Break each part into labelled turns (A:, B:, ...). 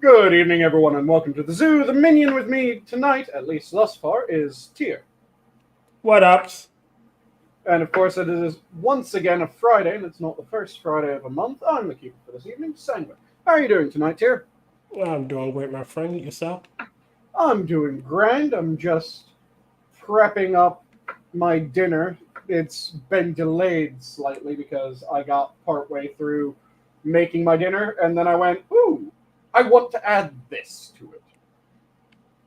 A: Good evening, everyone, and welcome to the zoo. The minion with me tonight, at least thus far, is Tyr.
B: What ups?
A: And of course, it is once again a Friday, and it's not the first Friday of a month. I'm the keeper for this evening, Sanguine. How are you doing tonight, Tyr?
B: I'm doing great, my friend. Yourself?
A: I'm doing grand. I'm just prepping up my dinner. It's been delayed slightly because I got partway through making my dinner, and then I went, ooh, I want to add this to it,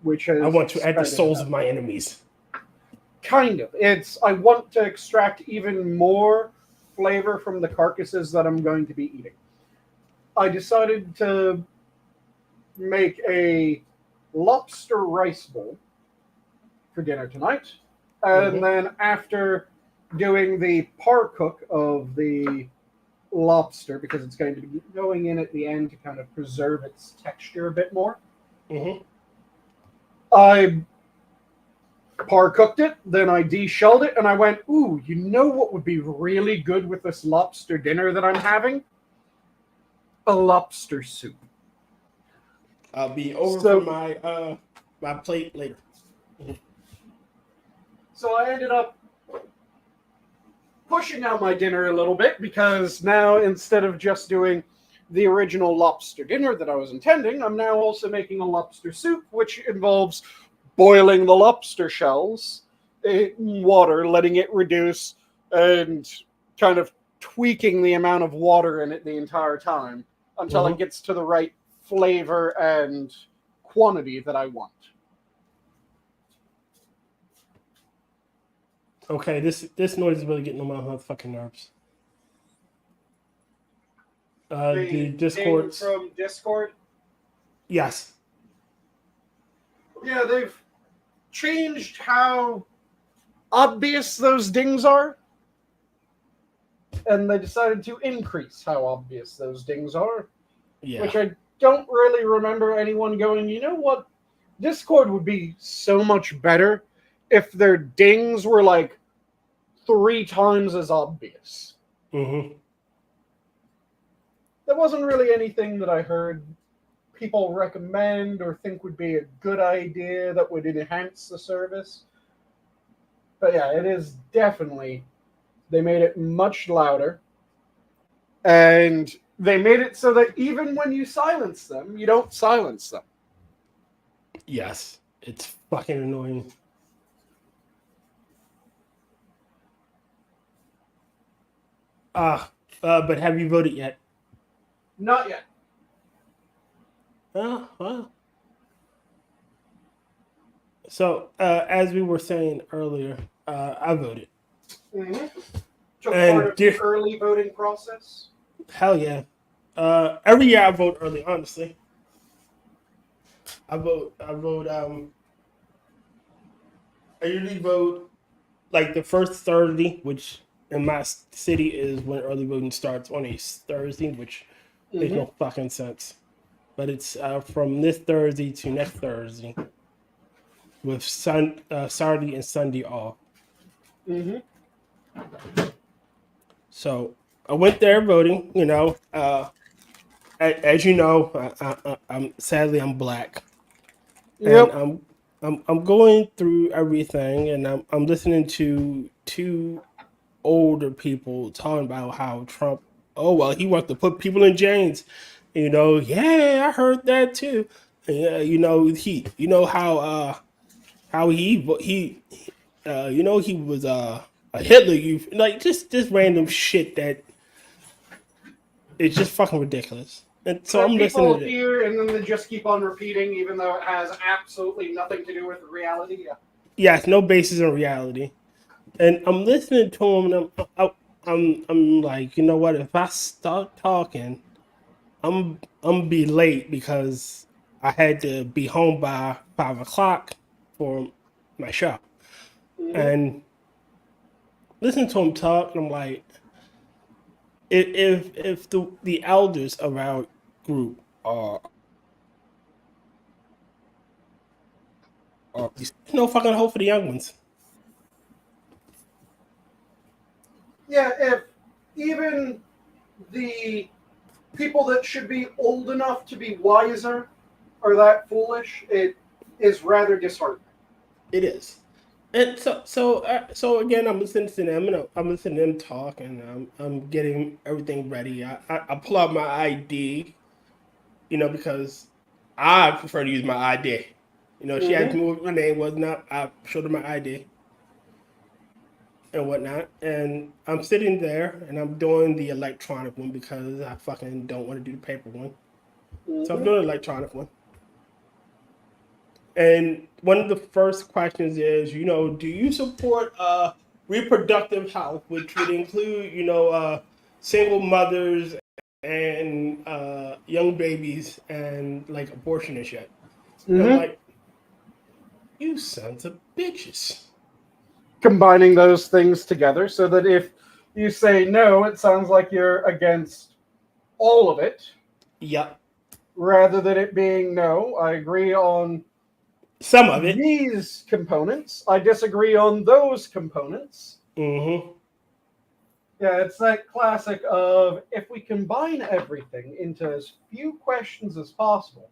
A: which
B: I
A: has
B: want to add the
A: expanded
B: souls
A: that.
B: of my enemies.
A: Kind of. It's I want to extract even more flavor from the carcasses that I'm going to be eating. I decided to make a lobster rice bowl for dinner tonight. And
B: Mm-hmm.
A: then after doing the par cook of the lobster, because it's going to be going in at the end to kind of preserve its texture a bit more,
B: Mm-hmm.
A: I par cooked it, then I de-shelled it, and I went, ooh, you know what would be really good with this lobster dinner that I'm having? A lobster soup.
B: I'll be over for
A: So,
B: my plate later. Mhm.
A: so I ended up pushing out my dinner a little bit because now instead of just doing the original lobster dinner that I was intending, I'm now also making a lobster soup, which involves boiling the lobster shells in water, letting it reduce, and kind of tweaking the amount of water in it the entire time until it
B: Mm-hmm.
A: gets to the right flavor and quantity that I want.
B: Okay, this noise is really getting on my motherfucking nerves. The
A: The ding
B: Discords.
A: from Discord.
B: Yes.
A: Yeah, they've changed how obvious those dings are, and they decided to increase how obvious those dings are,
B: Yeah.
A: which I don't really remember anyone going, you know what? Discord would be so much better if their dings were like three times as obvious.
B: Mm-hmm.
A: There wasn't really anything that I heard people recommend or think would be a good idea that would enhance the service. But yeah, it is definitely, they made it much louder, and they made it so that even when you silence them, you don't silence them.
B: Yes. It's fucking annoying. But have you voted yet?
A: Not yet.
B: Well. So, as we were saying earlier, I voted.
A: Mm-hmm. Took part
B: And
A: of the early voting process.
B: hell yeah. Every year I vote early, honestly. I vote I usually vote like the first Thursday, which in my city is when early voting starts on a Thursday, which makes
A: Mm-hmm.
B: no fucking sense. But it's from this Thursday to next Thursday with Saturday and Sunday off.
A: Mm-hmm.
B: So I went there voting. As you know, I'm sadly I'm black, and
A: Yep.
B: I'm going through everything, and I'm listening to two older people talking about how Trump, oh well, he wants to put people in chains. Yeah, I heard that too. Yeah, you know how he was a Hitler youth, like just random shit that is just fucking ridiculous. And so
A: That
B: I'm listening
A: people
B: to it.
A: hear and then they just keep on repeating, even though it has absolutely nothing to do with reality. Yeah.
B: Yes, no basis in reality. And I'm listening to him, and I'm like, you know what? If I start talking, I'm be late because I had to be home by 5 o'clock for my show.
A: Mm-hmm.
B: And listen to him talk, and I'm like, if the elders of our group are there's no fucking hope for the young ones.
A: Yeah, if even the people that should be old enough to be wiser are that foolish, it is rather disheartening.
B: It is. And so again, I'm listening to them, and I'm listening to them talk, and I'm getting everything ready. I pull out my ID, because I prefer to use my ID. She asked
A: Mm-hmm.
B: me what my name was, not I showed her my ID and whatnot, and I'm sitting there and I'm doing the electronic one because I fucking don't want to do the paper one. So I'm
A: Mm-hmm.
B: doing the electronic one. And one of the first questions is, do you support reproductive health, which would include, single mothers and young babies and like abortion and shit? And I'm
A: Mm-hmm.
B: like, you sons of bitches.
A: Combining those things together so that if you say no, it sounds like you're against all of it,
B: Yep.
A: rather than it being no. I agree on
B: Some of it.
A: these components. I disagree on those components.
B: Mm-hmm.
A: Yeah, it's that classic of if we combine everything into as few questions as possible,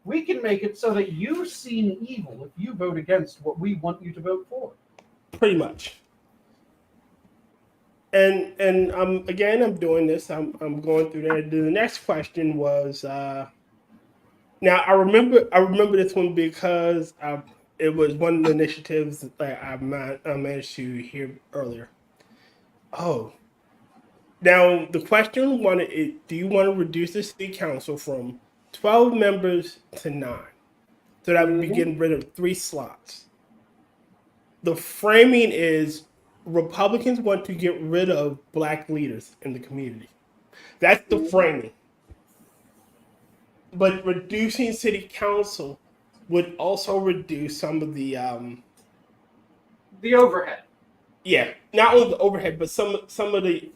A: we can make it so that you seem evil if you vote against what we want you to vote for.
B: Pretty much. And I'm doing this. I'm going through that. The next question was now I remember this one because it was one of the initiatives that I managed to hear earlier. Oh, now the question wanted it: do you want to reduce the city council from 12 members to 9? So that would be
A: Mm-hmm.
B: getting rid of 3 slots. The framing is Republicans want to get rid of black leaders in the community. That's the
A: Mm-hmm.
B: framing. But reducing city council would also reduce some of
A: The overhead.
B: yeah, not only the overhead, but some of the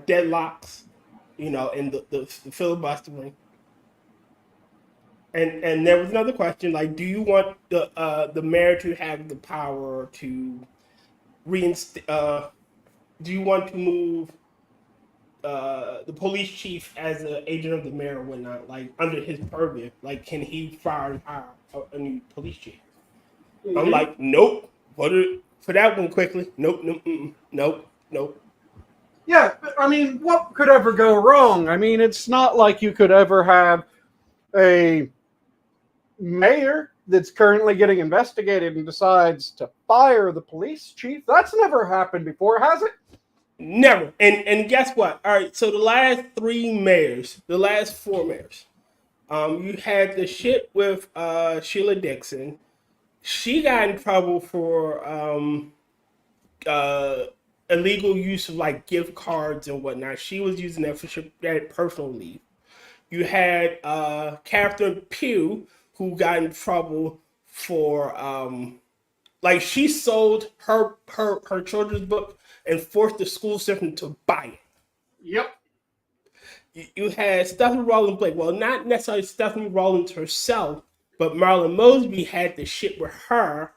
B: deadlocks, and the filibustering. And there was another question like, do you want the mayor to have the power to reinstate? Do you want to move the police chief as an agent of the mayor or whatnot, like under his purview? Like, can he fire and hire a new police chief? I'm
A: Mm-hmm.
B: like, nope. For that one quickly? Nope, nope, nope, nope.
A: Yeah, I mean, what could ever go wrong? I mean, it's not like you could ever have a mayor that's currently getting investigated and decides to fire the police chief. That's never happened before, has it?
B: Never. And guess what? All right. So the last 3 mayors, the last 4 mayors, you had the shit with Sheila Dixon. She got in trouble for uh, illegal use of like gift cards and whatnot. She was using that for that personal leave. You had Catherine Pugh, who got in trouble for like she sold her children's book and forced the school system to buy it.
A: Yep.
B: You had Stephanie Rawlins Blake. Well, not necessarily Stephanie Rawlins herself, but Marlon Mosby had the shit with her.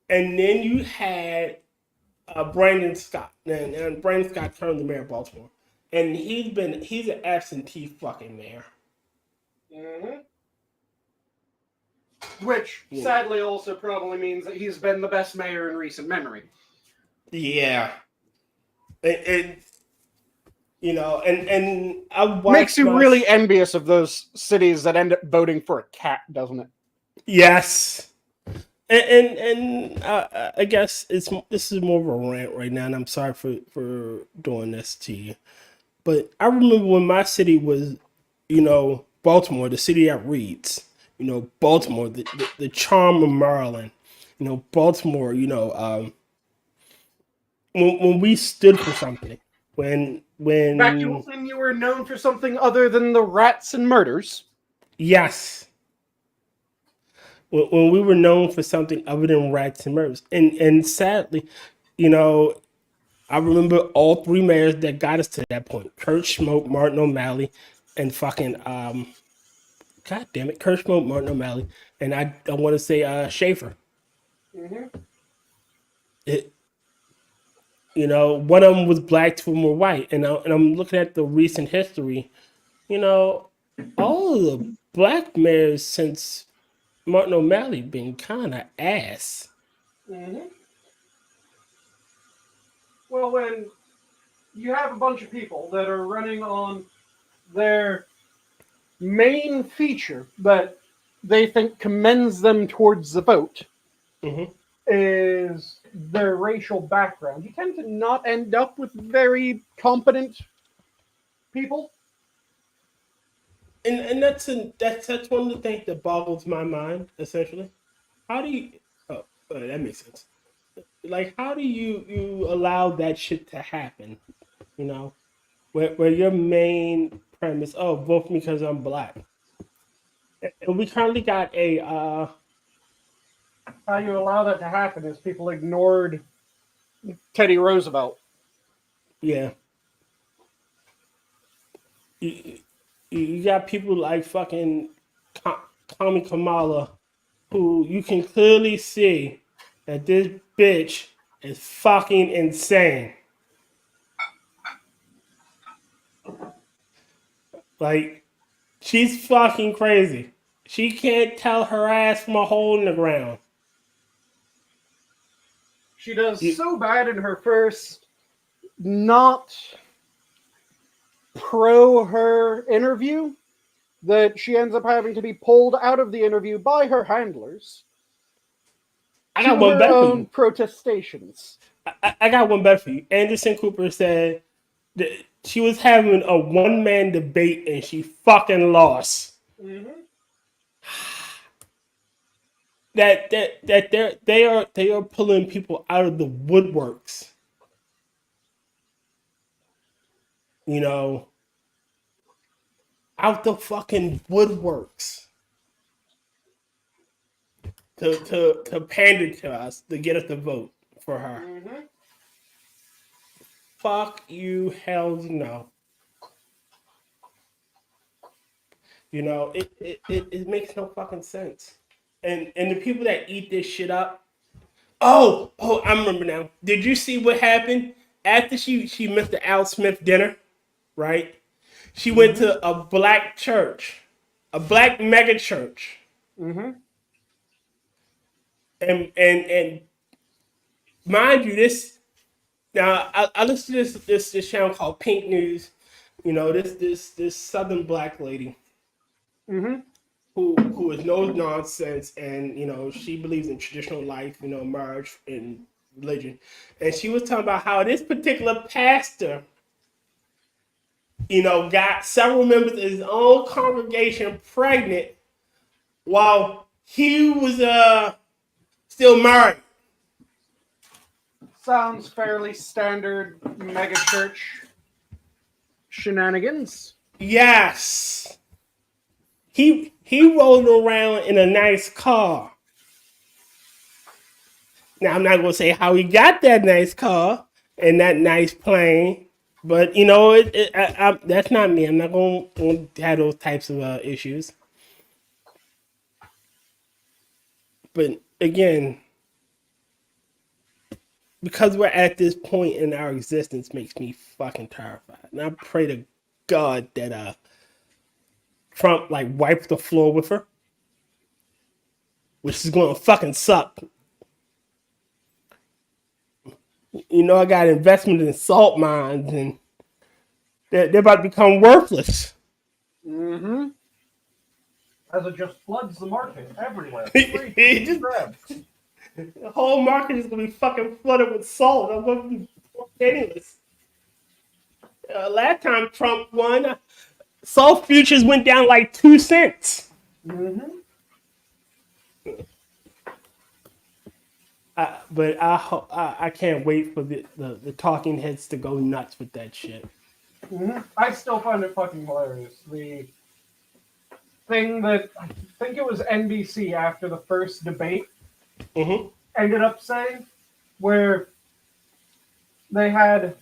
B: And then you had Brandon Scott. And Brandon Scott turned the mayor of Baltimore. And he's an absentee fucking mayor.
A: Mm-hmm. Which
B: Yeah.
A: sadly also probably means that he's been the best mayor in recent memory.
B: Yeah. And and I
A: Makes
B: watched
A: you
B: my
A: really envious of those cities that end up voting for a cat, doesn't it?
B: yes. And I guess this is more of a rant right now, and I'm sorry for doing this to you. But I remember when my city was, Baltimore, the city that reads, Baltimore, the charm of Maryland, Baltimore, when we stood for something,
A: Back to
B: when
A: when you were known for something other than the rats and murders.
B: yes, when we were known for something other than rats and murders, and sadly, you know, I remember all 3 mayors that got us to that point: Kurt Schmoke, Martin O'Malley, and fucking God damn it, Kurt Schmoke, Martin O'Malley, and I want to say Schaefer.
A: Mm-hmm.
B: It, one of them was black, 2 of them were white, and I'm looking at the recent history. You know, all the black mayors since Martin O'Malley been kind of ass.
A: Mm-hmm. Well, when you have a bunch of people that are running on their main feature that they think commends them towards the vote
B: Mm-hmm.
A: is their racial background, you tend to not end up with very competent people.
B: And that's one of the things that boggles my mind. Essentially, how do you? Oh, that makes sense. Like, how do you allow that shit to happen? You know, where your main premise, oh, vote for me because I'm black. And we currently got a
A: How you allow that to happen is people ignored Teddy Roosevelt.
B: yeah. You, you got people like fucking Tommy Kamala, who you can clearly see that this bitch is fucking insane. Like, she's fucking crazy. She can't tell her ass from a hole in the ground.
A: She does
B: You,
A: so bad in her first not pro her interview that she ends up having to be pulled out of the interview by her handlers
B: I got
A: to
B: one
A: her
B: better for
A: own
B: you.
A: protestations.
B: I got one better for you. Anderson Cooper said that she was having a one man debate and she fucking lost.
A: Mm-hmm.
B: They are pulling people out of the woodworks. You know, out the fucking woodworks to pander to us to get us to vote for her.
A: Mm-hmm.
B: Fuck you, hell no. You know, it makes no fucking sense. And the people that eat this shit up. Oh, I remember now. Did you see what happened after she missed the Al Smith dinner? Right? She went
A: Mm-hmm.
B: to a black church, a black mega church,
A: Mm-hmm.
B: and mind you, this now I listen to this channel called Pink News. You know, this Southern black lady
A: Mm-hmm.
B: who is no nonsense, and you know she believes in traditional life, you know, marriage and religion, and she was talking about how this particular pastor, you know, got several members of his own congregation pregnant while he was still married.
A: Sounds fairly standard mega church shenanigans.
B: Yes, he rolled around in a nice car. Now I'm not gonna say how he got that nice car and that nice plane, but you know that's not me. I'm not gonna have those types of issues. But again, because we're at this point in our existence, makes me fucking terrified. And I pray to God that Trump like wipes the floor with her, which is gonna fucking suck. You know, I got investment in salt mines, and they're about to become worthless.
A: Mm-hmm. As it just floods the market everywhere. Free,
B: It
A: free
B: just,
A: grab.
B: the whole market is gonna be fucking flooded with salt. I'm gonna be penniless. Last time Trump won, salt futures went down like 2 cents.
A: Mm-hmm.
B: But I can't wait for the talking heads to go nuts with that shit.
A: Mm-hmm. I still find it fucking hilarious. The thing that I think it was NBC after the first debate
B: Mm-hmm.
A: ended up saying, where they had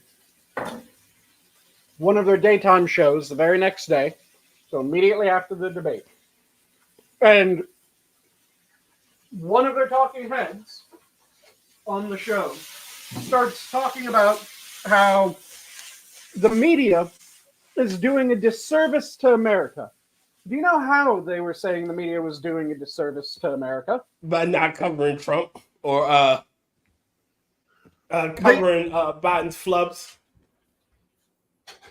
A: one of their daytime shows the very next day, so immediately after the debate. And one of their talking heads on the show starts talking about how the media is doing a disservice to America Do you know how they were saying the media was doing a disservice to America?
B: By not covering Trump or
A: They
B: covering Biden's flubs.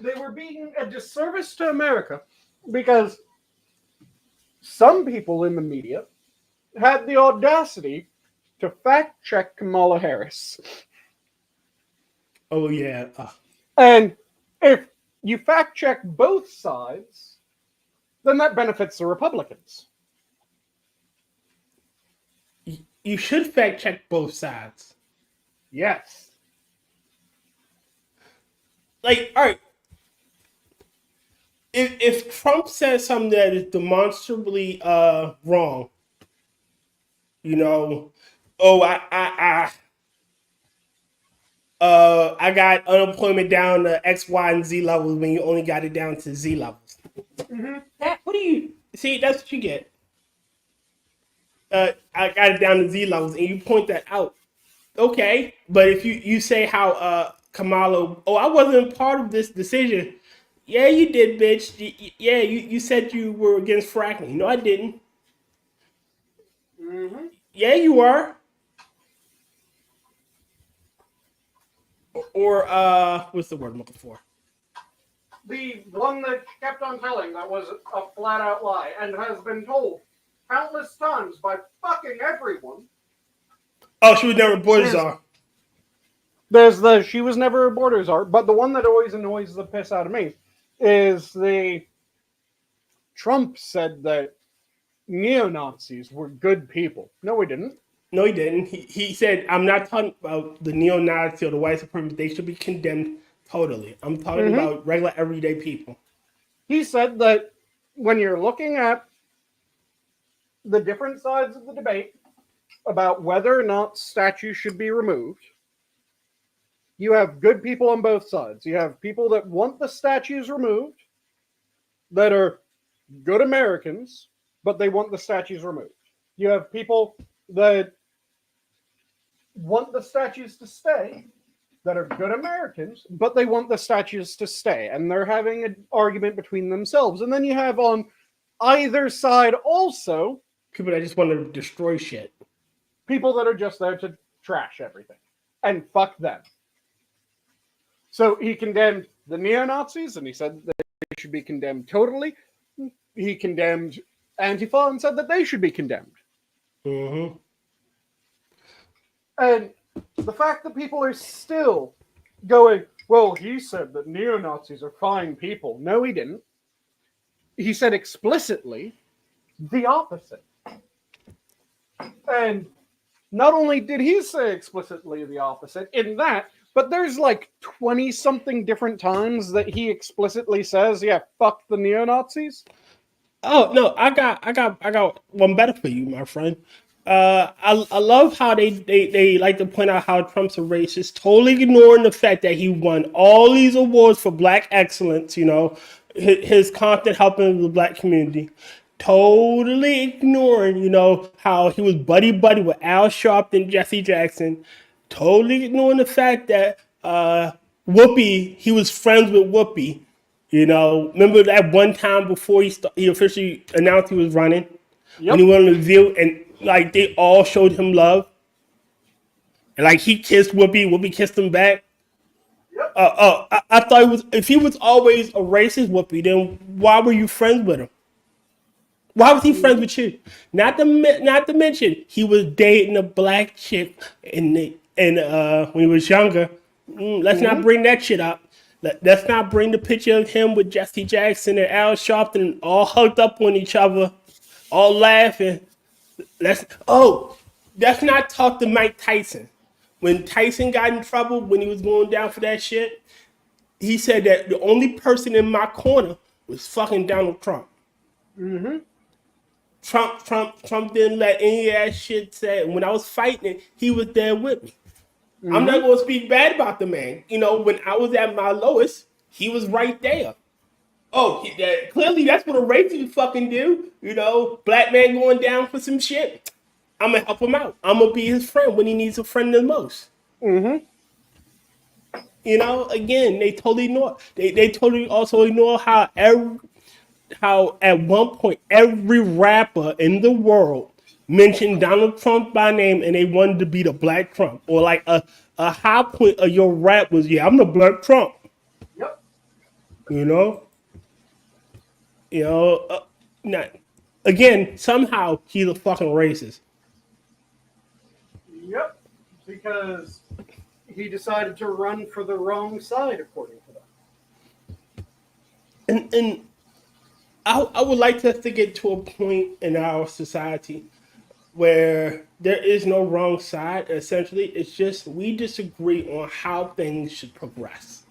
A: they were being a disservice to America because some people in the media had the audacity to fact check Kamala Harris.
B: Oh yeah.
A: And if you fact check both sides, then that benefits the Republicans.
B: You should fact check both sides.
A: Yes.
B: Like, all right, if Trump says something that is demonstrably wrong, you know, oh I got unemployment down to X, Y, and Z levels when you only got it down to Z levels.
A: Mm-hmm.
B: What do you see? That's what you get. I got it down to Z levels, and you point that out. Okay, but if you say how Kamala, oh, I wasn't part of this decision. Yeah, you did, bitch. Yeah, you said you were against fracking. No, I didn't.
A: Mm-hmm.
B: Yeah, you were. Or what's the word I'm looking for?
A: The one that kept on telling that was a flat out lie and has been told countless times by fucking everyone.
B: Oh, she was never a border czar.
A: There's the she was never a border czar, but the one that always annoys the piss out of me is the Trump said that neo-Nazis were good people. No, he didn't.
B: No, he didn't. He said, I'm not talking about the neo-Nazi or the white supremacists. They should be condemned totally. I'm talking about regular, everyday people.
A: He said that when you're looking at the different sides of the debate about whether or not statues should be removed, you have good people on both sides. You have people that want the statues removed, that are good Americans, but they want the statues removed. You have people that want the statues to stay, that are good Americans, but they want the statues to stay. And they're having an argument between themselves. And then you have on either side also
B: people that just want to destroy shit.
A: People that are just there to trash everything. And fuck them. So he condemned the neo-Nazis, and he said that they should be condemned totally. He condemned Antifa and said that they should be condemned.
B: Mm-hmm.
A: And the fact that people are still going, well, he said that neo-Nazis are fine people. No, he didn't. He said explicitly the opposite. And not only did he say explicitly the opposite in that, but there's like 20-something different times that he explicitly says, yeah, fuck the neo-Nazis.
B: Oh no, I got one better for you, my friend. I love how they like to point out how Trump's a racist, totally ignoring the fact that he won all these awards for black excellence. You know, his content helping the black community. Totally ignoring, you know, how he was buddy with Al Sharpton and Jesse Jackson. Totally ignoring the fact that Whoopi, he was friends with Whoopi. You know, remember that one time before he officially announced he was running?
A: Yep.
B: When he went on the View and like they all showed him love. And like he kissed Whoopi kissed him back.
A: Yep.
B: I thought it was, if he was always a racist Whoopi, then why were you friends with him? Why was he friends with you? Not to mention he was dating a black chick when he was younger. Let's not bring that shit up. Let's not bring the picture of him with Jesse Jackson and Al Sharpton all hugged up on each other, all laughing. Let's not talk to Mike Tyson. When Tyson got in trouble when he was going down for that shit, he said that the only person in my corner was fucking Donald Trump.
A: Mm-hmm.
B: Trump didn't let any of that shit say. When I was fighting it, he was there with me. I'm not going to speak bad about the man. You know, when I was at my lowest, he was right there. Clearly that's what a racist fucking do. You know, black man going down for some shit. I'm going to help him out. I'm going to be his friend when he needs a friend the most.
A: Mm-hmm.
B: You know, again, they totally ignore. They totally also ignore how at one point every rapper in the world mentioned Donald Trump by name and they wanted to be the Black Trump, or like a high point of your rap was, yeah, I'm the Black Trump.
A: Yep.
B: You know, you know. Not again. Somehow he's a fucking racist.
A: Yep. Because he decided to run for the wrong side, according to them.
B: And I would like us to get to a point in our society where there is no wrong side. Essentially, it's just we disagree on how things should progress.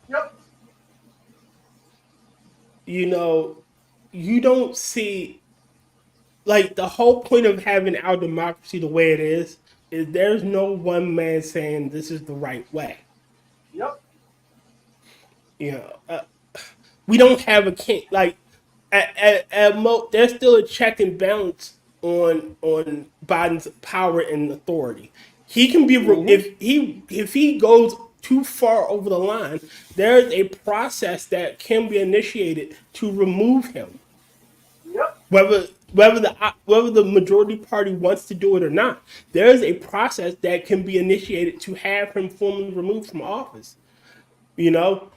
A: Yep.
B: You know, you don't see, like, the whole point of having our democracy the way it is there's no one man saying this is the right way.
A: Yep.
B: You know, we don't have a king. Like, there's still a check and balance on Biden's power and authority. He can be if he goes too far over the line, there's a process that can be initiated to remove him.
A: Yep.
B: Whether the majority party wants to do it or not, there is a process that can be initiated to have him formally removed from office. You know,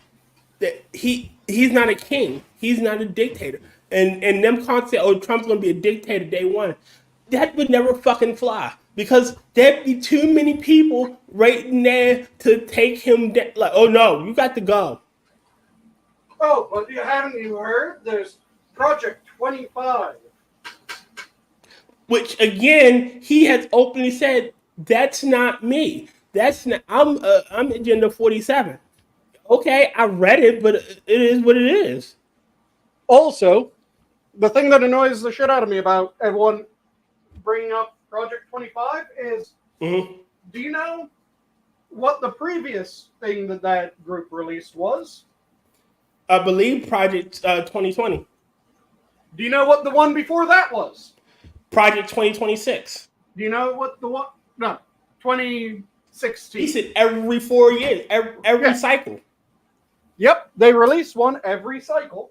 B: that he's not a king, he's not a dictator, and them can't say, oh, Trump's gonna be a dictator day one. That would never fucking fly because there'd be too many people right in there to take him down. Like, oh no, you got to go.
A: Oh, but haven't you heard? There's Project 25.
B: Which again, he has openly said that's not me. That's not. I'm Agenda 47. Okay, I read it, but it is what it is.
A: Also, the thing that annoys the shit out of me about everyone bringing up Project 25 is, do you know what the previous thing that group released was?
B: I believe Project 2020.
A: Do you know what the one before that was?
B: Project 2026.
A: Do you know what the one? No, 2016.
B: He said every 4 years, every cycle.
A: Yep, they release one every cycle,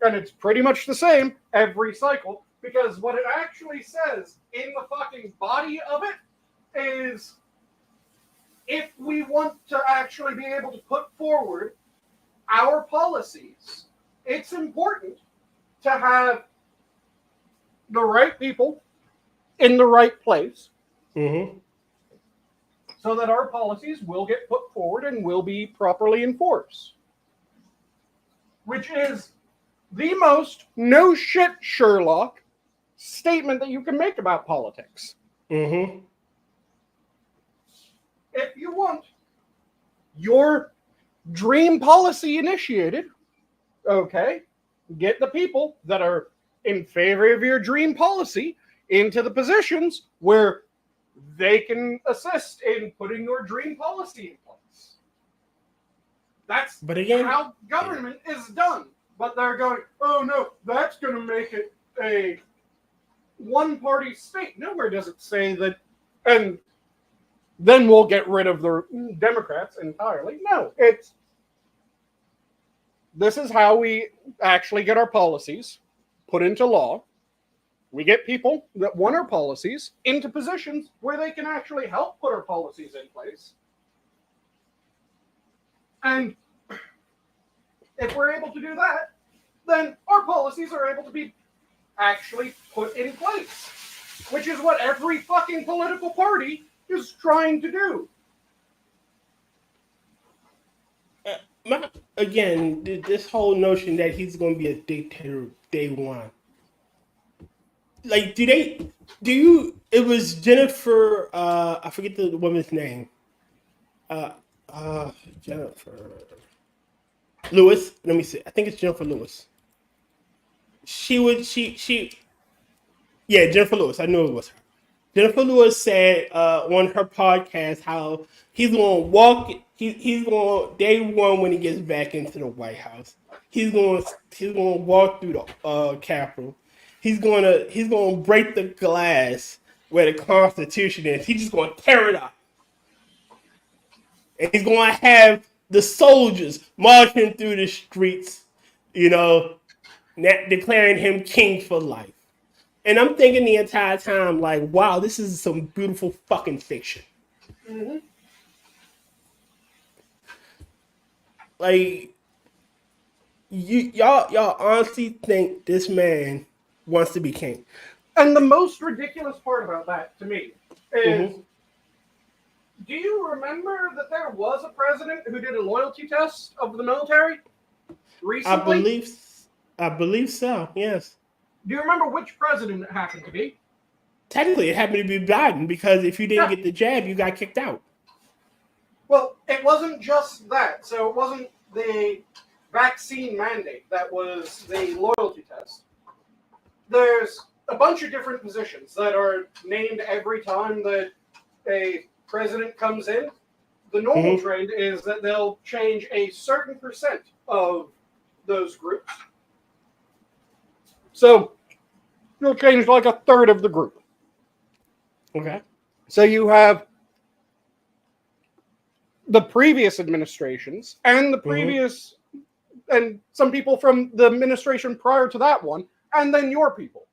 A: and it's pretty much the same every cycle, because what it actually says in the fucking body of it is, if we want to actually be able to put forward our policies, it's important to have the right people in the right place, so that our policies will get put forward and will be properly enforced. Which is the most no shit Sherlock statement that you can make about politics. If you want your dream policy initiated, okay, get the people that are in favor of your dream policy into the positions where they can assist in putting your dream policy in place. That's how government is done. But they're going, oh no, that's going to make it a one-party state. Nowhere does it say that, and then we'll get rid of the Democrats entirely. No, this is how we actually get our policies put into law. We get people that want our policies into positions where they can actually help put our policies in place. And if we're able to do that, then our policies are able to be actually put in place, which is what every fucking political party is trying to do.
B: Again, this whole notion that he's going to be a dictator day one. Like, it was Jennifer, I forget the woman's name. Jennifer Lewis. Let me see. I think it's Jennifer Lewis. Yeah, Jennifer Lewis. I knew it was her. Jennifer Lewis said on her podcast how he's going to walk. He's going day one when he gets back into the White House. He's going to walk through the Capitol. He's going to break the glass where the Constitution is. He's just going to tear it up, and he's going to have the soldiers marching through the streets, you know, declaring him king for life. And I'm thinking the entire time, like, wow, this is some beautiful fucking fiction.
A: Mm-hmm.
B: Like, y'all honestly think this man wants to be king?
A: And the most ridiculous part about that to me is,
B: Mm-hmm.
A: do you remember that there was a president who did a loyalty test of the military
B: I
A: recently?
B: believe, I believe so. Yes.
A: Do you remember which president it happened to be?
B: Technically, it happened to be Biden because if you didn't
A: Yeah.
B: get the jab, you got kicked out.
A: Well, it wasn't just that. So it wasn't the vaccine mandate that was the loyalty test. There's a bunch of different positions that are named every time that a president comes in. The normal
B: Mm-hmm.
A: trend is that they'll change a certain percent of those groups. So you'll change like a third of the group.
B: Okay.
A: So you have the previous administrations and the
B: Mm-hmm.
A: previous, and some people from the administration prior to that one, and then your people,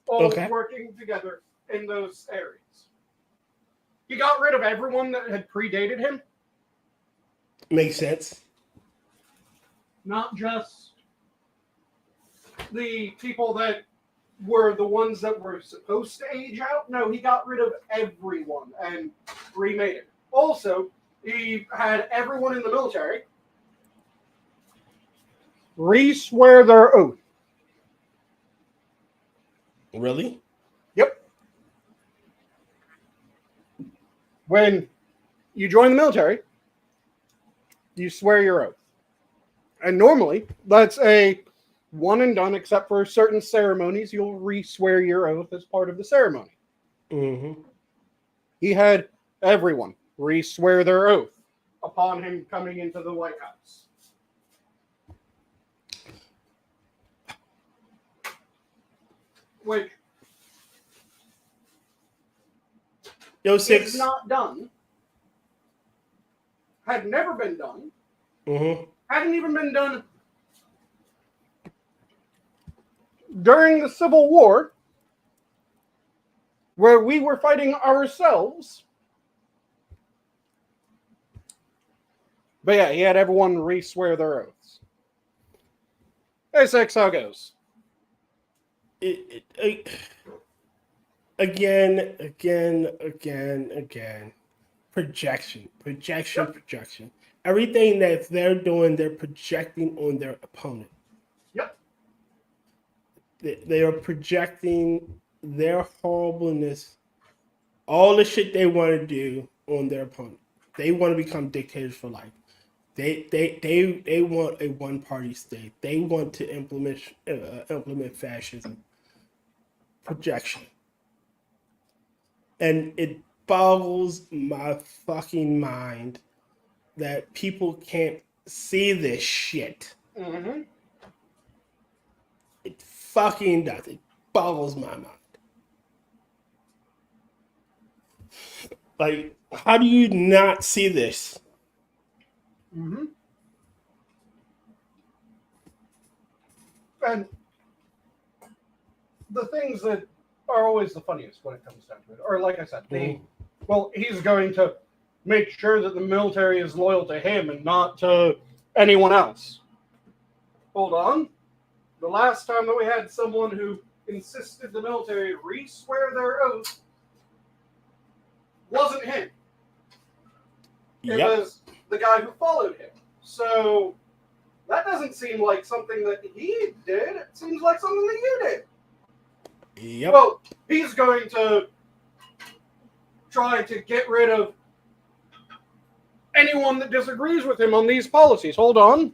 A: all
B: Okay.
A: working together in those areas. He got rid of everyone that had predated him,
B: Makes sense.
A: not just the people that were the ones that were supposed to age out. No, he got rid of everyone and remade it. Also, he had everyone in the military re-swear their oath.
B: Really?
A: Yep. When you join the military, you swear your oath. And normally, that's a one and done, except for certain ceremonies, you'll re-swear your oath as part of the ceremony.
B: Mm-hmm.
A: He had everyone re-swear their oath upon him coming into the White House. Which
B: Yo,
A: is
B: six.
A: not done, had never been done,
B: Mm-hmm.
A: hadn't even been done during the Civil War, where we were fighting ourselves. But yeah, he had everyone re-swear their oaths. That's how it goes.
B: Again. Projection.
A: Yep.
B: Everything that they're doing, they're projecting on their opponent.
A: Yep.
B: They are projecting their horribleness, all the shit they want to do on their opponent. They want to become dictators for life. They want a one party state. They want to implement fascism. Projection. And it boggles my fucking mind that people can't see this shit.
A: Mm-hmm.
B: It fucking does. It boggles my mind. Like, how do you not see this?
A: Mm-hmm. And the things that are always the funniest when it comes down to it, or like I said, he's going to make sure that the military is loyal to him and not to anyone else. Hold on. The last time that we had someone who insisted the military re-swear their oath wasn't him. It was the guy who followed him. So that doesn't seem like something that he did. It seems like something that you did.
B: Yep.
A: Well, he's going to try to get rid of anyone that disagrees with him on these policies. Hold on.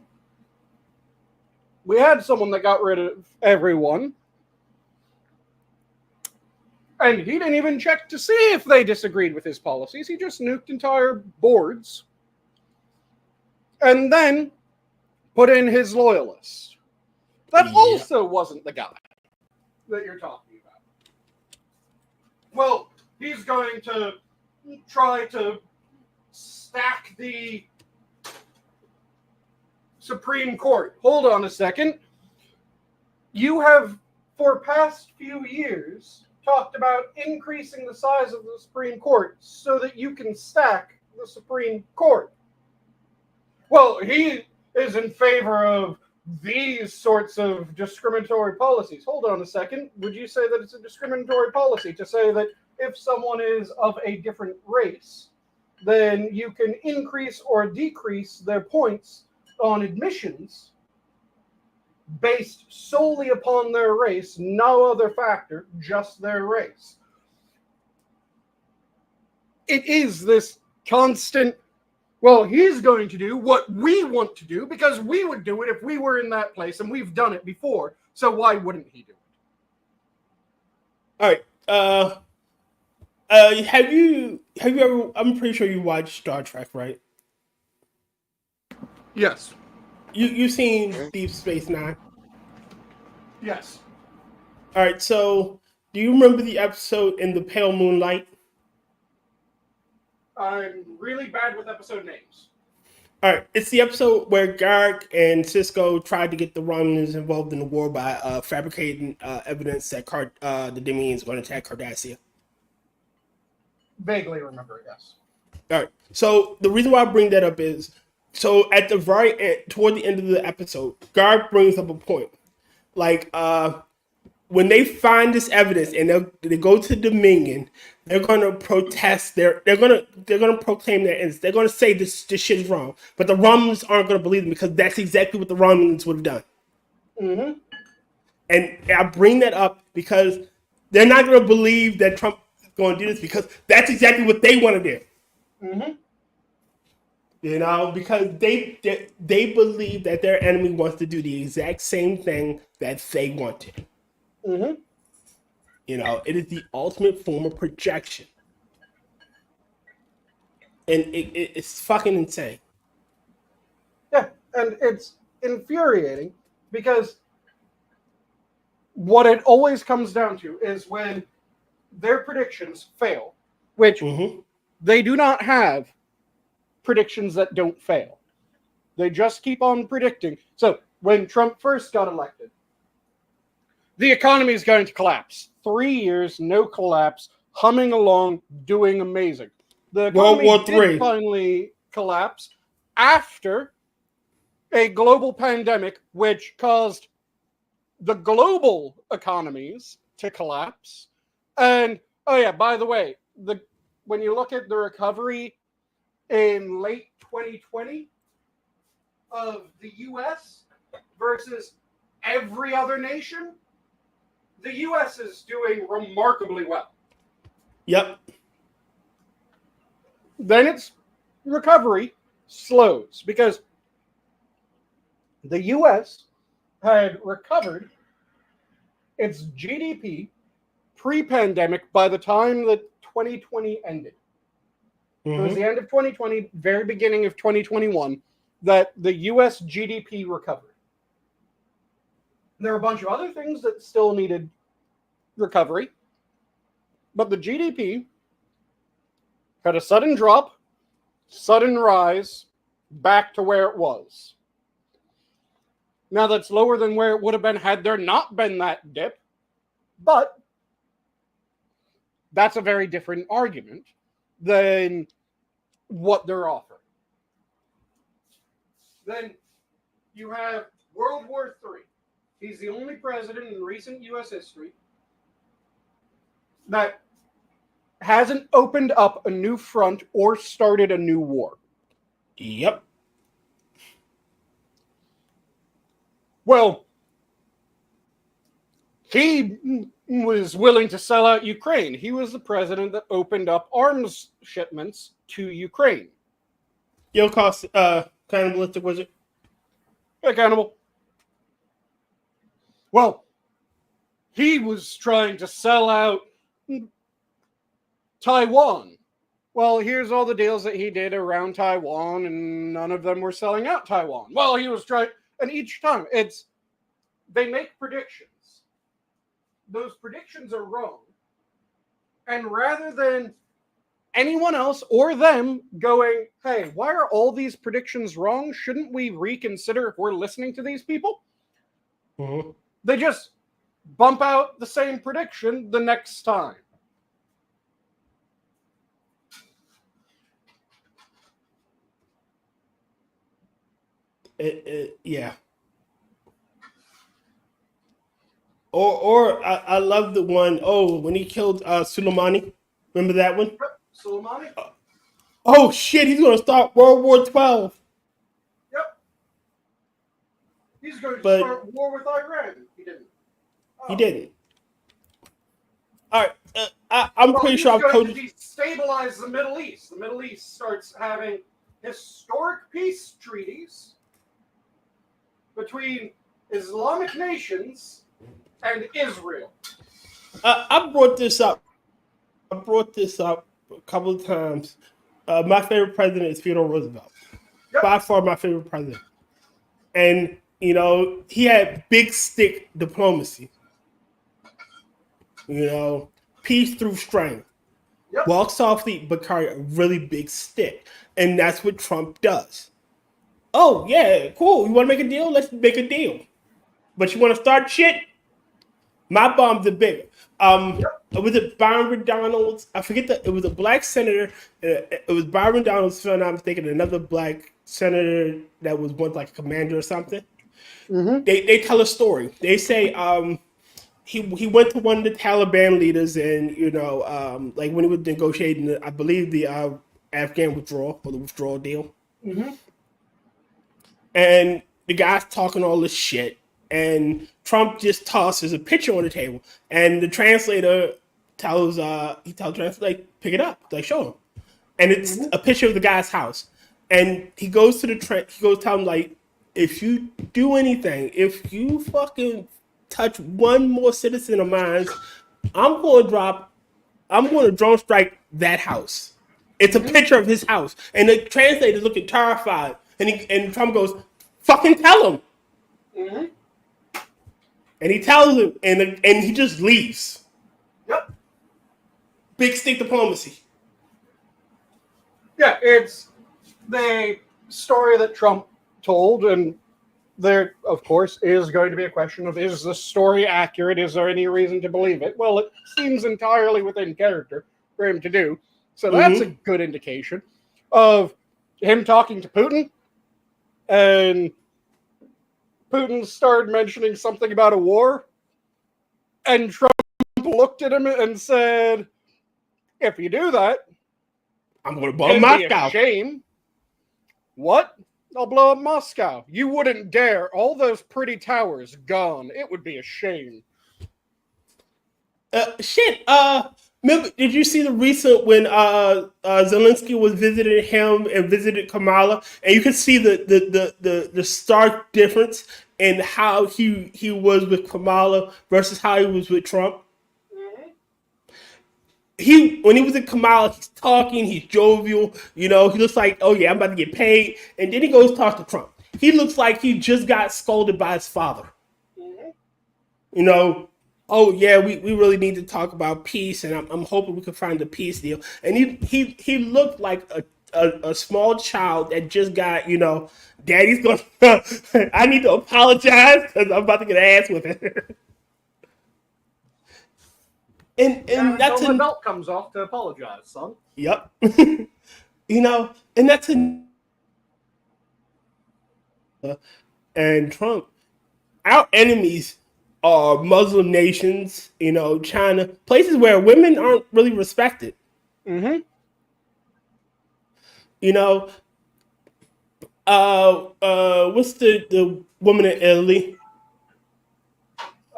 A: We had someone that got rid of everyone. And he didn't even check to see if they disagreed with his policies. He just nuked entire boards. And then put in his loyalist. That also wasn't the guy that you're talking about. Well, he's going to try to stack the Supreme Court. Hold on a second. You have, for past few years, talked about increasing the size of the Supreme Court so that you can stack the Supreme Court. Well, he is in favor of these sorts of discriminatory policies. Hold on a second. Would you say that it's a discriminatory policy to say that if someone is of a different race, then you can increase or decrease their points on admissions based solely upon their race, no other factor, just their race? It is this constant, well, he's going to do what we want to do because we would do it if we were in that place and we've done it before. So why wouldn't he do
B: All
A: it?
B: right. Have you ever? I'm pretty sure you watched Star Trek, right?
A: Yes.
B: You've seen Deep Space Nine.
A: Yes.
B: All right. So, do you remember the episode in the Pale Moonlight?
A: I'm really bad with episode names.
B: All right. It's the episode where Garrick and Cisco tried to get the Romulans involved in the war by fabricating evidence that the Demians going to attack Cardassia.
A: Vaguely remember, yes.
B: All right. So the reason why I bring that up is, so at the very end, toward the end of the episode, Garrick brings up a point. Like, when they find this evidence and they go to Dominion, they're going to protest. They're going to proclaim their innocence. They're going to say this shit is wrong. But the Romulans aren't going to believe them because that's exactly what the Romulans would have done.
A: Mm-hmm.
B: And I bring that up because they're not going to believe that Trump is going to do this because that's exactly what they want to do.
A: Mm-hmm.
B: You know, because they believe that their enemy wants to do the exact same thing that they want to.
A: Mm-hmm.
B: You know, it is the ultimate form of projection. And it's fucking insane.
A: Yeah, and it's infuriating because what it always comes down to is when their predictions fail, which they do not have predictions that don't fail. They just keep on predicting. So when Trump first got elected, the economy is going to collapse. 3 years, no collapse, humming along, doing amazing. The economy did finally collapse after a global pandemic, which caused the global economies to collapse. And, oh yeah, by the way, when you look at the recovery in late 2020 of the U.S. versus every other nation, the U.S. is doing remarkably well.
B: Yep.
A: Then its recovery slows because the U.S. had recovered its GDP pre-pandemic by the time that 2020 ended. It was the end of 2020, very beginning of 2021, that the U.S. GDP recovered. There are a bunch of other things that still needed recovery, but the GDP had a sudden drop, sudden rise, back to where it was. Now that's lower than where it would have been had there not been that dip, but that's a very different argument than what they're offering. Then you have World War III. He's the only president in recent U.S. history that hasn't opened up a new front or started a new war.
B: Yep.
A: Well, he was willing to sell out Ukraine. He was the president that opened up arms shipments to Ukraine.
B: Yo, cost cannibalistic wizard.
A: Yeah, cannibal. Well, he was trying to sell out Taiwan. Well, here's all the deals that he did around Taiwan, and none of them were selling out Taiwan. Well, he was trying, and each time they make predictions. Those predictions are wrong. And rather than anyone else or them going, hey, why are all these predictions wrong? Shouldn't we reconsider if we're listening to these people? They just bump out the same prediction the next time.
B: Yeah. Or I love the one, when he killed Soleimani. Remember that one?
A: Soleimani?
B: Oh shit, he's gonna start World War 12.
A: Yep. He's going to start war with Iran. He didn't.
B: He didn't. All right, I'm pretty sure I've told you.
A: He's going to destabilize the Middle East. The Middle East starts having historic peace treaties between Islamic nations and Israel.
B: I brought this up a couple of times. My favorite president is Theodore Roosevelt.
A: Yep.
B: By far my favorite president. And, he had big stick diplomacy. Peace through strength.
A: Yep.
B: Walk softly, but carry a really big stick. And that's what Trump does. Oh, yeah, cool. You want to make a deal? Let's make a deal. But you want to start shit? My bombs are bigger. Was it Byron Donalds? I forget it was a black senator. It was Byron Donalds' son. I'm thinking another black senator that was once like a commander or something.
A: Mm-hmm.
B: They tell a story. They say he went to one of the Taliban leaders and like when he was negotiating, I believe the Afghan withdrawal or the withdrawal deal.
A: Mm-hmm.
B: And the guy's talking all this shit. And Trump just tosses a picture on the table, and the translator tells the translator, like, pick it up, like, show him, and it's a picture of the guy's house, and he goes to tell him, like, if you do anything, if you fucking touch one more citizen of mine, I'm going to drone strike that house. It's a picture of his house, and the translator's looking terrified, and Trump goes, fucking tell him.
A: Mm-hmm.
B: And he tells him, and he just leaves.
A: Yep.
B: Big stick diplomacy.
A: Yeah, it's the story that Trump told, and there, of course, is going to be a question of, is the story accurate? Is there any reason to believe it? Well, it seems entirely within character for him to do. So that's a good indication of him talking to Putin, and Putin started mentioning something about a war, and Trump looked at him and said, if you do that,
B: I'm going to blow up Moscow.
A: It'd be a shame. What? I'll blow up Moscow. You wouldn't dare. All those pretty towers gone. It would be a shame.
B: Remember, did you see the recent when Zelensky was visiting him and visited Kamala, and you could see the stark difference in how he was with Kamala versus how he was with Trump? When he was in Kamala, he's talking, he's jovial, he looks like, oh yeah, I'm about to get paid, and then he goes talk to Trump. He looks like he just got scolded by his father. Oh yeah, we really need to talk about peace, and I'm hoping we can find a peace deal. And he looked like a small child that just got, daddy's going, I need to apologize because I'm about to get ass with it. and that's
A: until the belt comes off to apologize, son.
B: Yep. And that's and Trump, our enemies are Muslim nations, China, places where women aren't really respected.
A: Mm-hmm.
B: What's the woman in Italy?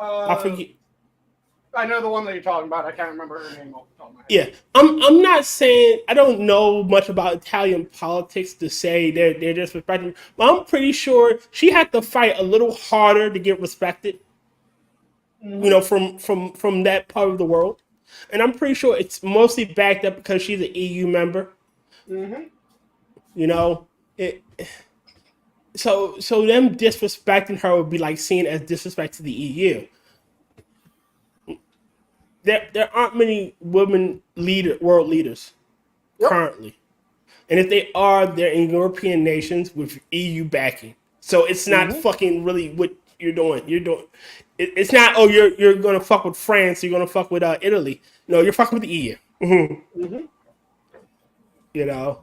B: I forget.
A: I know the one that you're talking about. I can't remember her name off the top of my head.
B: Yeah, I'm not saying I don't know much about Italian politics to say they're disrespecting, but I'm pretty sure she had to fight a little harder to get respected. From that part of the world, and I'm pretty sure it's mostly backed up because she's an EU member.
A: Mm-hmm.
B: So them disrespecting her would be like seen as disrespect to the EU. There aren't many women world leaders currently, and if they are, they're in European nations with EU backing. So it's not fucking really what you're doing. It's not. Oh, you're gonna fuck with France. You're gonna fuck with Italy. No, you're fucking with the EU.
A: Mm-hmm.
B: You know.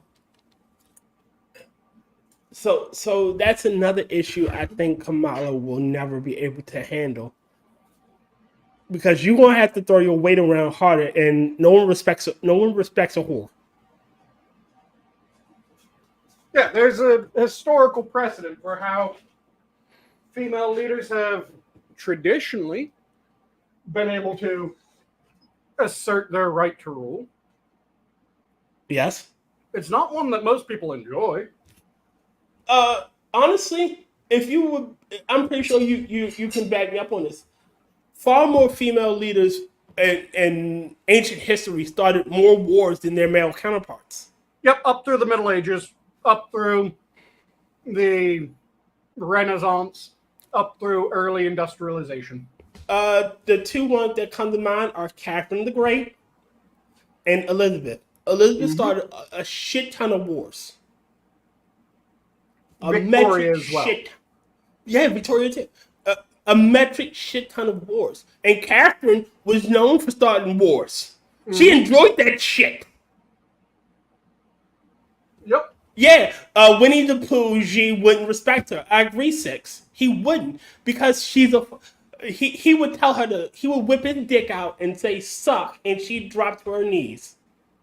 B: So that's another issue I think Kamala will never be able to handle because you're gonna have to throw your weight around harder, and no one respects a whore.
A: Yeah, there's a historical precedent for how female leaders have traditionally been able to assert their right to rule.
B: Yes.
A: It's not one that most people enjoy.
B: Honestly, if you would, I'm pretty sure you can back me up on this. Far more female leaders in ancient history started more wars than their male counterparts.
A: Yep, up through the Middle Ages, up through the Renaissance, up through early industrialization.
B: The two ones that come to mind are Catherine the Great and Elizabeth. Elizabeth started a shit ton of wars.
A: Victoria as well.
B: Yeah, Victoria too. A metric shit ton of wars. And Catherine was known for starting wars. She enjoyed that shit.
A: Yep.
B: Yeah, Winnie the Pooh, she wouldn't respect her. I agree, Six. He wouldn't because she's a. He would tell her he would whip his dick out and say suck, and she'd drop to her knees.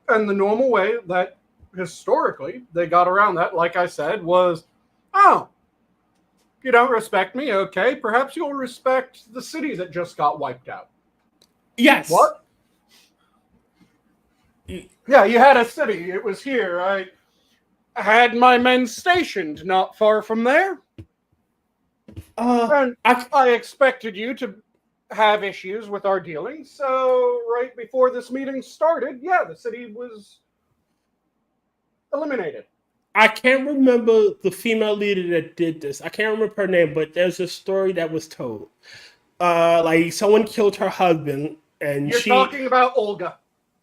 A: And the normal way that historically they got around that, like I said, was, oh, you don't respect me? Okay, perhaps you'll respect the city that just got wiped out.
B: Yes.
A: What? Yeah, you had a city. It was here. I had my men stationed not far from there. And I expected you to have issues with our dealings. So right before this meeting started, yeah, the city was eliminated.
B: I can't remember the female leader that did this. I can't remember her name, but there's a story that was told. Like someone killed her husband, and
A: you're talking about Olga.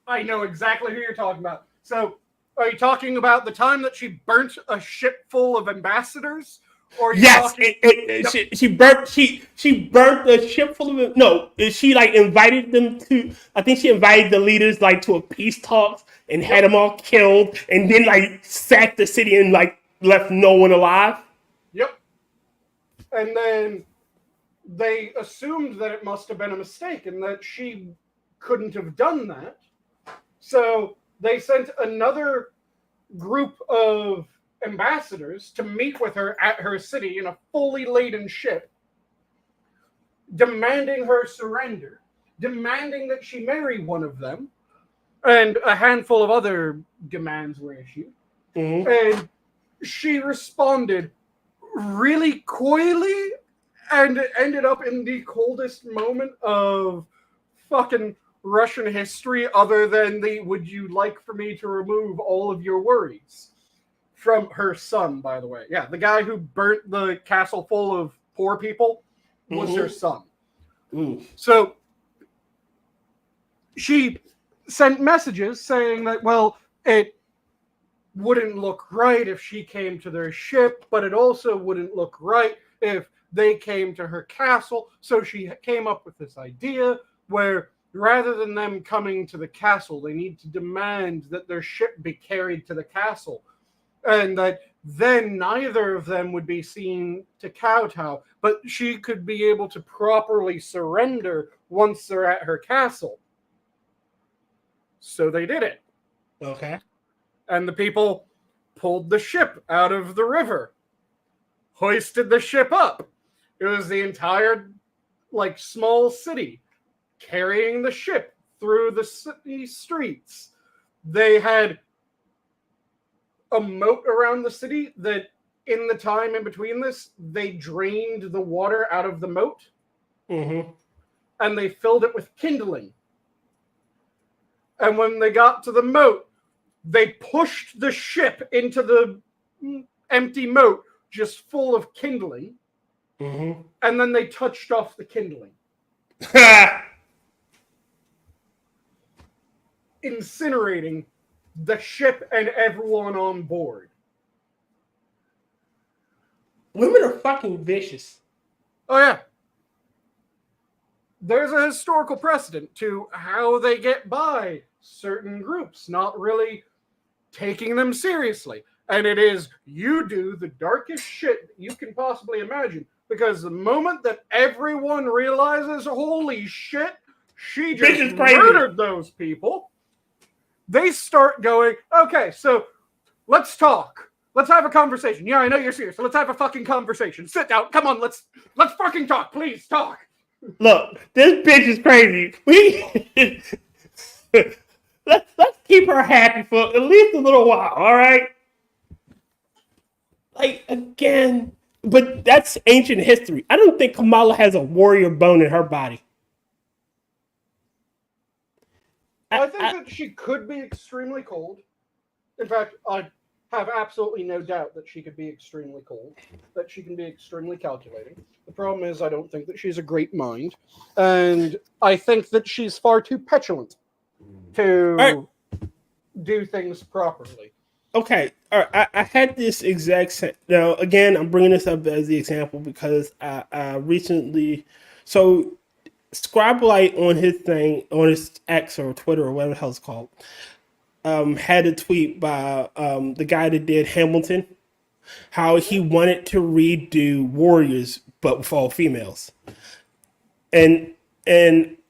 A: I know exactly who you're talking about. So, are you talking about the time that she burnt a ship full of ambassadors? Or
B: yes, she burnt the ship full of no. She like invited them to. I think she invited the leaders like to a peace talks and had them all killed, and then like sacked the city and like left no one alive.
A: Yep. And then they assumed that it must have been a mistake and that she couldn't have done that. So they sent another group of ambassadors to meet with her at her city in a fully laden ship, demanding her surrender, demanding that she marry one of them, and a handful of other demands were issued. And she responded really coyly and ended up in the coldest moment of fucking Russian history other than the would you like for me to remove all of your worries from her son, by the way. Yeah, the guy who burnt the castle full of poor people was her son. So she sent messages saying that, well, it wouldn't look right if she came to their ship, but it also wouldn't look right if they came to her castle. So she came up with this idea where rather than them coming to the castle, they need to demand that their ship be carried to the castle. And that then neither of them would be seen to kowtow, but she could be able to properly surrender once they're at her castle. So they did it.
B: Okay.
A: And the people pulled the ship out of the river, hoisted the ship up. It was the entire, like, small city carrying the ship through the city streets. They had a moat around the city that in the time in between this, they drained the water out of the moat. And they filled it with kindling. And when they got to the moat, they pushed the ship into the empty moat, just full of kindling. And then they touched off the kindling. Incinerating the ship and everyone on board.
B: Women are fucking vicious.
A: Oh, yeah. There's a historical precedent to how they get by certain groups, not really taking them seriously. And it is, you do the darkest shit that you can possibly imagine. Because the moment that everyone realizes, holy shit, she just murdered those people, they start going, okay, so let's talk. Let's have a conversation. Yeah, I know you're serious. So let's have a fucking conversation. Sit down. Come on, let's fucking talk. Please talk.
B: Look, this bitch is crazy. Let's keep her happy for at least a little while, all right? Like, again, but that's ancient history. I don't think Kamala has a warrior bone in her body.
A: I think that she could be extremely cold. In fact, I have absolutely no doubt that she could be extremely cold, that she can be extremely calculating. The problem is I don't think that she's a great mind, and I think that she's far too petulant to do things properly.
B: Okay, all right. I had this exact now. Again, I'm bringing this up as the example because I recently, so Scribelight on his thing on his X or Twitter or whatever the hell it's called, had a tweet by the guy that did Hamilton, how he wanted to redo Warriors but with all females, and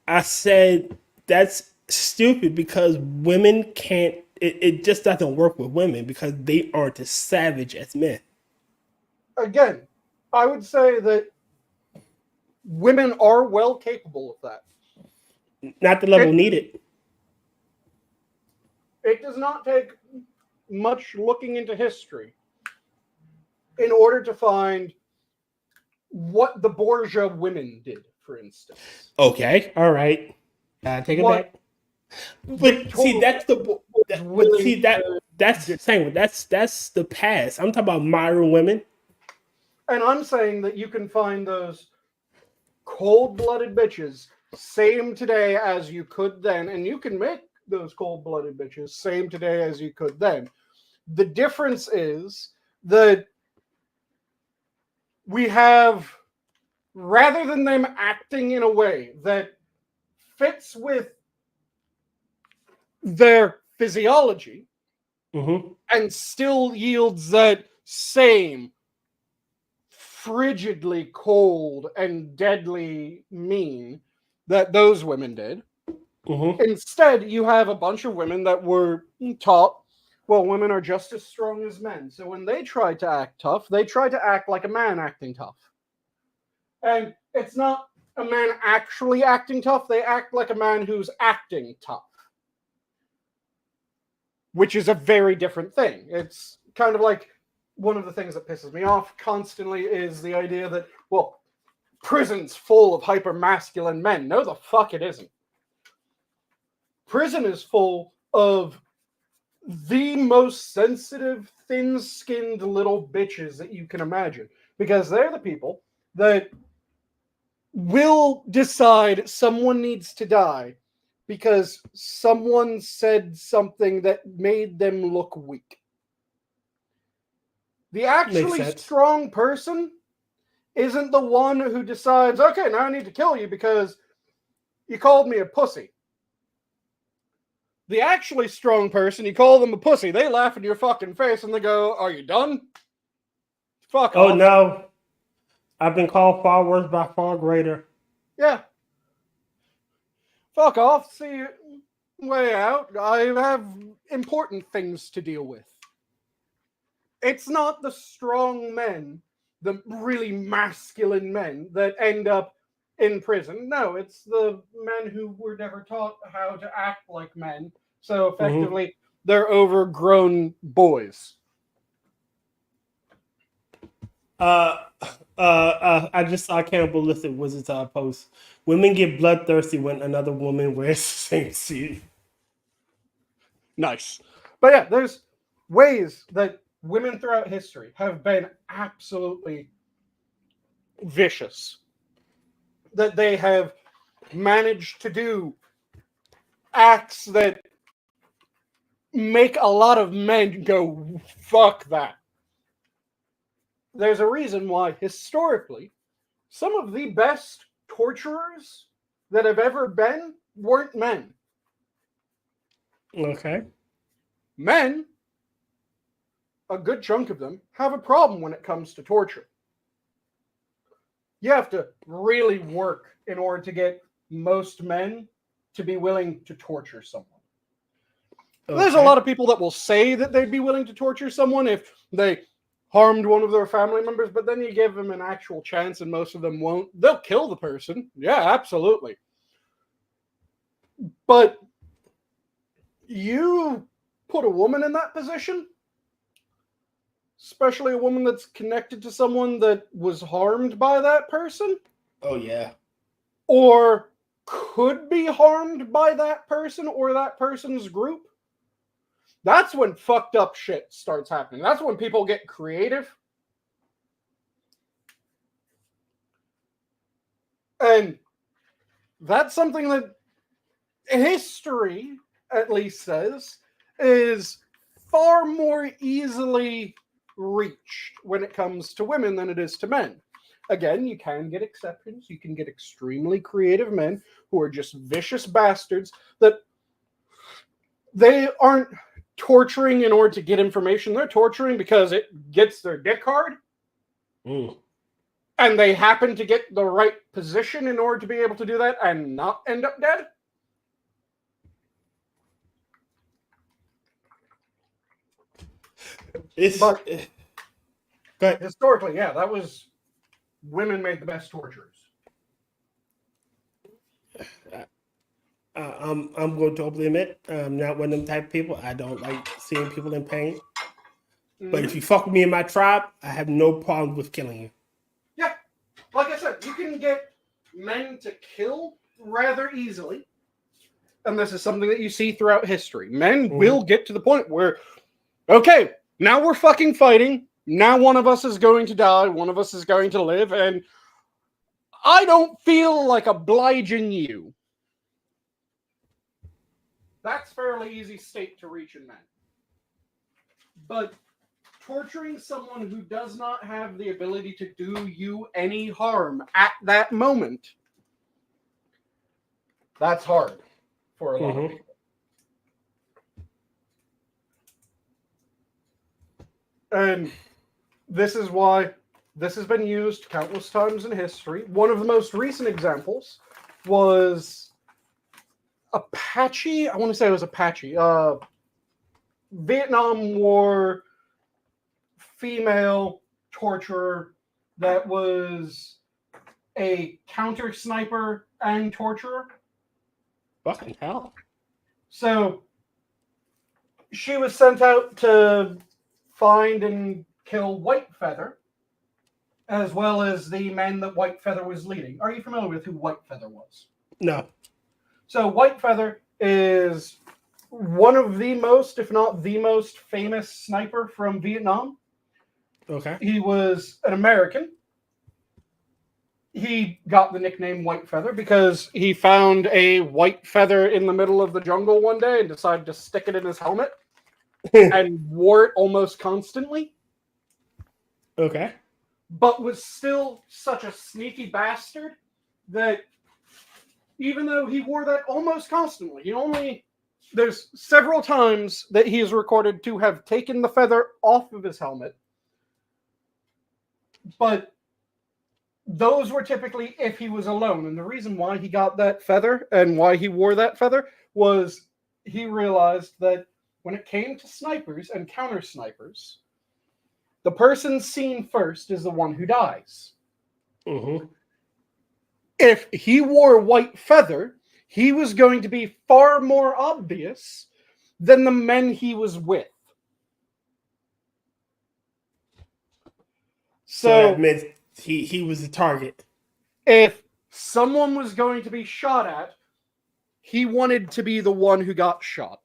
B: I said that's stupid because women can't. It just doesn't work with women because they aren't as savage as men.
A: Again, I would say that women are well capable of that.
B: Not the level needed.
A: It does not take much looking into history in order to find what the Borgia women did, for instance.
B: Okay, all right. Take it back. But see, that's the. That's the same. That's the past. I'm talking about modern women.
A: And I'm saying that you can find those cold-blooded bitches same today as you could then, and you can make those cold-blooded bitches same today as you could then. The difference is that we have, rather than them acting in a way that fits with their physiology and still yields that same frigidly cold and deadly mean that those women did. Instead, you have a bunch of women that were taught, well, women are just as strong as men. So when they try to act tough, they try to act like a man acting tough. And it's not a man actually acting tough, they act like a man who's acting tough. Which is a very different thing. It's kind of like one of the things that pisses me off constantly is the idea that, well, prison's full of hyper-masculine men. No, the fuck it isn't. Prison is full of the most sensitive, thin-skinned little bitches that you can imagine. Because they're the people that will decide someone needs to die because someone said something that made them look weak. The actually strong person isn't the one who decides, okay, now I need to kill you because you called me a pussy. The actually strong person, you call them a pussy, they laugh in your fucking face and they go, are you done? Fuck off.
B: Oh, no. I've been called far worse by far greater.
A: Yeah. Fuck off. See you way out. I have important things to deal with. It's not the strong men, the really masculine men that end up in prison. No, it's the men who were never taught how to act like men. So effectively, they're overgrown boys.
B: I just saw Cannibalistic Wizards post. Women get bloodthirsty when another woman wears the same suit.
A: Nice. But yeah, there's ways that women throughout history have been absolutely vicious. That they have managed to do acts that make a lot of men go, fuck that. There's a reason why, historically, some of the best torturers that have ever been weren't men.
B: Okay.
A: Men, a good chunk of them, have a problem when it comes to torture. You have to really work in order to get most men to be willing to torture someone. Okay. There's a lot of people that will say that they'd be willing to torture someone if they harmed one of their family members, but then you give them an actual chance and most of them won't. They'll kill the person. Yeah, absolutely. But you put a woman in that position, especially a woman that's connected to someone that was harmed by that person.
B: Oh, yeah.
A: Or could be harmed by that person or that person's group. That's when fucked up shit starts happening. That's when people get creative. And that's something that history, at least, says is far more easily reached when it comes to women than it is to men. Again, you can get exceptions. You can get extremely creative men who are just vicious bastards that they aren't torturing in order to get information. They're torturing because it gets their dick hard. And they happen to get the right position in order to be able to do that and not end up dead. But historically, yeah, that was women made the best torturers.
B: I'm going to openly admit, I'm not one of them type of people. I don't like seeing people in pain. But if you fuck with me in my tribe, I have no problem with killing you.
A: Yeah. Like I said, you can get men to kill rather easily. And this is something that you see throughout history. Men will get to the point where, okay, now we're fucking fighting. Now one of us is going to die. One of us is going to live. And I don't feel like obliging you. That's fairly easy state to reach in men. But torturing someone who does not have the ability to do you any harm at that moment, that's hard for a lot of people. And this is why this has been used countless times in history. One of the most recent examples was Apache. I want to say it was Apache. Vietnam War female torturer that was a counter sniper and torturer.
B: Fucking hell.
A: So she was sent out to find and kill Whitefeather, as well as the men that Whitefeather was leading. Are you familiar with who Whitefeather was?
B: No.
A: So Whitefeather is one of the most, if not the most famous sniper from Vietnam.
B: Okay.
A: He was an American. He got the nickname Whitefeather because he found a white feather in the middle of the jungle one day and decided to stick it in his helmet and wore it almost constantly.
B: Okay.
A: But was still such a sneaky bastard that even though he wore that almost constantly, there's several times that he is recorded to have taken the feather off of his helmet. But those were typically if he was alone. And the reason why he got that feather and why he wore that feather was he realized that when it came to snipers and counter snipers, the person seen first is the one who dies. If he wore white feather, he was going to be far more obvious than the men he was with.
B: So that meant he was the target.
A: If someone was going to be shot at, he wanted to be the one who got shot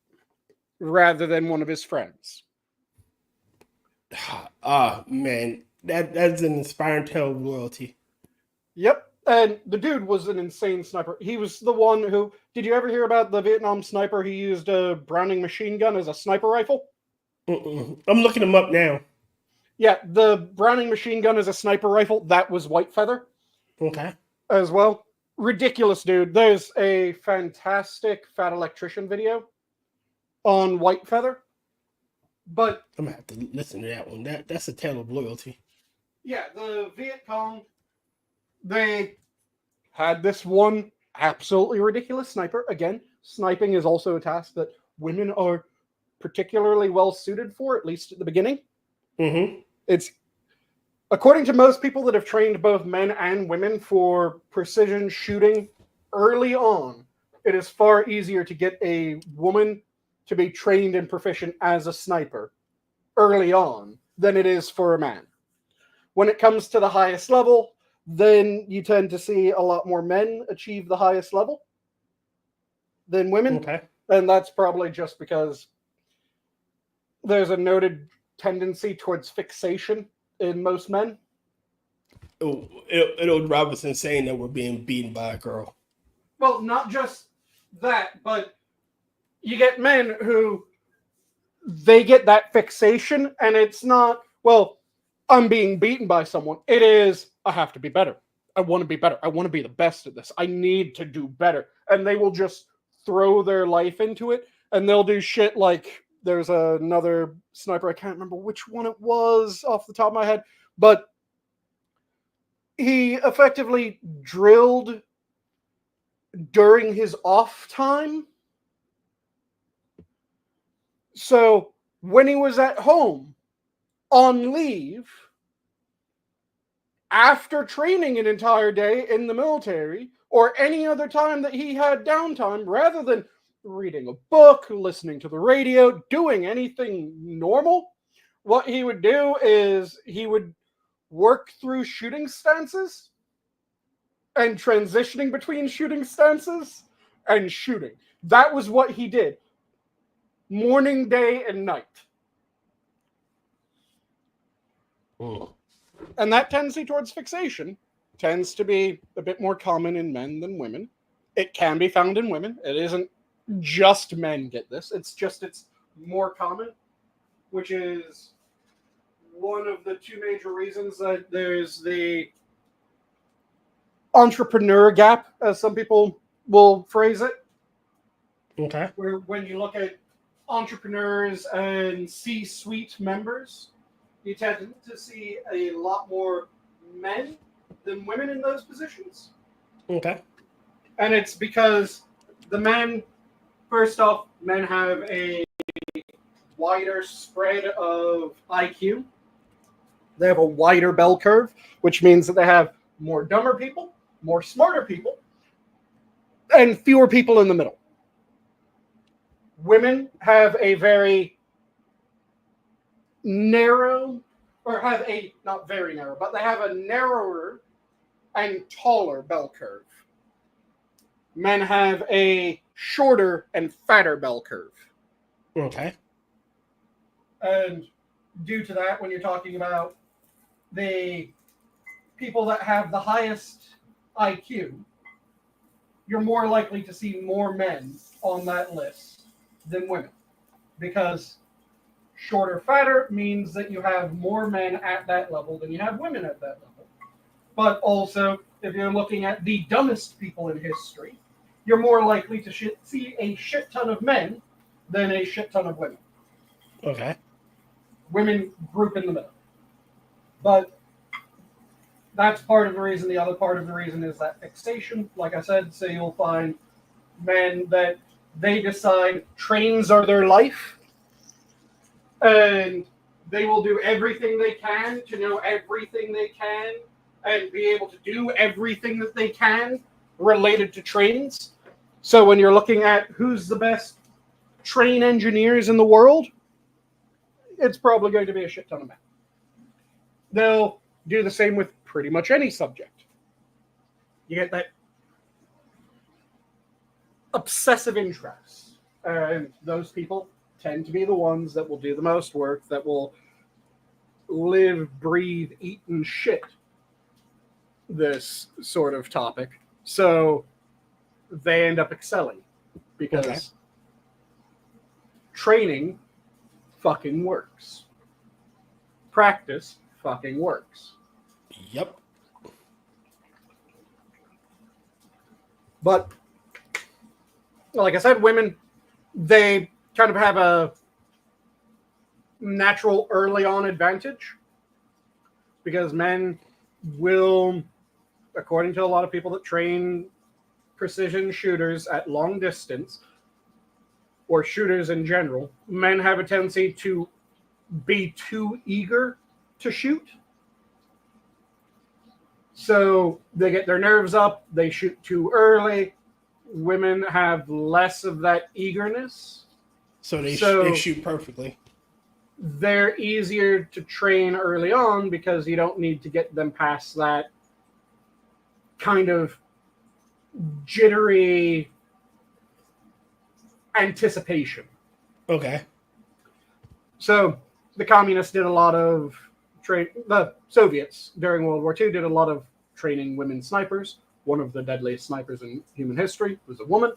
A: rather than one of his friends.
B: Man, that's an inspiring tale of loyalty.
A: Yep. And the dude was an insane sniper. He was the one who... Did you ever hear about the Vietnam sniper who used a Browning machine gun as a sniper rifle?
B: I'm looking him up now.
A: Yeah, the Browning machine gun as a sniper rifle, that was Whitefeather.
B: Okay.
A: as well. Ridiculous, dude. There's a fantastic Fat Electrician video on White Feather. But
B: I'm gonna have to listen to that one. That's a tale of loyalty.
A: yeah, the Viet Cong, they had this one absolutely ridiculous sniper. Again, sniping is also a task that women are particularly well suited for, at least at the beginning.
B: Mm-hmm.
A: It's according to most people that have trained both men and women for precision shooting early on, it is far easier to get a woman to be trained and proficient as a sniper early on than it is for a man. When it comes to the highest level, then you tend to see a lot more men achieve the highest level than women.
B: Okay.
A: And that's probably just because there's a noted tendency towards fixation in most men.
B: It'll drive us insane that we're being beaten by a girl.
A: Well, not just that, but you get men who they get that fixation, and it's not, well, I'm being beaten by someone. It is, I have to be better. I want to be better. I want to be the best at this. I need to do better. And they will just throw their life into it, and they'll do shit like there's another sniper, I can't remember which one it was off the top of my head, but he effectively drilled during his off time. So when he was at home on leave, after training an entire day in the military, or any other time that he had downtime, rather than reading a book, listening to the radio, doing anything normal, what he would do is he would work through shooting stances and transitioning between shooting stances and shooting. That was what he did. Morning, day, and night. And that tendency towards fixation tends to be a bit more common in men than women. It can be found in women. It isn't just men get this. It's more common, which is one of the two major reasons that there's the entrepreneur gap, as some people will phrase it.
B: Okay.
A: Where when you look at entrepreneurs and C-suite members, you tend to see a lot more men than women in those positions.
B: Okay.
A: And it's because the men, first off, men have a wider spread of IQ. They have a wider bell curve, which means that they have more dumber people, more smarter people, and fewer people in the middle. Women have a very narrow, or have a, not very narrow, but they have a narrower and taller bell curve. Men have a shorter and fatter bell curve.
B: Okay.
A: And due to that, when you're talking about the people that have the highest IQ, you're more likely to see more men on that list than women. Because shorter, fatter means that you have more men at that level than you have women at that level. But also, if you're looking at the dumbest people in history, you're more likely to see a shit ton of men than a shit ton of women.
B: Okay.
A: Women group in the middle. But that's part of the reason. The other part of the reason is that fixation. Like I said, so you'll find men that they decide trains are their life, and they will do everything they can to know everything they can and be able to do everything that they can related to trains. So when you're looking at who's the best train engineers in the world, it's probably going to be a shit ton of men. They'll do the same with pretty much any subject. You get that obsessive interest. And those people tend to be the ones that will do the most work, that will live, breathe, eat, and shit this sort of topic. So they end up excelling because training fucking works. Practice fucking works.
B: Yep.
A: But like I said, women, they kind of have a natural early on advantage because men will, according to a lot of people that train precision shooters at long distance, or shooters in general, men have a tendency to be too eager to shoot. So they get their nerves up, they shoot too early. Women have less of that eagerness.
B: So they shoot perfectly.
A: They're easier to train early on because you don't need to get them past that kind of jittery anticipation.
B: Okay.
A: So the communists did a lot of the Soviets during World War II did a lot of training women snipers. One of the deadliest snipers in human history was a woman.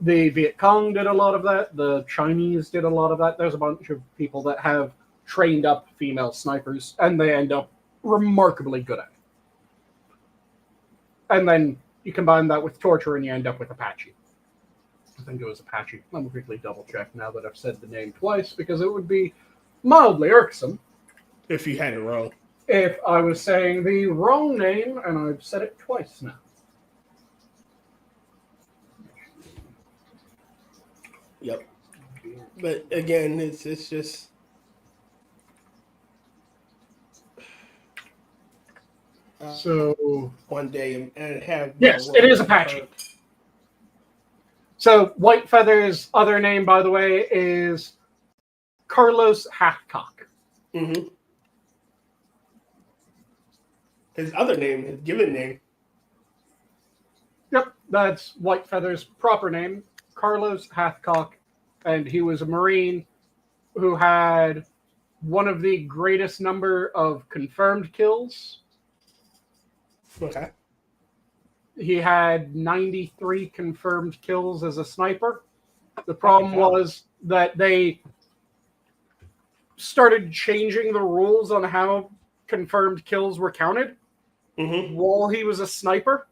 A: The Viet Cong did a lot of that. The Chinese did a lot of that. There's a bunch of people that have trained up female snipers, and they end up remarkably good at it. And then you combine that with torture, and you end up with Apache. I think it was Apache. I'm going to quickly double check now that I've said the name twice, because it would be mildly irksome
B: if you had it wrong.
A: If I was saying the wrong name, and I've said it twice now.
B: Yep. But again, it's just
A: so
B: one day and have
A: yes, it is Apache. So Whitefeather's other name, by the way, is Carlos Hathcock.
B: Mm-hmm. His other name, his given name.
A: Yep, that's Whitefeather's proper name, Carlos Hathcock, and he was a Marine who had one of the greatest number of confirmed kills.
B: Okay.
A: He had 93 confirmed kills as a sniper. The problem was that they started changing the rules on how confirmed kills were counted while he was a sniper.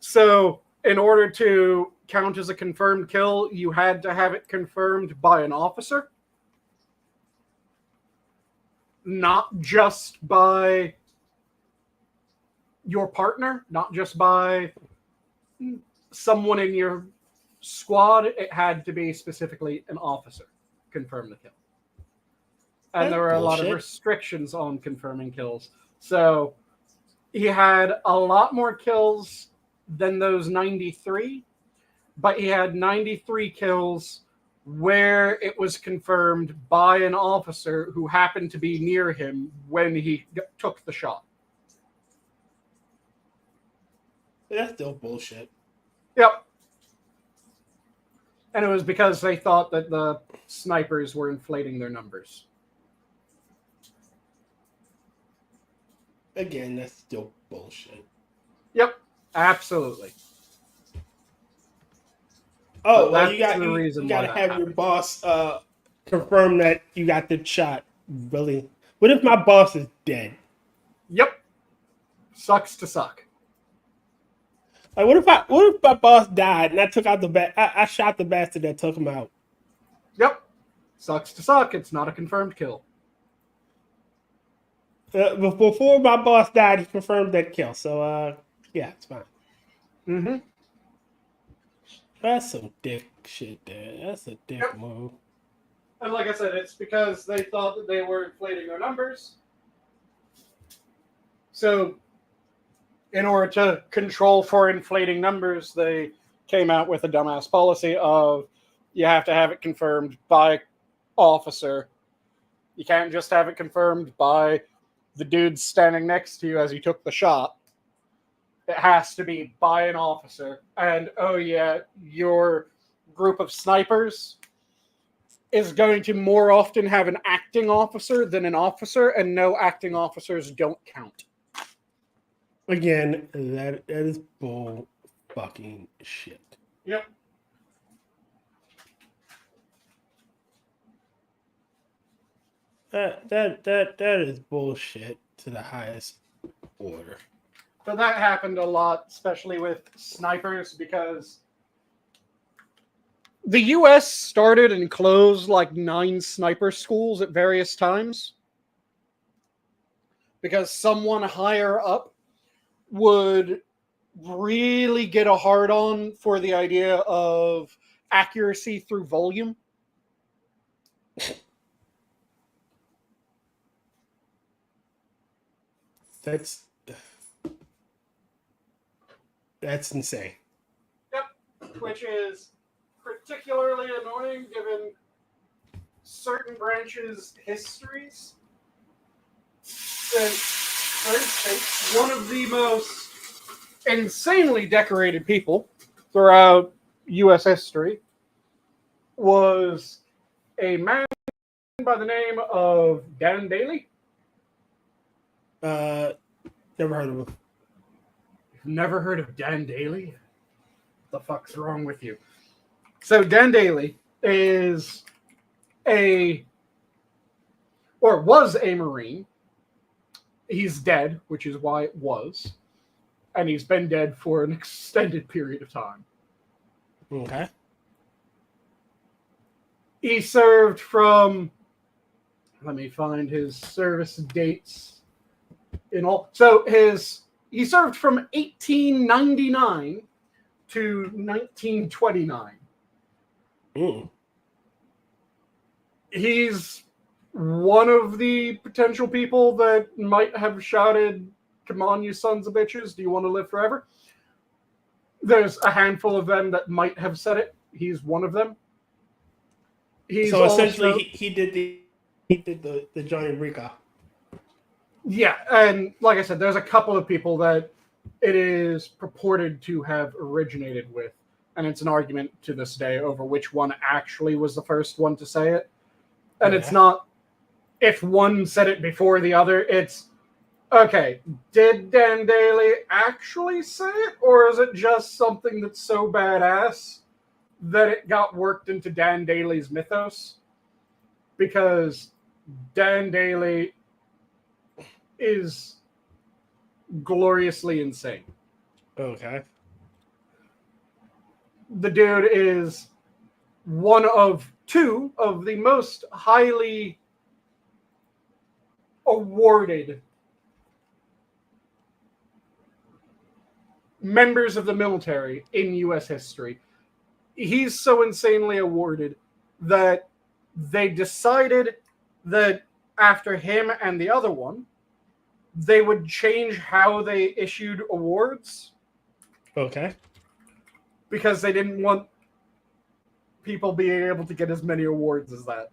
A: So in order to count as a confirmed kill, you had to have it confirmed by an officer, not just by your partner, not just by someone in your squad. It had to be specifically an officer confirm the kill. And there were a lot of restrictions on confirming kills. So he had a lot more kills than those 93, but he had 93 kills where it was confirmed by an officer who happened to be near him when he took the shot.
B: That's still bullshit.
A: Yep. And it was because they thought that the snipers were inflating their numbers.
B: Again, that's still bullshit.
A: Yep, absolutely.
B: Oh, well, you got to have your boss confirm that you got the shot. Really? What if my boss is dead?
A: Yep. Sucks to suck.
B: Like, what if my boss died and I took out the I shot the bastard that took him out?
A: Yep. Sucks to suck. It's not a confirmed kill.
B: Before my boss died, he confirmed that kill. So, yeah, it's fine.
A: Mm-hmm.
B: That's some dick shit there. That's a dick move.
A: And like I said, it's because they thought that they were inflating their numbers. So, in order to control for inflating numbers, they came out with a dumbass policy of you have to have it confirmed by officer. You can't just have it confirmed by the dude standing next to you as you took the shot. It has to be by an officer. And, oh yeah, your group of snipers is going to more often have an acting officer than an officer, and no acting officers don't count.
B: Again, that is bull fucking shit.
A: Yep.
B: That is bullshit to the highest order.
A: So that happened a lot, especially with snipers, because the US started and closed like 9 sniper schools at various times because someone higher up would really get a hard on for the idea of accuracy through volume.
B: That's insane.
A: Yep, which is particularly annoying given certain branches' histories. And, for instance, one of the most insanely decorated people throughout U.S. history was a man by the name of Dan Daly.
B: Never heard of him.
A: You've never heard of Dan Daly? What the fuck's wrong with you? So Dan Daly was a Marine. He's dead, which is why it was. And he's been dead for an extended period of time.
B: Okay.
A: He served from, let me find his service dates in all. So he served from 1899 to 1929. He's one of the potential people that might have shouted, "Come on, you sons of bitches, do you want to live forever?" There's a handful of them that might have said it. He's one of them.
B: So essentially, he did the Johnny Rico.
A: Yeah, and like I said, there's a couple of people that it is purported to have originated with, and it's an argument to this day over which one actually was the first one to say it. And It's not if one said it before the other, it's, okay, did Dan Daly actually say it, or is it just something that's so badass that it got worked into Dan Daly's mythos? Because Dan Daly is gloriously insane.
B: Okay.
A: The dude is one of 2 of the most highly awarded members of the military in U.S. history. He's so insanely awarded that they decided that after him and the other one, they would change how they issued awards.
B: Okay.
A: Because they didn't want people being able to get as many awards as that.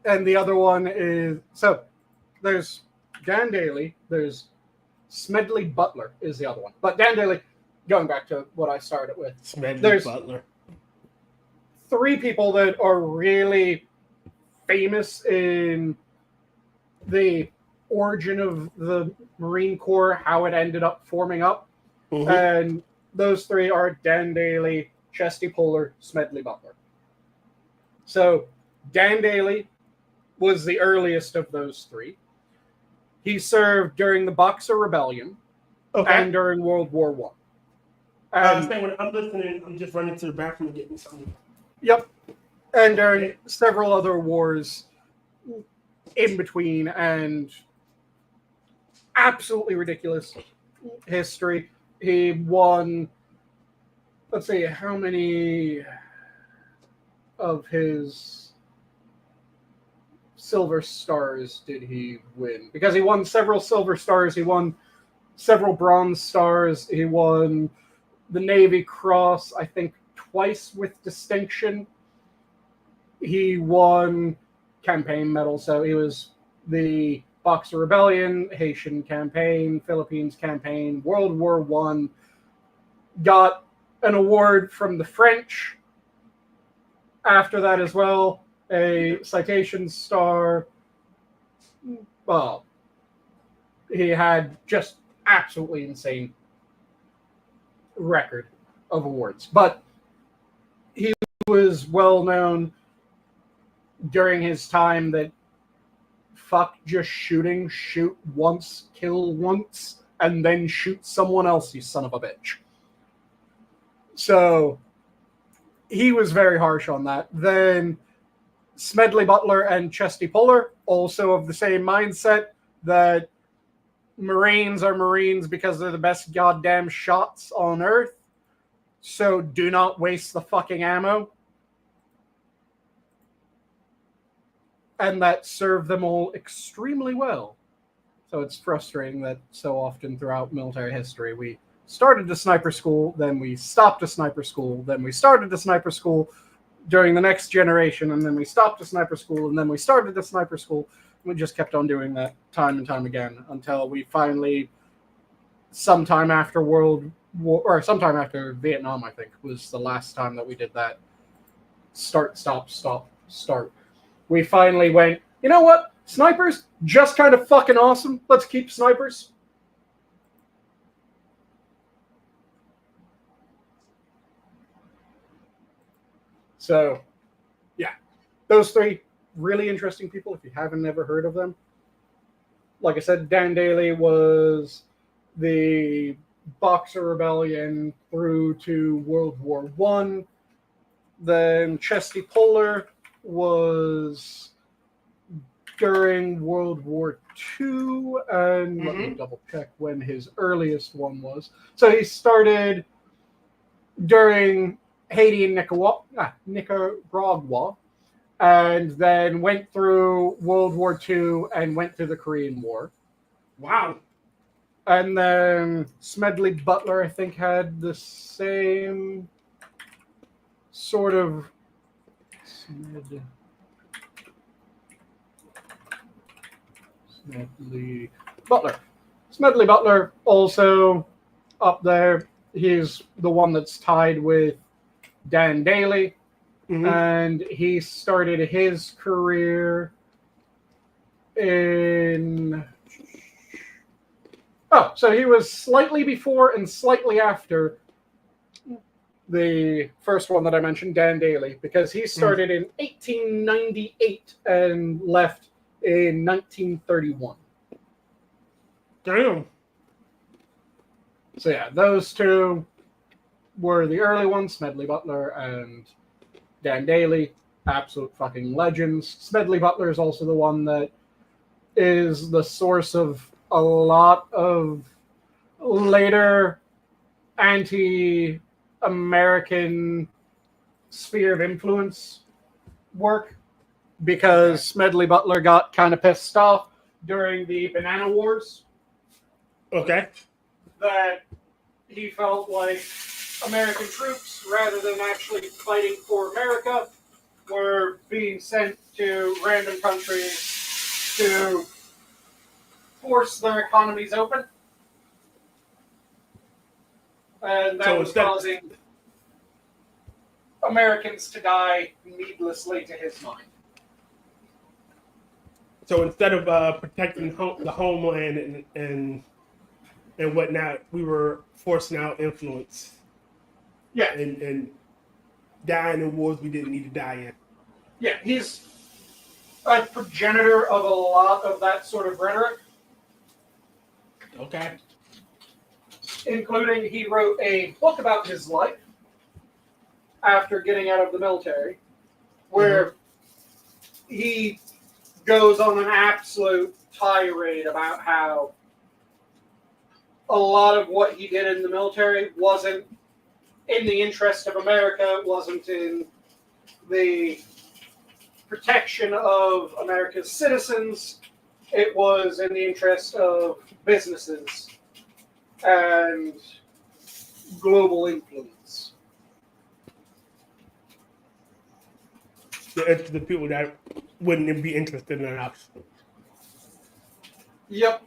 A: And the other one is, so there's Dan Daly, there's Smedley Butler is the other one. But Dan Daly, going back to what I started with,
B: Smedley Butler.
A: 3 people that are really famous in the origin of the Marine Corps, how it ended up forming up. Mm-hmm. And those 3 are Dan Daly, Chesty Puller, Smedley Butler. So Dan Daly was the earliest of those 3. He served during the Boxer Rebellion and during World War I.
B: When I'm listening, I'm just running to the bathroom and getting something.
A: Yep. And during several other wars in between, and absolutely ridiculous history. He won, let's see, how many of his Silver Stars did he win? Because he won several Silver Stars, he won several Bronze Stars, he won the Navy Cross, I think twice with distinction. He won campaign medal, so he was the Boxer Rebellion, Haitian campaign, Philippines campaign, World War I, got an award from the French after that as well, a citation star. Well, he had just absolutely insane record of awards. But he was well known during his time that fuck just shooting, shoot once, kill once, and then shoot someone else, you son of a bitch. So he was very harsh on that. Then Smedley Butler and Chesty Puller, also of the same mindset that Marines are Marines because they're the best goddamn shots on Earth. So do not waste the fucking ammo. And that served them all extremely well. So it's frustrating that so often throughout military history, we started a sniper school, then we stopped a sniper school, then we started a sniper school during the next generation, and then we stopped a sniper school, and then we started a sniper school. We just kept on doing that time and time again until we finally, sometime after World War, or sometime after Vietnam, I think, was the last time that we did that. Start, stop, stop, start. We finally went, you know what? Snipers, just kind of fucking awesome. Let's keep snipers. So, yeah. Those three, really interesting people if you haven't ever heard of them. Like I said, Dan Daly was the Boxer Rebellion through to World War I. Then Chesty Puller was during World War II, and let me double check when his earliest one was. So he started during Haiti and Nicaragua, and then went through World War II and went through the Korean War.
B: Wow.
A: And then Smedley Butler, I think, had the same sort of... Smedley Butler also up there. He's the one that's tied with Dan Daly. And he started his career in... Oh, so he was slightly before and slightly after the first one that I mentioned, Dan Daly, because he started in 1898 and left in 1931.
B: Damn.
A: So yeah, those two were the early ones, Smedley Butler and Dan Daly, absolute fucking legends. Smedley Butler is also the one that is the source of a lot of later anti-American sphere of influence work, because Smedley Butler got kind of pissed off during the Banana Wars.
B: Okay.
A: That he felt like American troops, rather than actually fighting for America, were being sent to random countries to force their economies open. And that was causing Americans to die needlessly to his mind.
B: So instead of protecting the homeland and whatnot, we were forcing out influence.
A: Yeah.
B: And dying in wars we didn't need to die in.
A: Yeah, he's a progenitor of a lot of that sort of rhetoric.
B: Okay.
A: Including, he wrote a book about his life after getting out of the military, where he goes on an absolute tirade about how a lot of what he did in the military wasn't in the interest of America, wasn't in the protection of America's citizens. It was in the interest of businesses and global influence.
B: The people that wouldn't be interested in us.
A: Yep.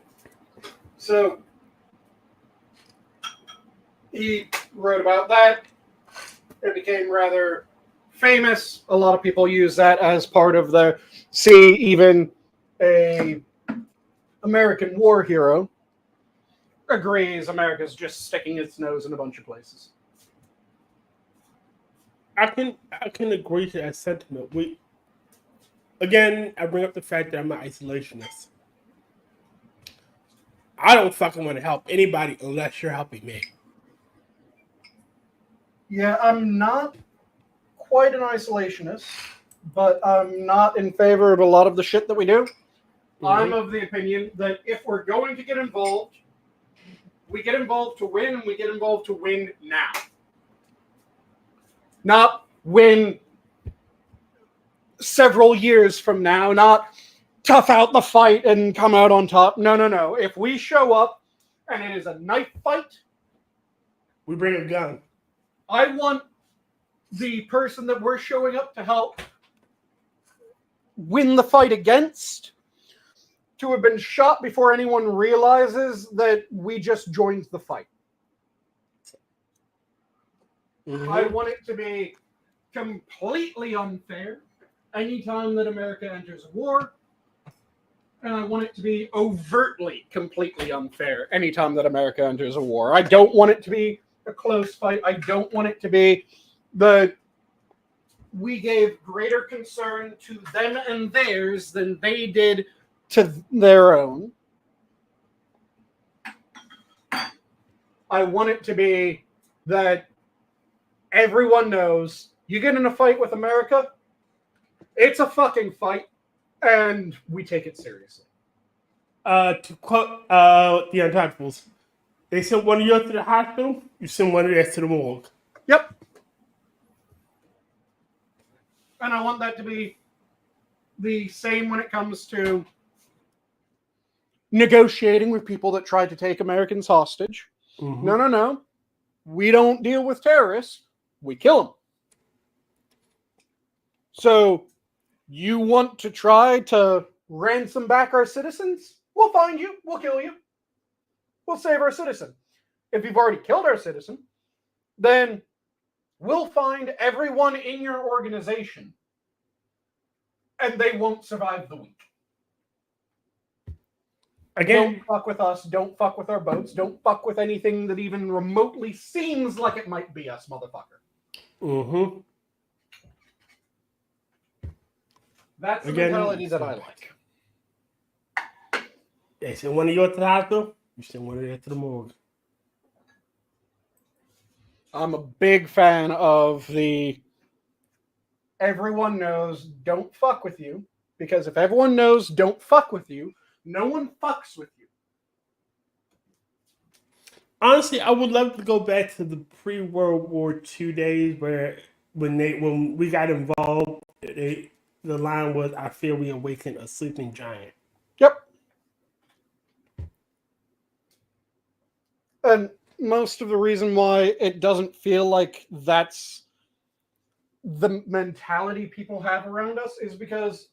A: So he wrote about that. It became rather famous. A lot of people use that as part of the... See, even a American war hero agrees America's just sticking its nose in a bunch of places.
B: I can agree to that sentiment. again, I bring up the fact that I'm an isolationist. I don't fucking want to help anybody unless you're helping me.
A: Yeah, I'm not quite an isolationist, but I'm not in favor of a lot of the shit that we do. I'm of the opinion that if we're going to get involved, we get involved to win, and we get involved to win now. Not win several years from now, not tough out the fight and come out on top. No. If we show up and it is a knife fight,
B: we bring a gun.
A: I want the person that we're showing up to help win the fight against to have been shot before anyone realizes that we just joined the fight. I want it to be completely unfair anytime that America enters a war, and I want it to be overtly completely unfair anytime that America enters a war. I don't want it to be a close fight. I don't want it to be we gave greater concern to them and theirs than they did to their own. I want it to be that everyone knows you get in a fight with America, it's a fucking fight, and we take it seriously.
B: To quote the Untouchables, they sent one of yours to the hospital, you send one of theirs to the morgue.
A: Yep. And I want that to be the same when it comes to negotiating with people that tried to take Americans hostage. No. We don't deal with terrorists. We kill them. So, you want to try to ransom back our citizens? We'll find you. We'll kill you. We'll save our citizen. If you've already killed our citizen, then we'll find everyone in your organization, and they won't survive the week.
B: Again,
A: don't fuck with us. Don't fuck with our boats. Don't fuck with anything that even remotely seems like it might be us, motherfucker. That's the mentality that I like.
B: They send one of yours to the hospital, you send one of theirs to the morgue.
A: I'm a big fan of the everyone knows don't fuck with you, because if everyone knows don't fuck with you, no one fucks with you.
B: Honestly, I would love to go back to the pre-World War II days where when we got involved, the line was, "I fear we awakened a sleeping giant."
A: Yep. And most of the reason why it doesn't feel like that's the mentality people have around us is because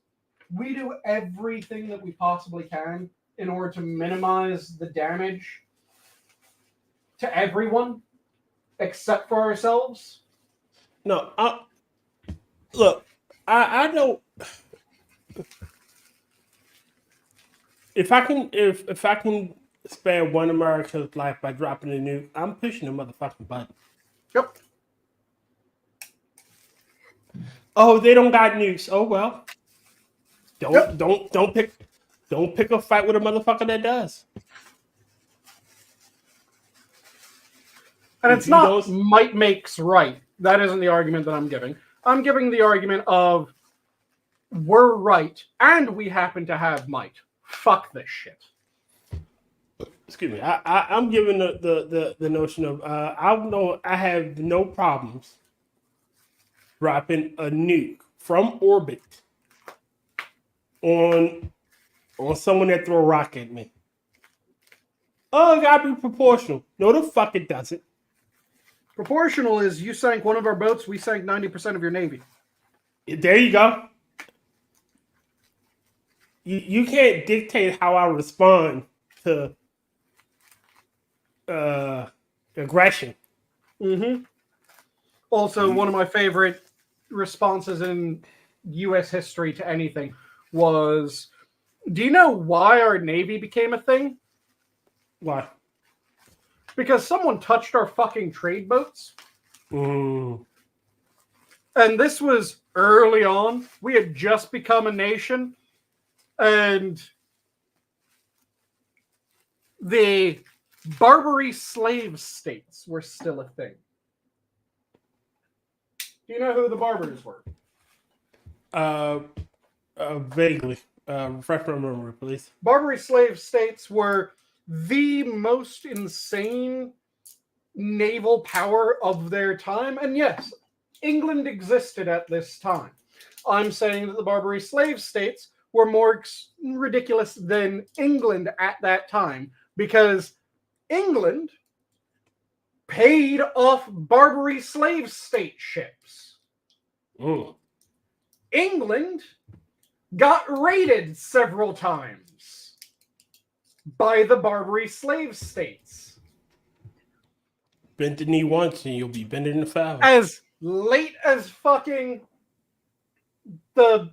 A: we do everything that we possibly can in order to minimize the damage to everyone except for ourselves.
B: No, look, I don't. If I can spare one America's life by dropping a nuke, I'm pushing the motherfucking button.
A: Yep.
B: Oh, they don't got nukes. Oh well. Don't pick a fight with a motherfucker that does.
A: And it's not might makes right. That isn't the argument that I'm giving. I'm giving the argument of we're right and we happen to have might. Fuck this shit.
B: Excuse me. I'm giving the notion of I have no problems dropping a nuke from orbit on someone that throw a rock at me. Oh, it gotta be proportional. No, the fuck it doesn't.
A: Proportional is you sank one of our boats, we sank 90% of your Navy.
B: There you go. You can't dictate how I respond to aggression.
A: Also, one of my favorite responses in U.S. history to anything was, do you know why our Navy became a thing?
B: Why?
A: Because someone touched our fucking trade boats.
B: Mm.
A: And this was early on. We had just become a nation, and the Barbary slave states were still a thing. Do you know who the Barbers were?
B: Vaguely. Refresh my memory, please.
A: Barbary slave states were the most insane naval power of their time. And yes, England existed at this time. I'm saying that the Barbary slave states were more ridiculous than England at that time because England paid off Barbary slave state ships.
B: Mm.
A: England got raided several times by the Barbary slave states.
B: Bend the knee once and you'll be bending the foul.
A: As late as fucking the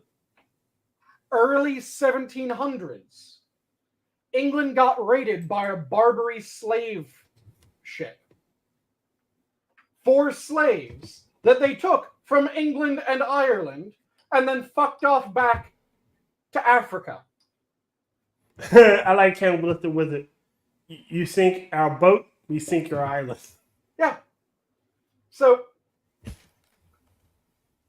A: early 1700s, England got raided by a Barbary slave ship for slaves that they took from England and Ireland and then fucked off back to Africa.
B: I like him with the wizard. You sink our boat, we sink your island.
A: Yeah. So,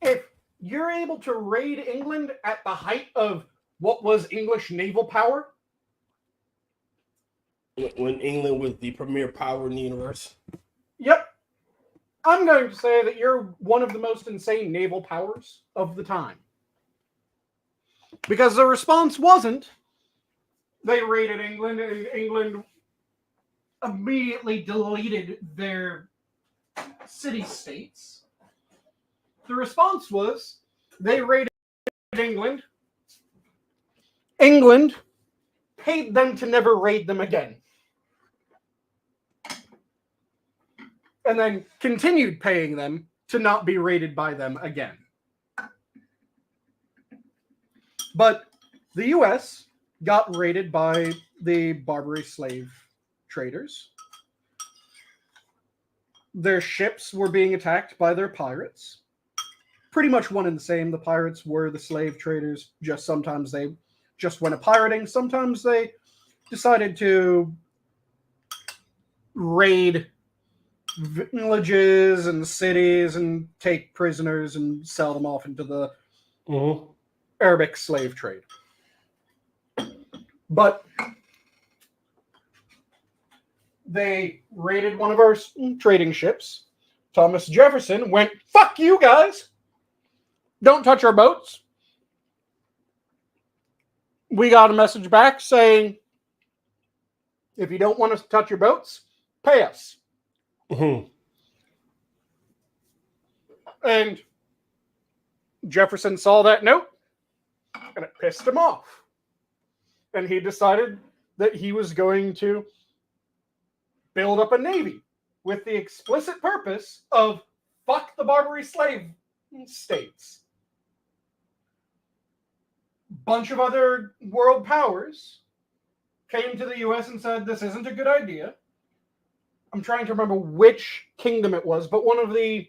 A: if you're able to raid England at the height of what was English naval power,
B: When England was the premier power in the universe.
A: yep, I'm going to say that you're one of the most insane naval powers of the time. Because the response wasn't, they raided England and England immediately deleted their city-states. The response was, they raided England. England paid them to never raid them again. And then continued paying them to not be raided by them again. But the US got raided by the Barbary slave traders. Their ships were being attacked by their pirates. Pretty much one and the same. The pirates were the slave traders. Just sometimes they just went a pirating. Sometimes they decided to raid villages and cities and take prisoners and sell them off into the Arabic slave trade. But they raided one of our trading ships. Thomas Jefferson went, "Fuck you guys! Don't touch our boats." We got a message back saying, "If you don't want us to touch your boats, pay us."
B: Mm-hmm.
A: And Jefferson saw that note, and it pissed him off. And he decided that he was going to build up a navy with the explicit purpose of fuck the Barbary slave states. Bunch of other world powers came to the US and said, this isn't a good idea. I'm trying to remember which kingdom it was, but one of the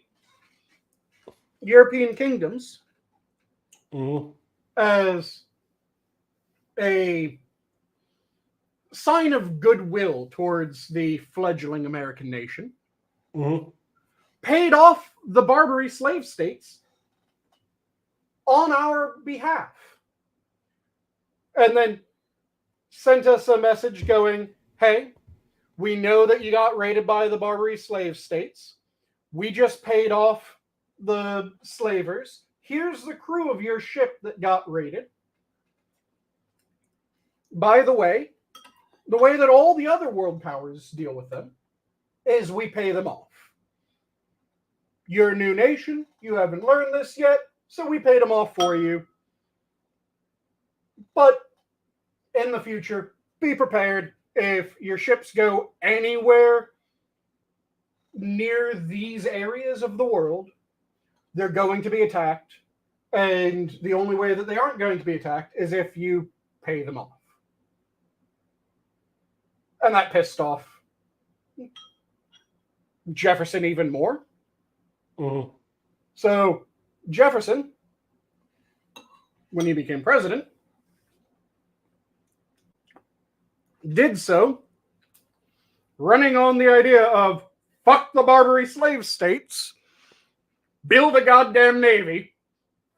A: European kingdoms, as a sign of goodwill towards the fledgling American nation, paid off the Barbary slave states on our behalf. And then sent us a message going, hey, we know that you got raided by the Barbary slave states. We just paid off the slavers. Here's the crew of your ship that got raided. By the way that all the other world powers deal with them is we pay them off. You're a new nation. You haven't learned this yet, so we paid them off for you. But in the future, be prepared. If your ships go anywhere near these areas of the world, they're going to be attacked. And the only way that they aren't going to be attacked is if you pay them off. And that pissed off Jefferson even more. So Jefferson when he became president, did so running on the idea of fuck the Barbary slave states, build a goddamn navy,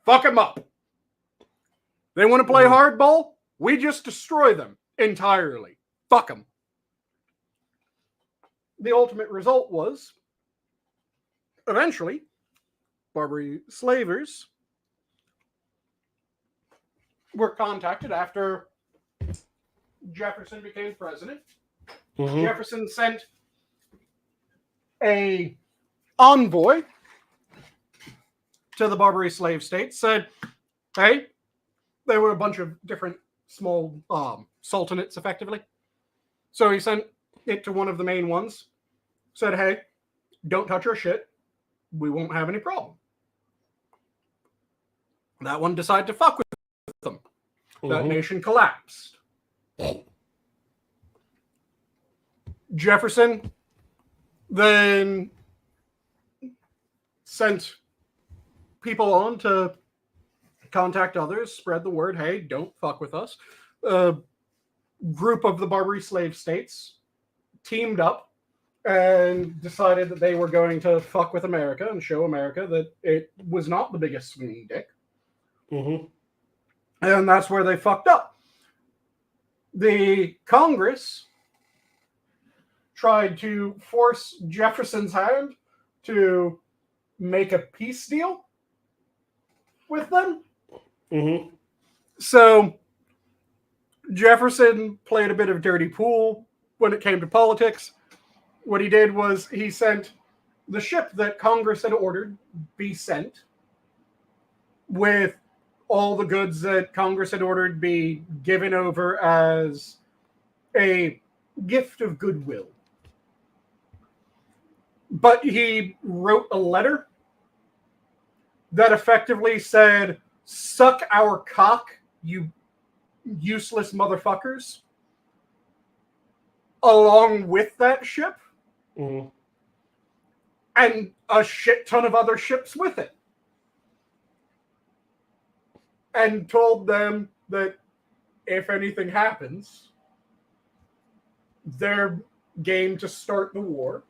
A: fuck them up. They want to play hardball? We just destroy them entirely. Fuck them. The ultimate result was, eventually, Barbary slavers were contacted after Jefferson became president. Jefferson sent a envoy to the Barbary slave states, said, hey, there were a bunch of different small sultanates, effectively. So he sent it to one of the main ones, said, hey, don't touch our shit. We won't have any problem. That one decided to fuck with them. That nation collapsed. Jefferson then sent people on to contact others, spread the word, hey, don't fuck with us. A group of the Barbary slave states teamed up and decided that they were going to fuck with America and show America that it was not the biggest swinging dick. And that's where they fucked up. The Congress tried to force Jefferson's hand to make a peace deal with them. So Jefferson played a bit of dirty pool when it came to politics. What he did was he sent the ship that Congress had ordered be sent with all the goods that Congress had ordered be given over as a gift of goodwill. But he wrote a letter that effectively said, suck our cock, you useless motherfuckers, along with that ship. And a shit ton of other ships with it. And told them that if anything happens, they're game to start the war.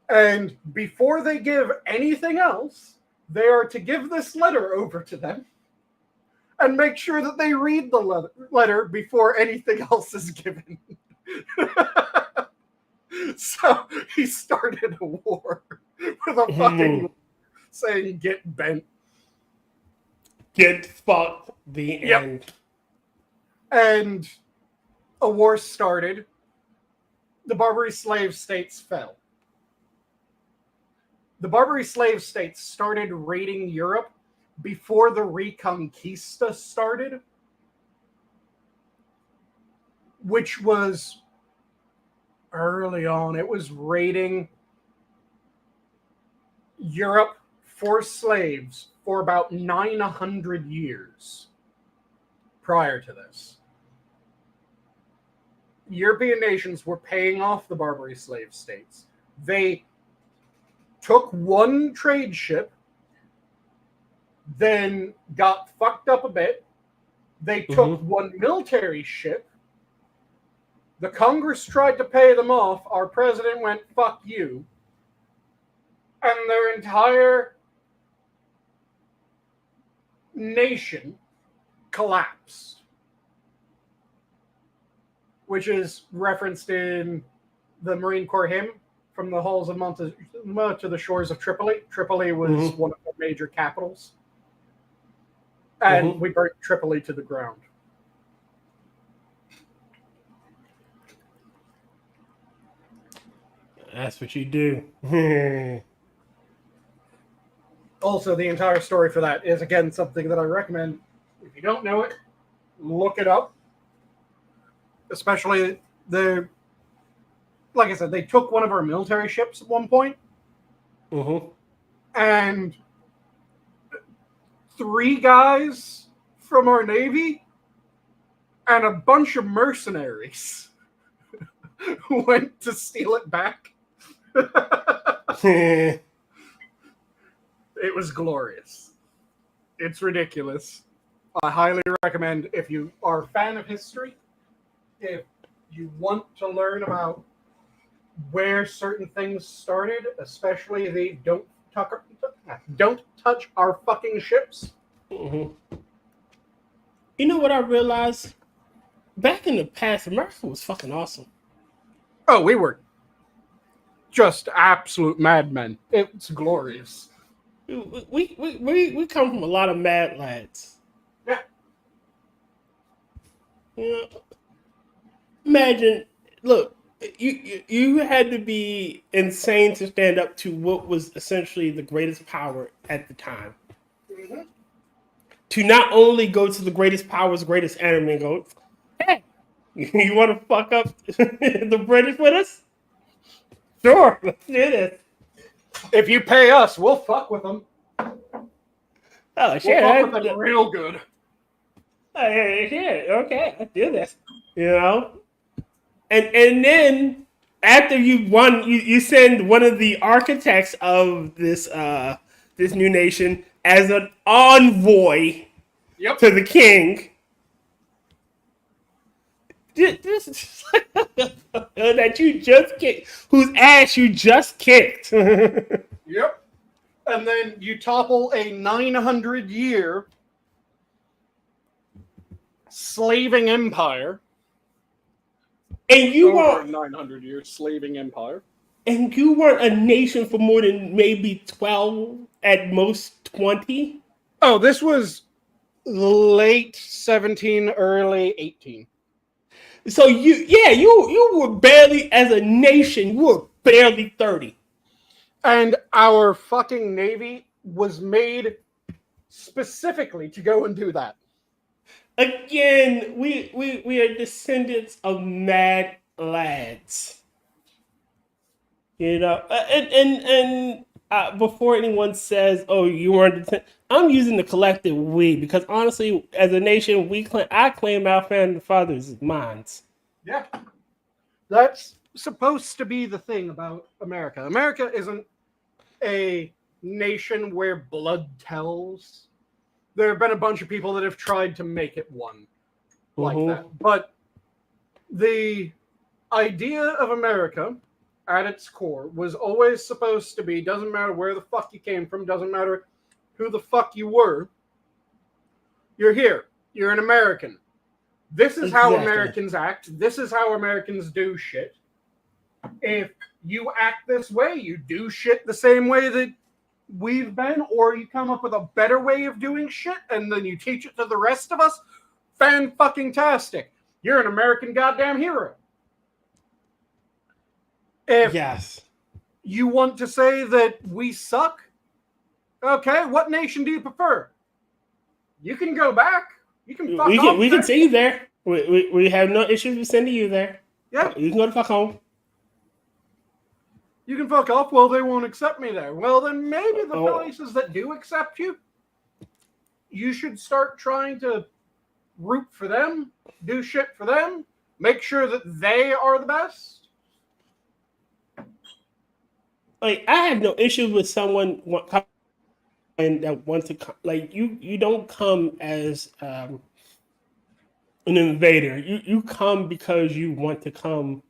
A: And before they give anything else, they are to give this letter over to them and make sure that they read the letter before anything else is given. So he started a war with a fucking saying, get bent.
B: Get fucked, the end.
A: And a war started. The Barbary slave states fell. The Barbary slave states started raiding Europe before the Reconquista started, which was early on. It was raiding Europe for slaves for about 900 years prior to this. European nations were paying off the Barbary slave states. They took one trade ship, then got fucked up a bit. They took one military ship. The Congress tried to pay them off. Our president went, fuck you. And their entire nation collapsed. Which is referenced in the Marine Corps hymn, from the halls of Montezuma to the shores of Tripoli. Tripoli was one of the major capitals. And we burnt Tripoli to the ground.
B: That's what you do.
A: Also, the entire story for that is, again, something that I recommend. If you don't know it, look it up. Especially like I said, they took one of our military ships at one point. And 3 guys from our Navy and a bunch of mercenaries went to steal it back. It was glorious. It's ridiculous. I highly recommend, if you are a fan of history, if you want to learn about where certain things started, especially the don't touch our fucking ships.
B: You know what I realized? Back in the past, America was fucking awesome.
A: Oh, we were just absolute madmen. It's glorious.
B: We come from a lot of mad lads.
A: Yeah.
B: You know, imagine, look, you had to be insane to stand up to what was essentially the greatest power at the time.
A: Mm-hmm.
B: To not only go to the greatest power's greatest enemy and go, hey, you want to fuck up the British with us? Sure, let's do this.
A: If you pay us, we'll fuck with them.
B: Oh shit!
A: We'll fuck with them real good.
B: Shit, okay, let's do this. You know, and then after you won, you send one of the architects of this this new nation as an envoy to the king. This that you just kicked, whose ass you just kicked.
A: Yep. And then you topple a 900-year slaving empire.
B: And you weren't
A: 900-year slaving empire.
B: And you weren't a nation for more than maybe 12, at most 20.
A: Oh, this was late 17, early 18.
B: So you were barely, as a nation, you were barely 30.
A: And our fucking navy was made specifically to go and do that.
B: Again, we are descendants of mad lads. You know, and before anyone says, "Oh, you weren't," I'm using the collective "we" because honestly, as a nation, I claim our founding fathers as minds.
A: Yeah, that's supposed to be the thing about America. America isn't a nation where blood tells. There have been a bunch of people that have tried to make it one like that, but the idea of America at its core was always supposed to be, doesn't matter where the fuck you came from, doesn't matter who the fuck you were, you're here. You're an American. This is how Americans act. This is how Americans do shit. If you act this way, you do shit the same way that we've been, or you come up with a better way of doing shit and then you teach it to the rest of us, fan-fucking-tastic. You're an American goddamn hero. If you want to say that we suck, okay, what nation do you prefer? You can go back. You can fuck off.
B: We can send you there. We have no issues with sending you there.
A: Yeah.
B: You can go to fuck home.
A: You can fuck off. Well, they won't accept me there. Well, then maybe the places that do accept you, you should start trying to root for them, do shit for them, make sure that they are the best.
B: Like, I have no issue with someone that wants to come. Like, you don't come as an invader. You come because you want to come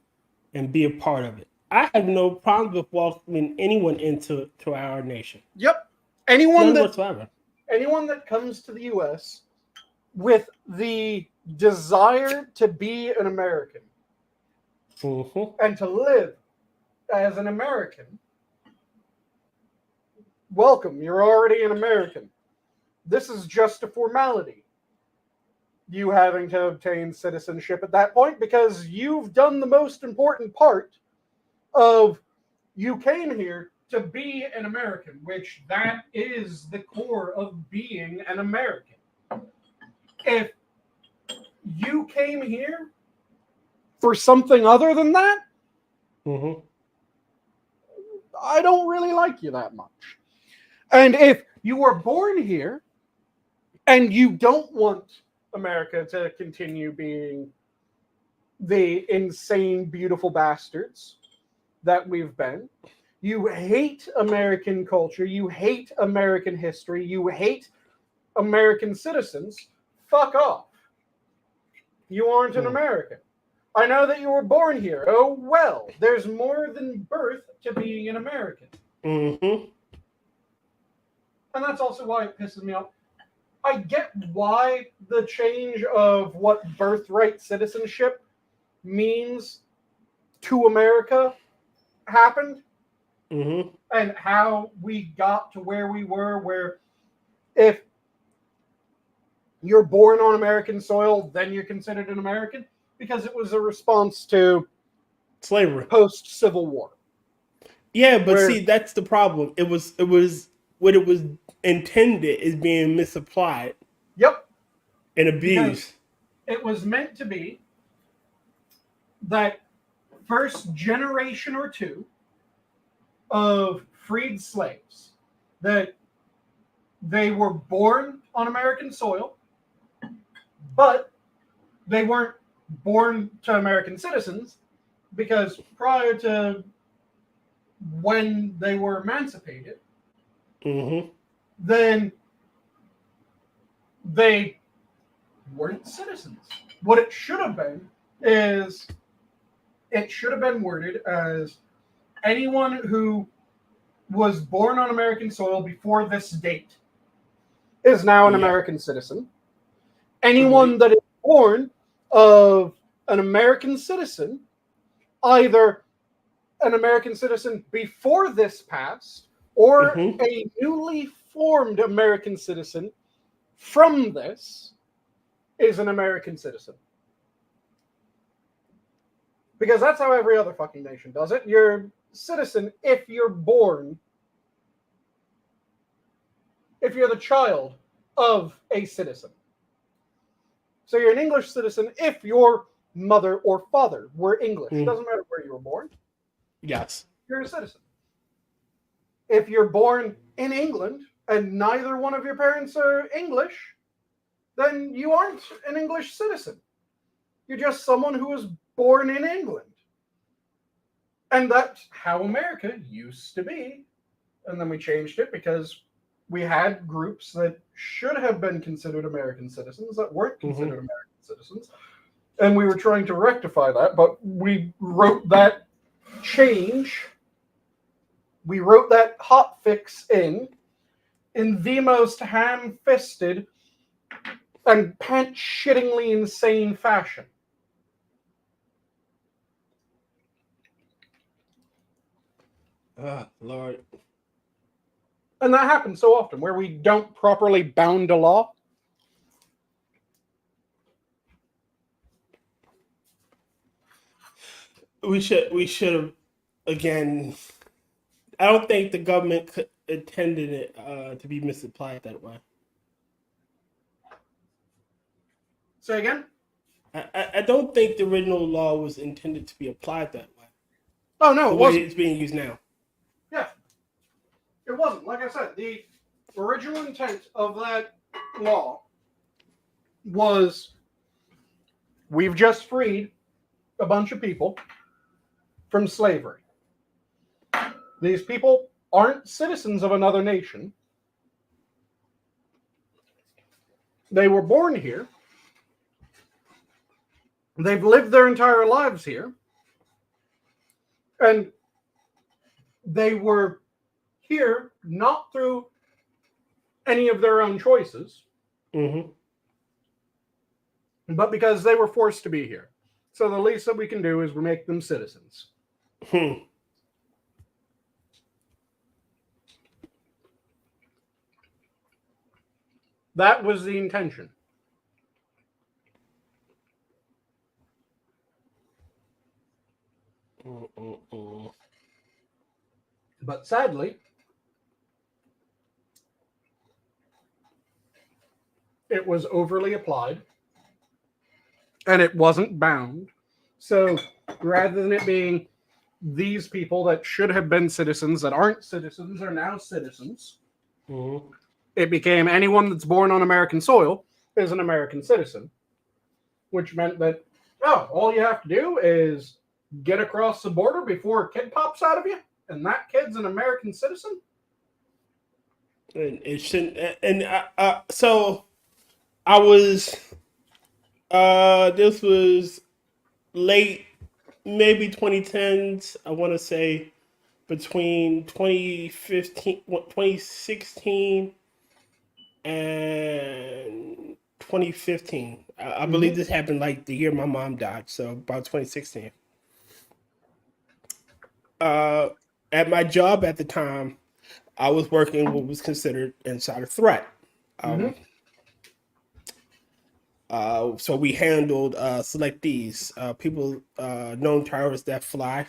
B: and be a part of it. I have no problem with welcoming anyone into our nation.
A: Yep. Anyone
B: whatsoever.
A: Anyone that comes to the U.S. with the desire to be an American and to live as an American, welcome. You're already an American. This is just a formality. You having to obtain citizenship at that point because you've done the most important part of you came here to be an American, which that is the core of being an American. If you came here for something other than that, I don't really like you that much. And if you were born here and you don't want America to continue being the insane, beautiful bastards that we've been, you hate American culture, you hate American history, you hate American citizens, fuck off. You aren't an American. I know that you were born here. Oh, well, there's more than birth to being an American.
B: Mm-hmm.
A: And that's also why it pisses me off. I get why the change of what birthright citizenship means to America happened.
B: Mm-hmm.
A: And how we got to where we were, where if you're born on American soil, then you're considered an American, because it was a response to
B: Slavery.
A: Post-Civil War.
B: Yeah, but see, that's the problem. It was what it was intended is being misapplied.
A: Yep.
B: And abused.
A: Because it was meant to be that first generation or two of freed slaves, that they were born on American soil, but they weren't born to American citizens, because prior to when they were emancipated, then they weren't citizens. What it should have been is, it should have been worded as anyone who was born on American soil before this date is now an American citizen. Anyone that is born of an American citizen, either an American citizen before this passed, or a newly formed American citizen from this, is an American citizen. Because that's how every other fucking nation does it. You're a citizen if you're born, if you're the child of a citizen. So you're an English citizen if your mother or father were English. It doesn't matter where you were born.
B: Yes.
A: You're a citizen. If you're born in England and neither one of your parents are English, then you aren't an English citizen. You're just someone who was born in England. And that's how America used to be. And then we changed it because we had groups that should have been considered American citizens that weren't considered American citizens. And we were trying to rectify that, but we wrote that change, we wrote that hot fix in the most ham-fisted and pants-shittingly insane fashion.
B: Lord.
A: And that happens so often, where we don't properly bound a law.
B: We should have, again, I don't think the government intended it to be misapplied that way.
A: Say again?
B: I don't think the original law was intended to be applied that way.
A: Oh, no, it wasn't.
B: It's being used now.
A: Yeah. It wasn't. Like I said, the original intent of that law was, we've just freed a bunch of people from slavery. These people aren't citizens of another nation. They were born here. They've lived their entire lives here. And they were here not through any of their own choices, but because they were forced to be here. So the least that we can do is we make them citizens. That was the intention. But sadly, it was overly applied, and it wasn't bound. So rather than it being these people that should have been citizens that aren't citizens are now citizens, it became anyone that's born on American soil is an American citizen, which meant that, all you have to do is get across the border before a kid pops out of you, and that kid's an American citizen.
B: And it shouldn't. And so I was. This was late, maybe 2010s. I want to say between 2016 and 2015. I believe this happened like the year my mom died, so about 2016. At my job at the time, I was working what was considered insider threat. So we handled selectees, people, known terrorists that fly.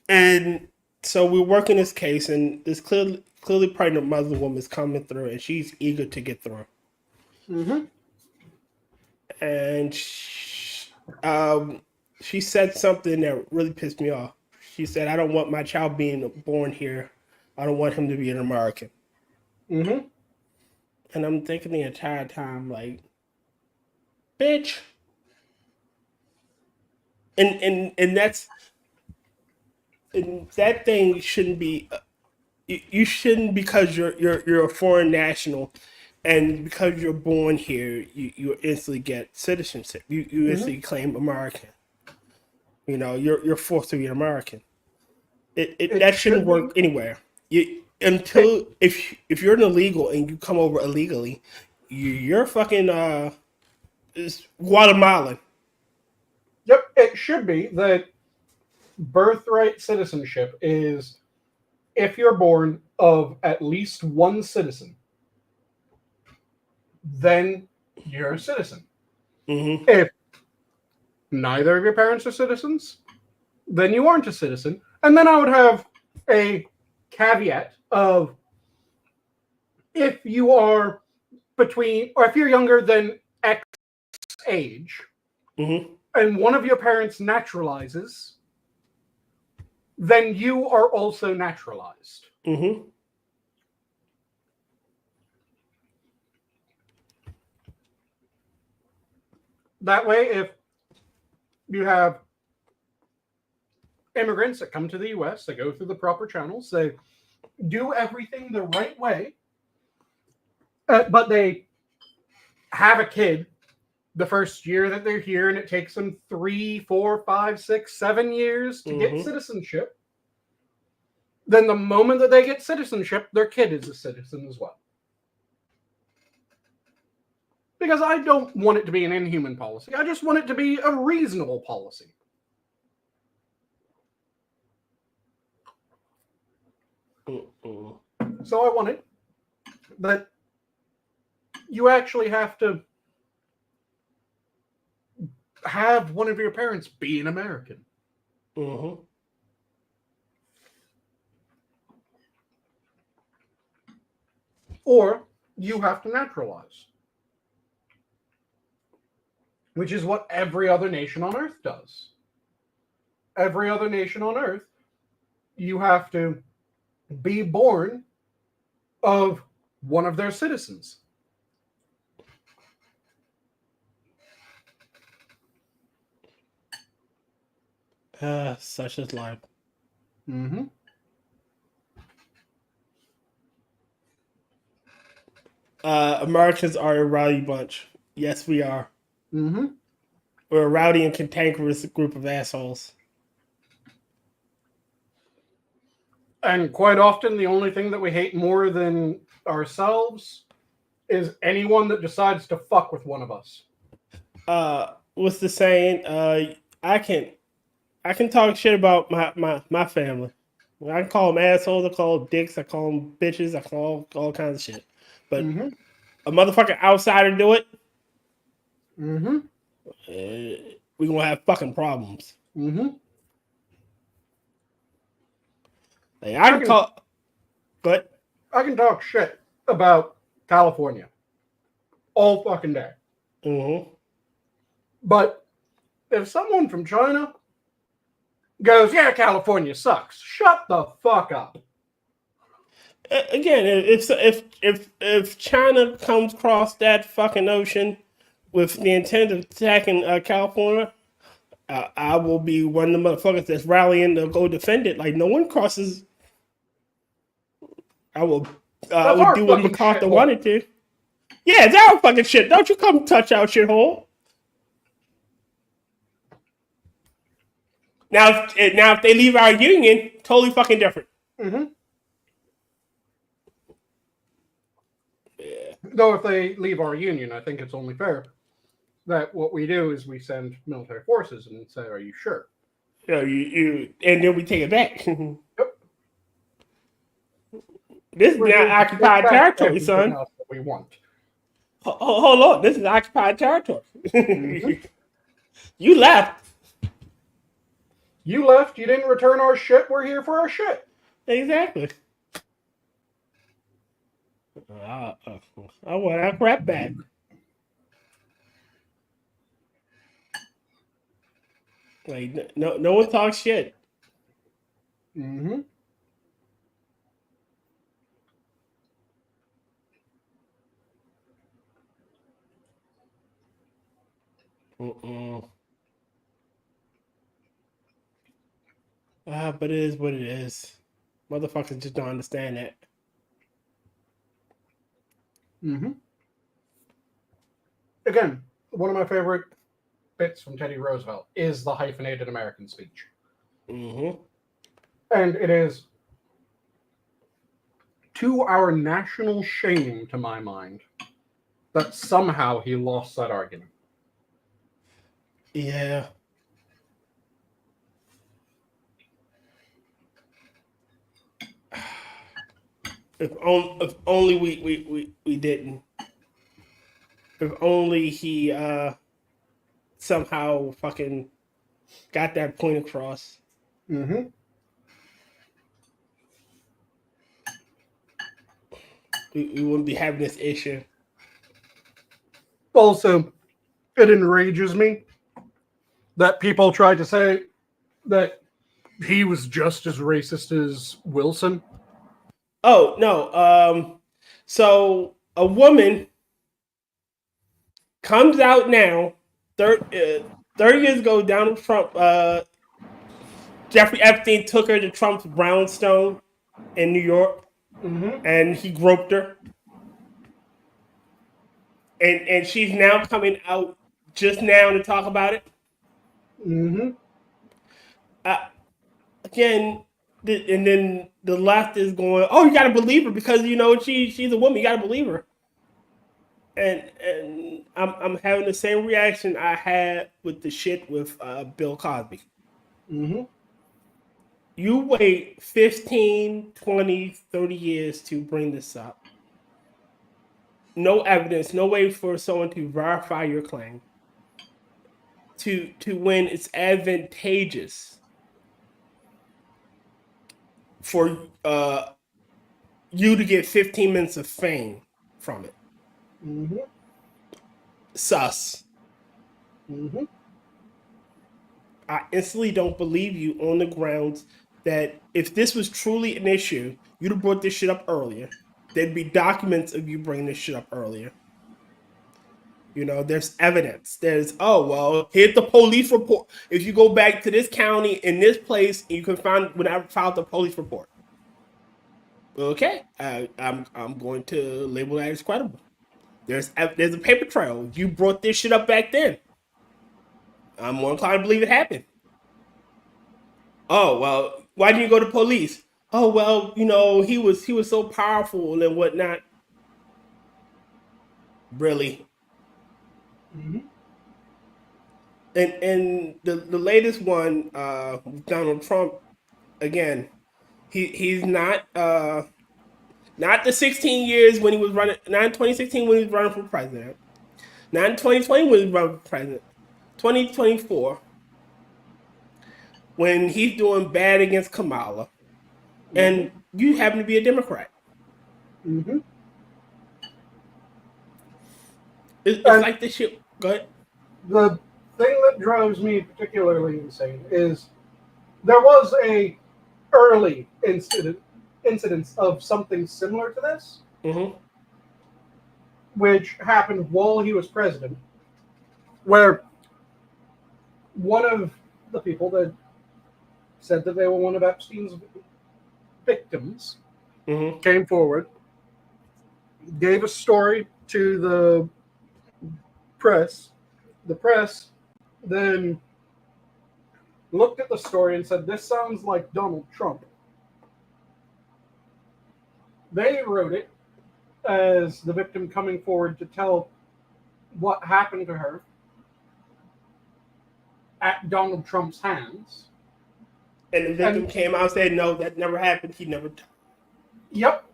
B: And so we're working this case, and this clearly pregnant Muslim woman is coming through, and she's eager to get through. And she said something that really pissed me off. She said, "I don't want my child being born here. I don't want him to be an American." And I'm thinking the entire time, like, bitch. And that thing shouldn't be. You shouldn't, because you're a foreign national, and because you're born here, you instantly get citizenship. You instantly claim American. You know, you're forced to be an American. That shouldn't work anywhere. If you're an illegal and you come over illegally, you're fucking Guatemalan.
A: Yep, it should be that birthright citizenship is if you're born of at least one citizen, then you're a citizen. If neither of your parents are citizens, then you aren't a citizen. And then I would have a caveat of if you are between, or if you're younger than X age, and one of your parents naturalizes, then you are also naturalized. That way, if you have immigrants that come to the U.S., they go through the proper channels, they do everything the right way, but they have a kid the first year that they're here, and it takes them 3, 4, 5, 6, 7 years to get citizenship, then the moment that they get citizenship, their kid is a citizen as well. Because I don't want it to be an inhuman policy. I just want it to be a reasonable policy. So I want it that you actually have to have one of your parents be an American. Or you have to naturalize. Which is what every other nation on Earth does. Every other nation on Earth, you have to be born of one of their citizens.
B: Such is life. Americans are a rowdy bunch. Yes, we are. We're a rowdy and cantankerous group of assholes.
A: And quite often, the only thing that we hate more than ourselves is anyone that decides to fuck with one of us.
B: What's the saying? I can talk shit about my family. I can call them assholes, I call them dicks, I call them bitches, I call all kinds of shit. But a motherfucking outsider do it, we're gonna have fucking problems. Like, I can talk, but
A: I can talk shit about California all fucking day. But if someone from China goes, "Yeah, California sucks," shut the fuck up.
B: Again, if China comes across that fucking ocean with the intent of attacking California, I will be one of the motherfuckers that's rallying to go defend it. Like, no one crosses. I would do what MacArthur wanted to. Yeah, it's our fucking shit. Don't you come touch our shithole. Now, if they leave our union, totally fucking different.
A: Mm-hmm.
B: Yeah.
A: Though if they leave our union, I think it's only fair that what we do is we send military forces and say, "Are you sure?"
B: You and then we take it back.
A: Yep.
B: This is
A: We're
B: now
A: here to take
B: occupied
A: back
B: territory,
A: everything
B: son.
A: else that we want.
B: Hold on, this is occupied territory.
A: Mm-hmm.
B: You left.
A: You left. You didn't return our shit. We're here for our shit.
B: Exactly. I want our crap back. Like no one talks shit.
A: Mm-hmm.
B: Mm-mm. But it is what it is. Motherfuckers just don't understand that.
A: Mm-hmm. Again, one of my favorite bits from Teddy Roosevelt is the hyphenated American speech.
B: Mm-hmm.
A: And it is to our national shame, to my mind, that somehow he lost that argument.
B: Yeah. If only we didn't. If only he somehow fucking got that point across.
A: Mm-hmm.
B: We wouldn't be having this issue.
A: Also, it enrages me that people try to say that he was just as racist as Wilson.
B: Oh no. So a woman comes out now. 30 years ago, Donald Trump, Jeffrey Epstein took her to Trump's brownstone in New York,
A: Mm-hmm.
B: and he groped her. And she's now coming out just now to talk about it.
A: Mm-hmm.
B: Uh, Again, and then the left is going, "Oh, you gotta believe her because she's a woman. You gotta believe her." And I'm having the same reaction I had with the shit with Bill Cosby.
A: Mm-hmm.
B: You wait 15, 20, 30 years to bring this up. No evidence, no way for someone to verify your claim. To when it's advantageous for you to get 15 minutes of fame from it.
A: Mm-hmm.
B: Sus.
A: Mm-hmm.
B: I instantly don't believe you on the grounds that if this was truly an issue, you'd have brought this shit up earlier. There'd be documents of you bringing this shit up earlier. There's evidence. There's, oh, well, here's the police report. If you go back to this county in this place, you can find when I filed the police report. Okay, I'm going to label that as credible. There's a paper trail. You brought this shit up back then. I'm more inclined to believe it happened. Oh, well, why didn't you go to police? Oh, well, he was so powerful and whatnot. Really?
A: Mm-hmm.
B: And the latest one, Donald Trump, again, he's not the 16 years when he was running, not in 2016 when he was running for president, not in 2020 when he was running for president, 2024 when he's doing bad against Kamala, and you happen to be a Democrat.
A: Mm-hmm.
B: It's like this shit. Go ahead.
A: The thing that drives me particularly insane is there was a early incidence of something similar to this,
B: Mm-hmm.
A: which happened while he was president, where one of the people that said that they were one of Epstein's victims
B: Mm-hmm.
A: came forward, gave a story to the press. The press then looked at the story and said, "This sounds like Donald Trump." They wrote it as the victim coming forward to tell what happened to her at Donald Trump's hands.
B: And the victim came out and said, no, that never happened. He never...
A: Yep.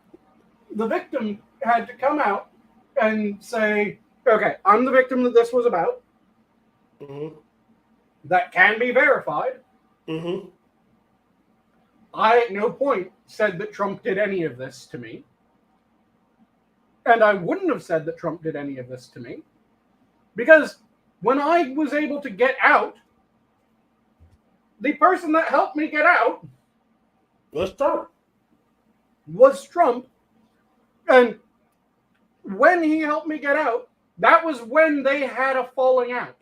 A: The victim had to come out and say, okay, I'm the victim that this was about.
B: Mm-hmm.
A: That can be verified.
B: Mm-hmm.
A: I at no point said that Trump did any of this to me. And I wouldn't have said that Trump did any of this to me. Because when I was able to get out, the person that helped me get out
B: was Trump.
A: And when he helped me get out, that was when they had a falling out.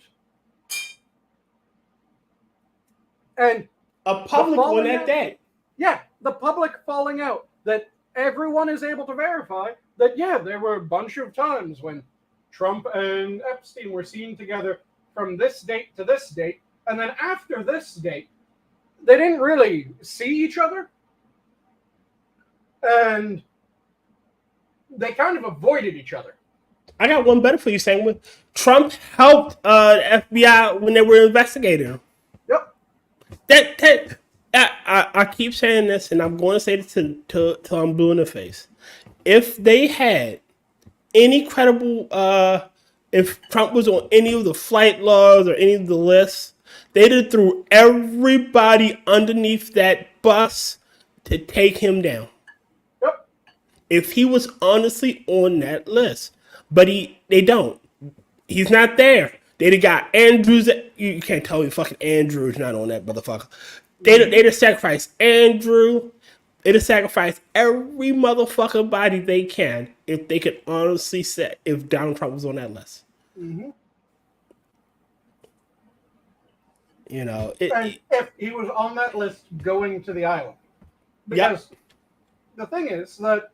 A: And
B: a public one at that.
A: Yeah, the public falling out that everyone is able to verify that, yeah, there were a bunch of times when Trump and Epstein were seen together from this date to this date, and then after this date, they didn't really see each other, and they kind of avoided each other.
B: I got one better for you, Sanguine. Trump helped the FBI when they were investigating him.
A: Yep.
B: I keep saying this, and I'm going to say this till I'm blue in the face. If they had any credible, if Trump was on any of the flight logs or any of the lists, they'd have threw everybody underneath that bus to take him down.
A: Yep.
B: If he was honestly on that list. But they don't. He's not there. They'd have got Andrews. You can't tell me fucking Andrew's not on that motherfucker. They'd have sacrificed Andrew. They'd have sacrificed every motherfucking body they can if they could honestly say if Donald Trump was on that list.
A: Mm-hmm.
B: You know,
A: and if he was on that list going to the island. Because the thing is that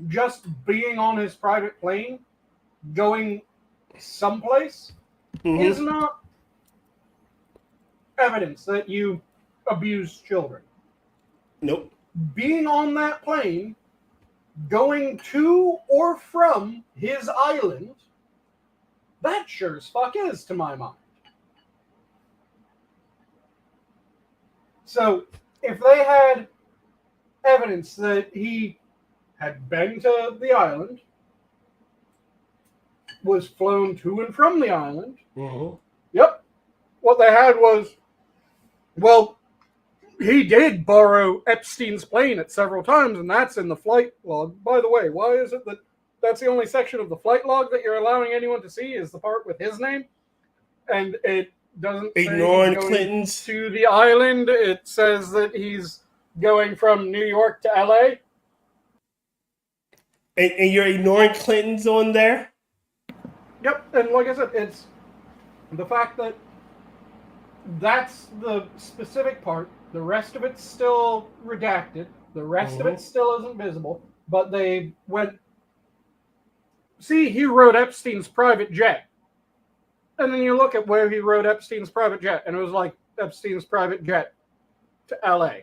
A: just being on his private plane, going someplace, is not evidence that you abuse children.
B: Nope.
A: Being on that plane, going to or from his island, that sure as fuck is, to my mind. So, if they had evidence that he had been to the island, was flown to and from the island, yep, what they had was, well, he did borrow Epstein's plane at several times, and that's in the flight log. By the way, why is it that that's the only section of the flight log that you're allowing anyone to see is the part with his name? And it doesn't
B: ignoring
A: say
B: Clinton's
A: to the island. It says that he's going from New York to LA.
B: And you're ignoring Clinton's on there?
A: Yep, and like I said, it's the fact that that's the specific part. The rest of it's still redacted. The rest of it still isn't visible. But they went, see, he rode Epstein's private jet. And then you look at where he rode Epstein's private jet, and it was like Epstein's private jet to LA.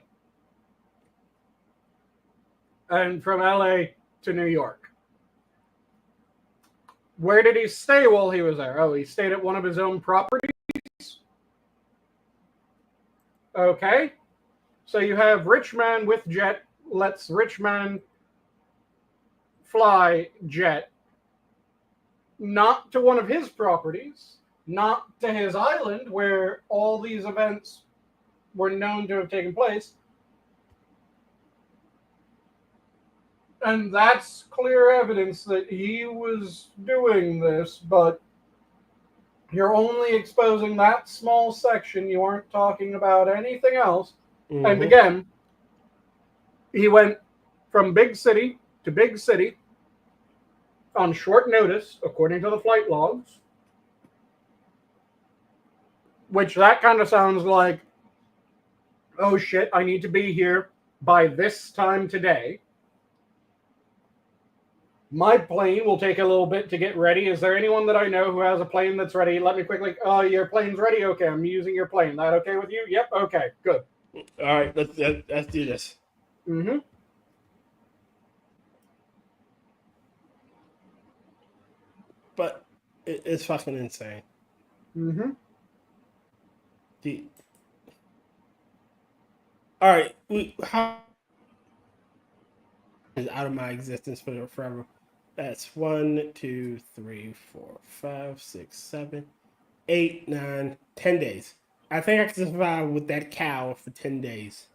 A: And from LA to New York. Where did he stay while he was there? Oh, he stayed at one of his own properties? Okay. So you have rich man with jet, lets rich man fly jet, not to one of his properties, not to his island where all these events were known to have taken place. And that's clear evidence that he was doing this, but you're only exposing that small section. You aren't talking about anything else. And again, he went from big city to big city on short notice, according to the flight logs. Which that kind of sounds like, oh shit, I need to be here by this time today. My plane will take a little bit to get ready. Is there anyone that I know who has a plane that's ready? Let me quickly. Oh, your plane's ready? Okay, I'm using your plane. That okay with you? Yep, okay, good.
B: All right, let's do this.
A: Mm-hmm.
B: But it's fucking insane.
A: Mm-hmm.
B: The all right, how is out of my existence for forever. That's 1, 2, 3, 4, 5, 6, 7, 8, 9, 10 days. I think I can survive with that cow for 10 days.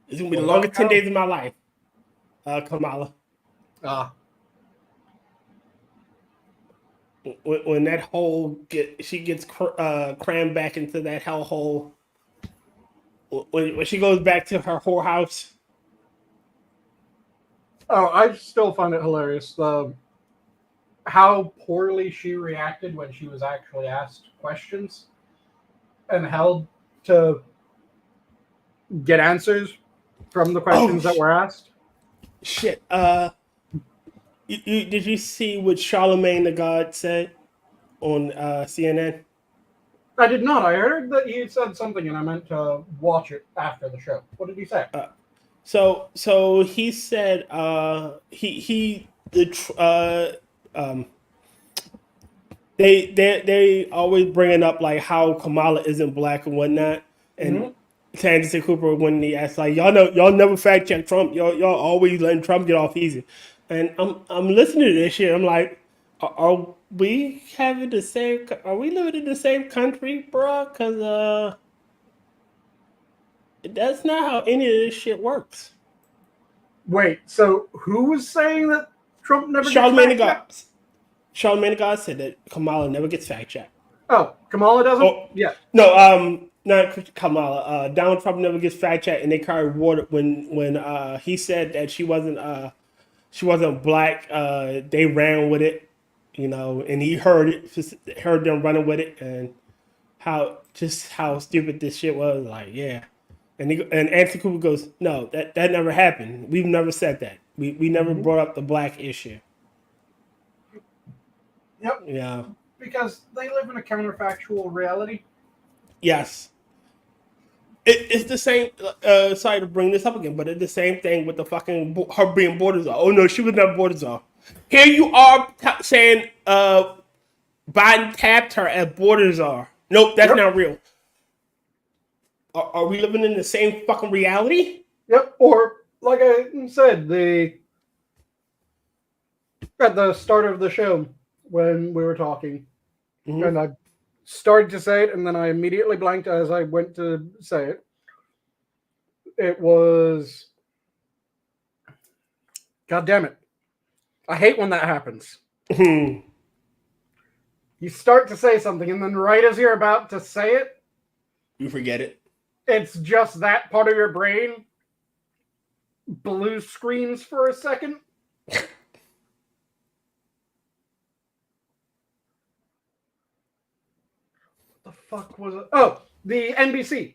B: It's gonna be
A: What
B: the
A: about
B: longest 10
A: cow?
B: days of my life. Kamala.
A: Ah.
B: When that hole she gets crammed back into that hellhole. When she goes back to her whorehouse.
A: Oh, I still find it hilarious. How poorly she reacted when she was actually asked questions and held to get answers from the
B: Oh
A: questions that were asked.
B: shit! Did you see what Charlemagne the God said on CNN?
A: I did not. I heard that he said something, and I meant to watch it after the show. What did he say?
B: So he said he the they always bringing up like how Kamala isn't black and whatnot,
A: Mm-hmm.
B: and Anderson Cooper when he asked like y'all never fact check Trump, y'all always letting Trump get off easy, and I'm listening to this shit, I'm like, are we having the same? Are we living in the same country, bro? Because that's not how any of this shit works.
A: Wait, so who was saying that Trump never gets
B: Charlemagne the
A: fact
B: God,
A: checked?
B: Charlemagne the God said that Kamala never gets fact checked.
A: Oh, Kamala doesn't?
B: Oh
A: Yeah.
B: no, not Kamala. Donald Trump never gets fact checked, and they carried water when he said that she wasn't black. They ran with it, and he heard them running with it, and how stupid this shit was. Like, yeah, and Anthony Cooper goes, no, that never happened. We've never said that. We never
A: Mm-hmm.
B: brought up the black issue.
A: Yep.
B: Yeah.
A: Because they live in a counterfactual reality.
B: Yes. It's the same. Sorry to bring this up again, but it's the same thing with the fucking her being border czar. Oh no, she was never border czar. Here you are saying Biden tapped her as border czar. Nope, that's
A: Yep.
B: not real. Are we living in the same fucking reality?
A: Yep. Or, like I said, at the start of the show when we were talking,
B: Mm-hmm.
A: and I started to say it, and then I immediately blanked as I went to say it. It was, God damn it! I hate when that happens.
B: You
A: You start to say something, and then right as you're about to say it,
B: forget it.
A: it's just that part of your brain blue screens for a second. What the fuck was it? Oh, the NBC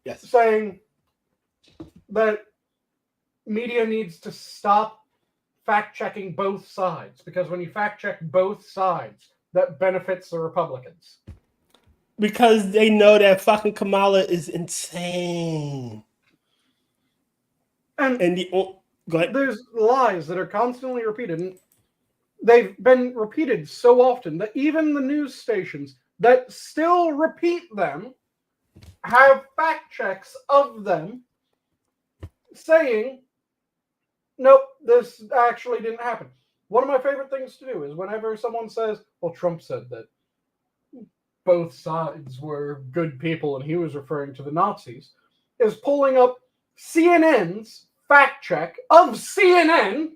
B: Yes.
A: saying that media needs to stop fact checking both sides because when you fact check both sides, that benefits the Republicans.
B: Because they know that fucking Kamala is insane.
A: And
B: And go ahead.
A: there's lies that are constantly repeated, and they've been repeated so often that even the news stations that still repeat them have fact checks of them saying, nope, this actually didn't happen. One of my favorite things to do is whenever someone says, well, Trump said that both sides were good people and he was referring to the Nazis, is pulling up CNN's fact check of CNN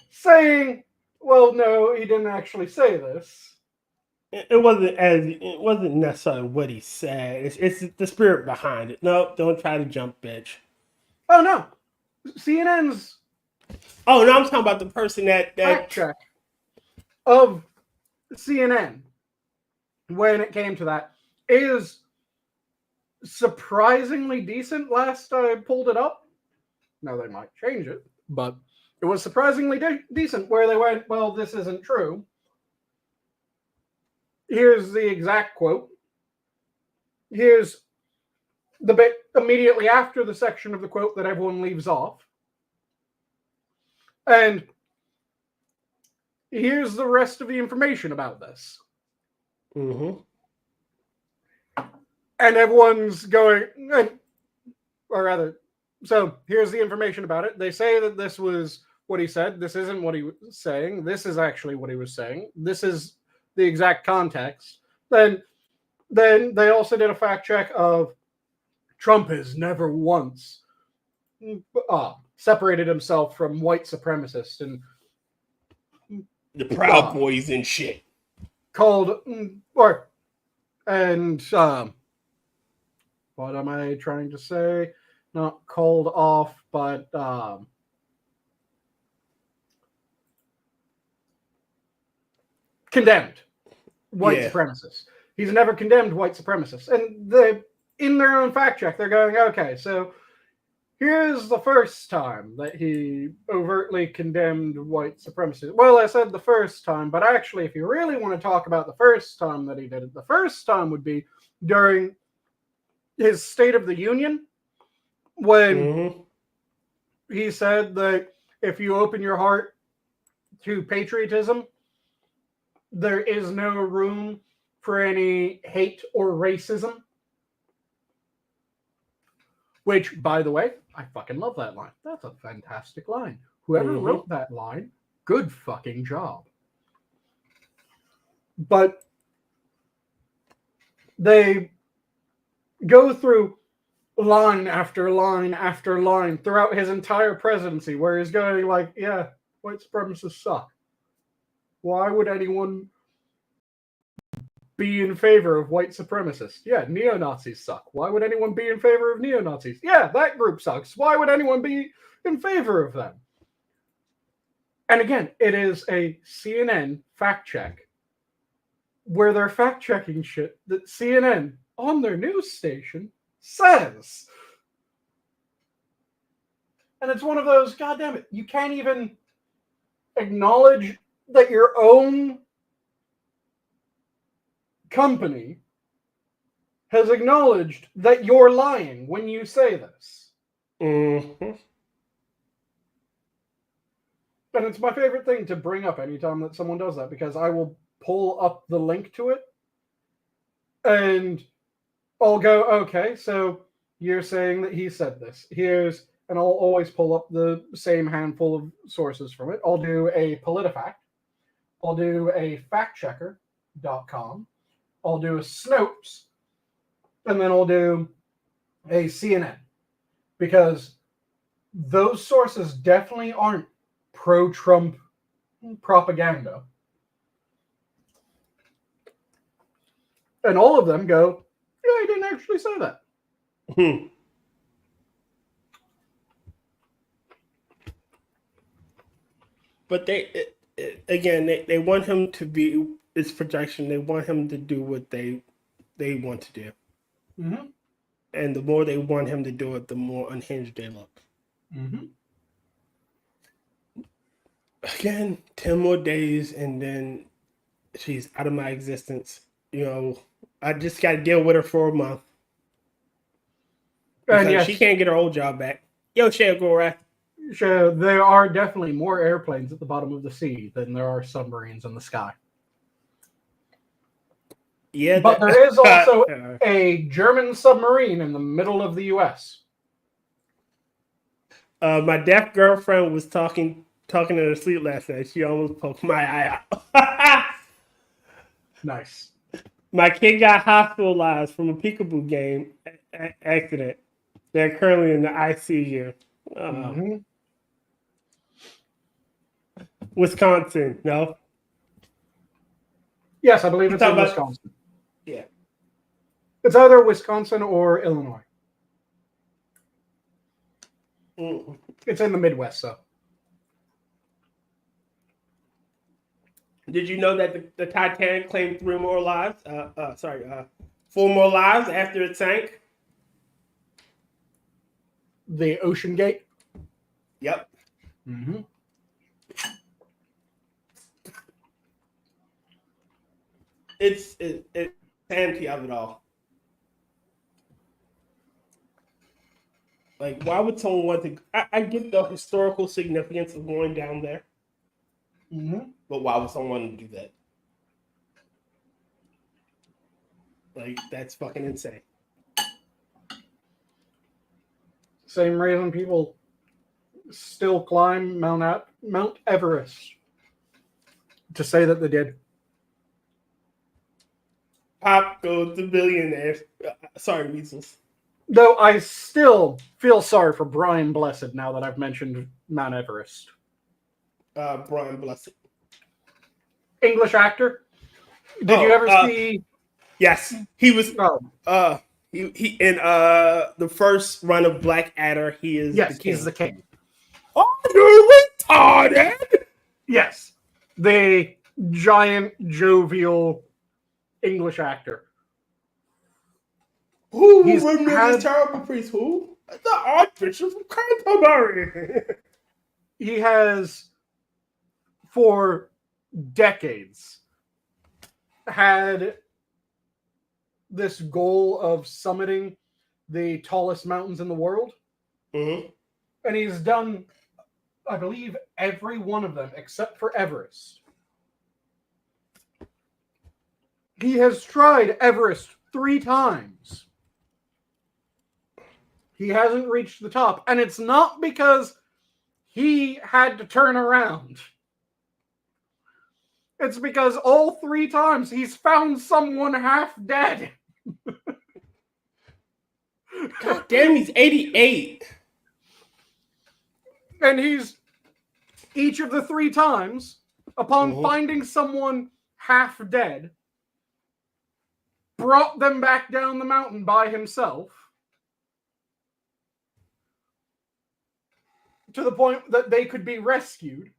A: saying, well, no, he didn't actually say this.
B: It wasn't necessarily what he said. It's the spirit behind it. No, don't try to jump, bitch.
A: Oh, no. CNN's
B: Oh no, I'm talking about the person that
A: fact check of CNN when it came to that is surprisingly decent last I pulled it up. Now they might change it, but it was surprisingly decent where they went, well, this isn't true. Here's the exact quote. Here's the bit immediately after the section of the quote that everyone leaves off. And here's the rest of the information about this.
B: Mm-hmm.
A: And everyone's going, or rather, so here's the information about it. They say that this was what he said. This isn't what he was saying. This is actually what he was saying. This is the exact context. Then they also did a fact check of Trump has never once separated himself from white supremacists and
B: the Proud Boys and shit.
A: Called, and what am I trying to say? Not called off, but condemned white supremacists. He's never condemned white supremacists. And in their own fact check, they're going, okay, so here's the first time that he overtly condemned white supremacy. Well, I said the first time, but actually, if you really want to talk about the first time that he did it, the first time would be during his State of the Union, when he said that if you open your heart to patriotism, there is no room for any hate or racism. Which, by the way, I fucking love that line. That's a fantastic line. Whoever wrote that line, good fucking job. But they go through line after line after line throughout his entire presidency where he's going like, yeah, white supremacists suck. Why would anyone be in favor of white supremacists? Yeah, neo-Nazis suck. Why would anyone be in favor of neo-Nazis? Yeah, that group sucks. Why would anyone be in favor of them? And again, it is a CNN fact check where they're fact checking shit that CNN on their news station says. And it's one of those, goddamn it, you can't even acknowledge that your own company has acknowledged that you're lying when you say this. And it's my favorite thing to bring up anytime that someone does that, because I will pull up the link to it and I'll go, okay, so you're saying that he said this. And I'll always pull up the same handful of sources from it. I'll do a PolitiFact. I'll do a factchecker.com. I'll do a Snopes, and then I'll do a CNN, because those sources definitely aren't pro-Trump propaganda. And all of them go, yeah, he didn't actually say that.
B: But they want him to be, it's projection, they want him to do what they want to do. And the more they want him to do it, the more unhinged they look. Again, 10 more days and then she's out of my existence. You know, I just got to deal with her for a month. Because she can't get her old job back. Yo, Shea Gorak.
A: So there are definitely more airplanes at the bottom of the sea than there are submarines in the sky.
B: Yeah,
A: but there is also a German submarine in the middle of the U.S.
B: My deaf girlfriend was talking in her sleep last night. She almost poked my eye out.
A: Nice.
B: My kid got hospitalized from a peekaboo game accident. They're currently in the ICU. Wisconsin, no?
A: Yes, I believe it's in Wisconsin.
B: Yeah.
A: It's either Wisconsin or Illinois. It's in the Midwest, though.
B: Did you know that the Titanic claimed 4 more lives after it sank?
A: The Ocean Gate?
B: Yep.
A: Mm-hmm.
B: It's sanity of it all. Like, why would someone want to? I get the historical significance of going down there, but why would someone want to do that? Like, that's fucking insane.
A: Same reason people still climb Mount Everest to say that they did.
B: Pop goes the billionaires. Sorry, measles.
A: Though I still feel sorry for Brian Blessed now that I've mentioned Mount Everest.
B: Brian Blessed.
A: English actor. Did you ever see?
B: Yes, he was.
A: Oh,
B: He in the first run of Blackadder. He is
A: yes,
B: the king.
A: he's the king.
B: Are you retarded?
A: Yes, the giant, jovial English actor.
B: Who
A: He's
B: remember
A: had-
B: this terrible priest? Who? The Archbishop of Canterbury.
A: He has, for decades, had this goal of summiting the tallest mountains in the world.
B: Mm-hmm.
A: And he's done, I believe, every one of them except for Everest. He has tried Everest 3 times. He hasn't reached the top. And it's not because he had to turn around. It's because all 3 times he's found someone half dead.
B: God damn, he's 88.
A: And he's, each of the 3 times, upon finding someone half dead, brought them back down the mountain by himself. To the point that they could be rescued.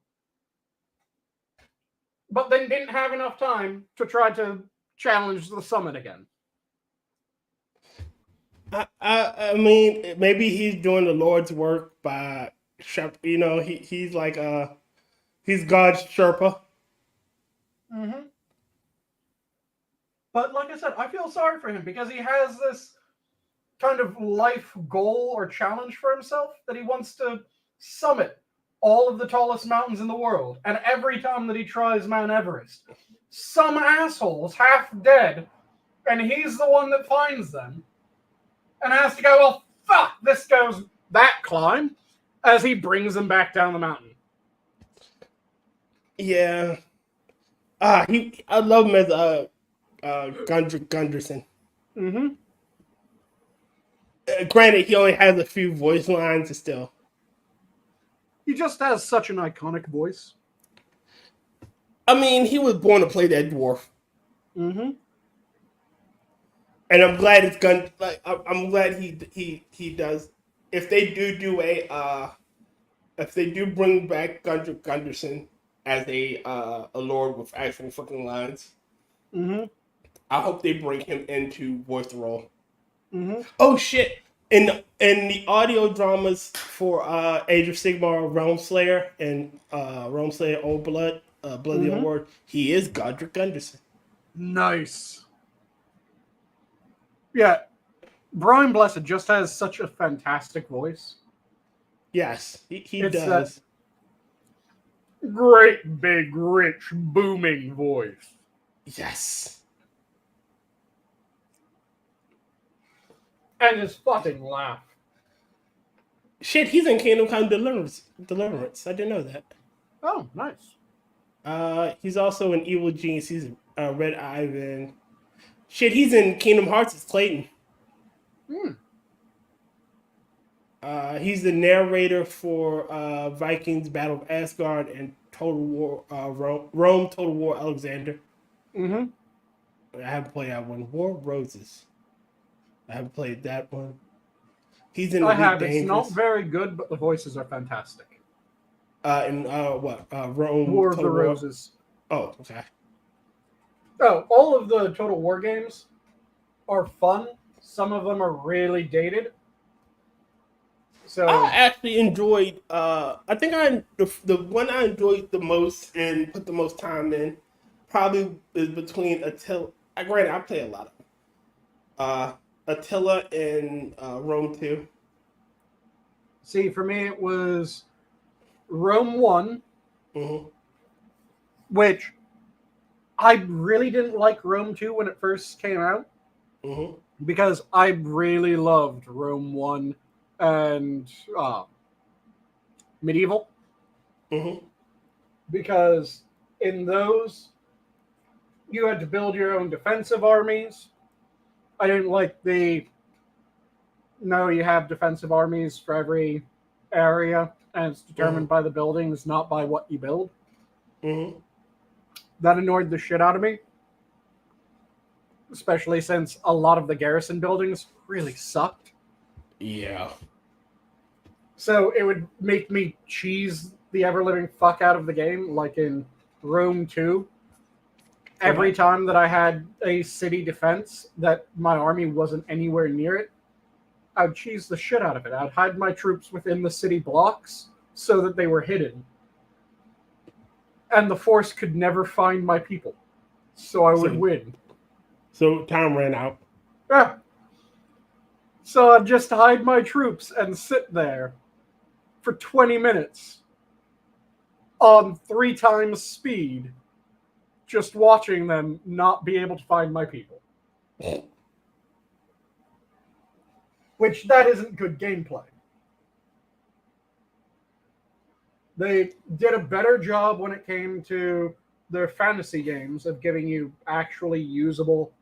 A: But then didn't have enough time to try to challenge the summit again.
B: I mean, maybe he's doing the Lord's work by, you know, he's like he's God's Sherpa.
A: Mm-hmm. But like I said, I feel sorry for him because he has this kind of life goal or challenge for himself that he wants to summit all of the tallest mountains in the world. And every time that he tries Mount Everest, some asshole's half dead, and he's the one that finds them, and has to go, well, fuck, this goes that climb, as he brings them back down the mountain.
B: Yeah. I love him as Gunderson.
A: Mm-hmm.
B: Granted, he only has a few voice lines still.
A: He just has such an iconic voice.
B: I mean, he was born to play that dwarf.
A: Mm-hmm.
B: And I'm glad it's gun. Like I'm glad he does. If they do if they do bring back Gunderson as a lord with actual fucking lines, I hope they bring him into voice the role. Oh shit! In the audio dramas for Age of Sigmar, Realm Slayer, and Realm Slayer Old Blood, Blood of the Old Word, he is Godric Gunderson.
A: Nice. Yeah, Brian Blessed just has such a fantastic voice.
B: Yes, he
A: It's
B: does.
A: That great, big, rich, booming voice.
B: Yes.
A: And his fucking laugh.
B: Shit, he's in Kingdom Come Deliverance. I didn't know that.
A: Oh, nice.
B: He's also in Evil Genius. He's Red Ivan. Shit, he's in Kingdom Hearts as Clayton. He's the narrator for Vikings Battle of Asgard and Total War Rome Total War Alexander. I haven't played that one. War of Roses. I haven't played that one. He's in
A: I have.
B: Dangerous.
A: It's not very good, but the voices are fantastic.
B: Rome
A: War of
B: Total
A: the Roses.
B: Oh, okay.
A: Oh, all of the Total War games are fun. Some of them are really dated. So
B: I actually enjoyed. I think the one I enjoyed the most and put the most time in probably is between Attila. Granted, I play a lot of Attila and Rome 2.
A: see, for me, it was Rome 1,
B: Mm-hmm.
A: which I really didn't like Rome 2 when it first came out
B: Mm-hmm.
A: because I really loved Rome 1 and Medieval,
B: Mm-hmm.
A: because in those you had to build your own defensive armies. I didn't like the no, you have defensive armies for every area and it's determined by the buildings, not by what you build.
B: Mm-hmm.
A: That annoyed the shit out of me, especially since a lot of the garrison buildings really sucked.
B: Yeah.
A: So it would make me cheese the ever living fuck out of the game, like in Rome 2. Every time that I had a city defense that my army wasn't anywhere near it, I'd cheese the shit out of it. I'd hide my troops within the city blocks so that they were hidden. And the force could never find my people. So I would win.
B: So time ran out.
A: Yeah. So I'd just hide my troops and sit there for 20 minutes on 3 times speed, just watching them not be able to find my people. Which, that isn't good gameplay. They did a better job when it came to their fantasy games of giving you actually usable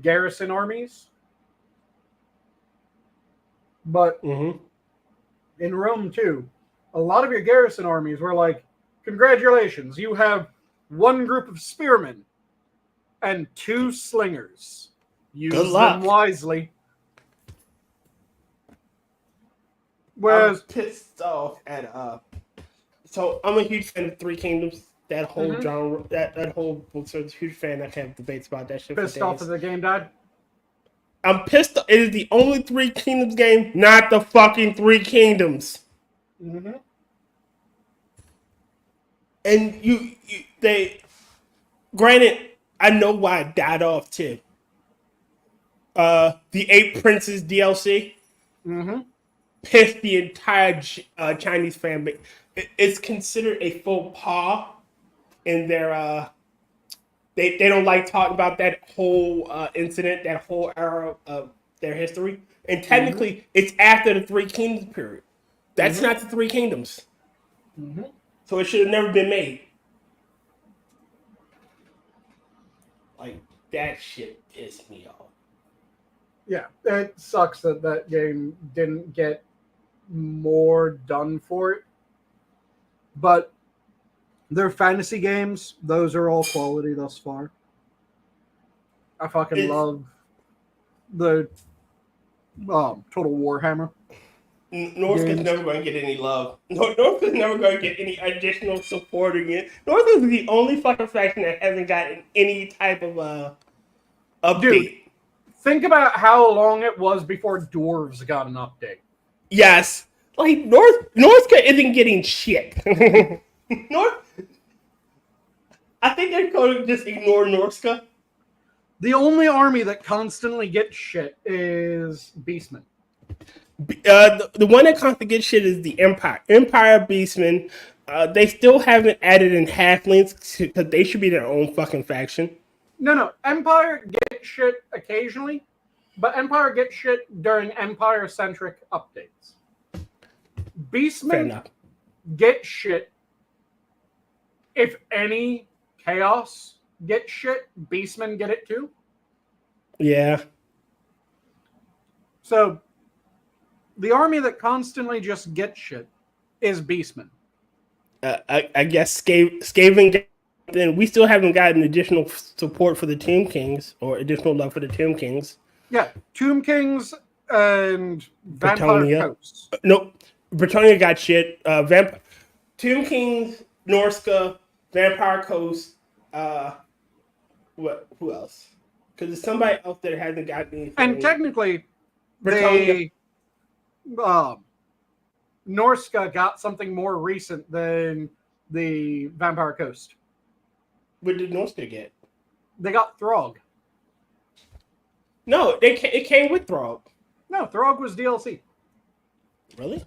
A: garrison armies. But in Rome 2, a lot of your garrison armies were like, congratulations, you have 1 group of spearmen and 2 slingers. Use them wisely. Whereas
B: I'm pissed off at so I'm a huge fan of Three Kingdoms. That whole genre, that whole book, so I'm a huge fan. I can have debates about that shit.
A: Pissed off that the game died.
B: I'm pissed. It is the only Three Kingdoms game, not the fucking Three Kingdoms.
A: Mm-hmm.
B: And they, granted, I know why it died off too. The 8 Princes DLC.
A: Mm-hmm.
B: Pissed the entire Chinese fan base. It's considered a faux pas in their. They don't like talking about that whole incident, that whole era of their history. And technically, it's after the Three Kingdoms period. That's not the Three Kingdoms. So it should have never been made. Like, that shit pissed me off.
A: Yeah, it sucks that that game didn't get more done for it. But their fantasy games, those are all quality thus far. I fucking love the Total Warhammer.
B: North is never going to get any love. North is never going to get any additional support again. North is the only fucking faction that hasn't gotten any type of update.
A: Dude, think about how long it was before Dwarves got an update.
B: Yes. Like, Northca isn't getting shit. North, I think they're going to just ignore Northca.
A: The only army that constantly gets shit is Beastmen.
B: The one that constantly gets shit is the Empire. Empire Beastmen. They still haven't added in halflings because they should be their own fucking faction.
A: No. Empire gets shit occasionally, but Empire gets shit during Empire-centric updates. Beastmen get shit. If any Chaos get shit, Beastmen get it too.
B: Yeah.
A: So, the army that constantly just gets shit is Beastmen.
B: I guess Skaven. Then we still haven't gotten additional support for the Tomb Kings or additional love for the Tomb Kings.
A: Yeah, Tomb Kings and Vampire Coast.
B: Nope, Bretonnia got shit. Tomb Kings, Norska, Vampire Coast. What? Who else? Because there's somebody else that hasn't gotten anything.
A: And technically,
B: Bretonnia.
A: Norska got something more recent than the Vampire Coast.
B: What did Norska get?
A: They got Throg.
B: No, it came with Throg.
A: No, Throg was DLC.
B: Really?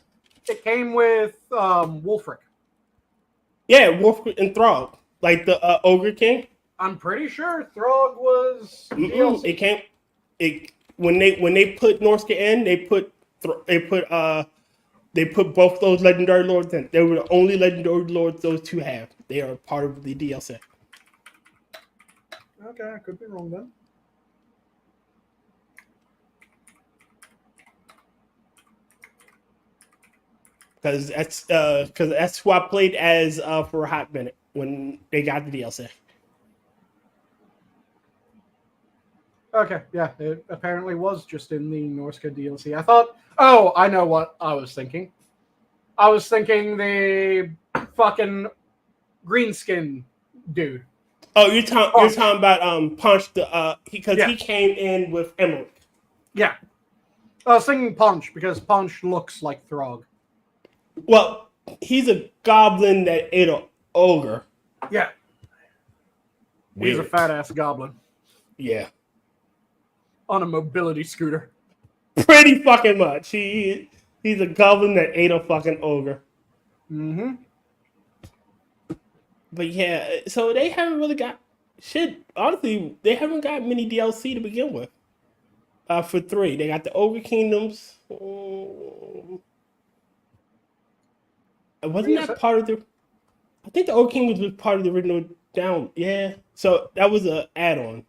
A: It came with Wolfric.
B: Yeah, Wolf and Throg, like the Ogre King.
A: I'm pretty sure Throg was DLC.
B: It came. When they put Norska in, they put both those legendary lords in. They were the only legendary lords those two have. They are part of the DLC.
A: Okay, I could be wrong then.
B: Because that's who I played as for a hot minute when they got the DLC.
A: Okay, yeah, it apparently was just in the Norska DLC. I thought, oh, I know what I was thinking. I was thinking the fucking greenskin dude.
B: Oh, you're talking about Punch because
A: Yeah.
B: he came in with Emerald.
A: Yeah, I was thinking Punch because Punch looks like Throg.
B: Well, he's a goblin that ate an ogre.
A: Yeah, he's a fat ass goblin
B: Yeah,
A: on a mobility scooter.
B: pretty fucking much. He's a goblin that ate a fucking ogre.
A: Mm-hmm.
B: But yeah, so they haven't really got shit. Honestly, they haven't got many DLC to begin with. For 3, they got the Ogre Kingdoms. Wasn't that part of the? I think the Ogre Kingdoms was part of the original down. Yeah, so that was an add-on.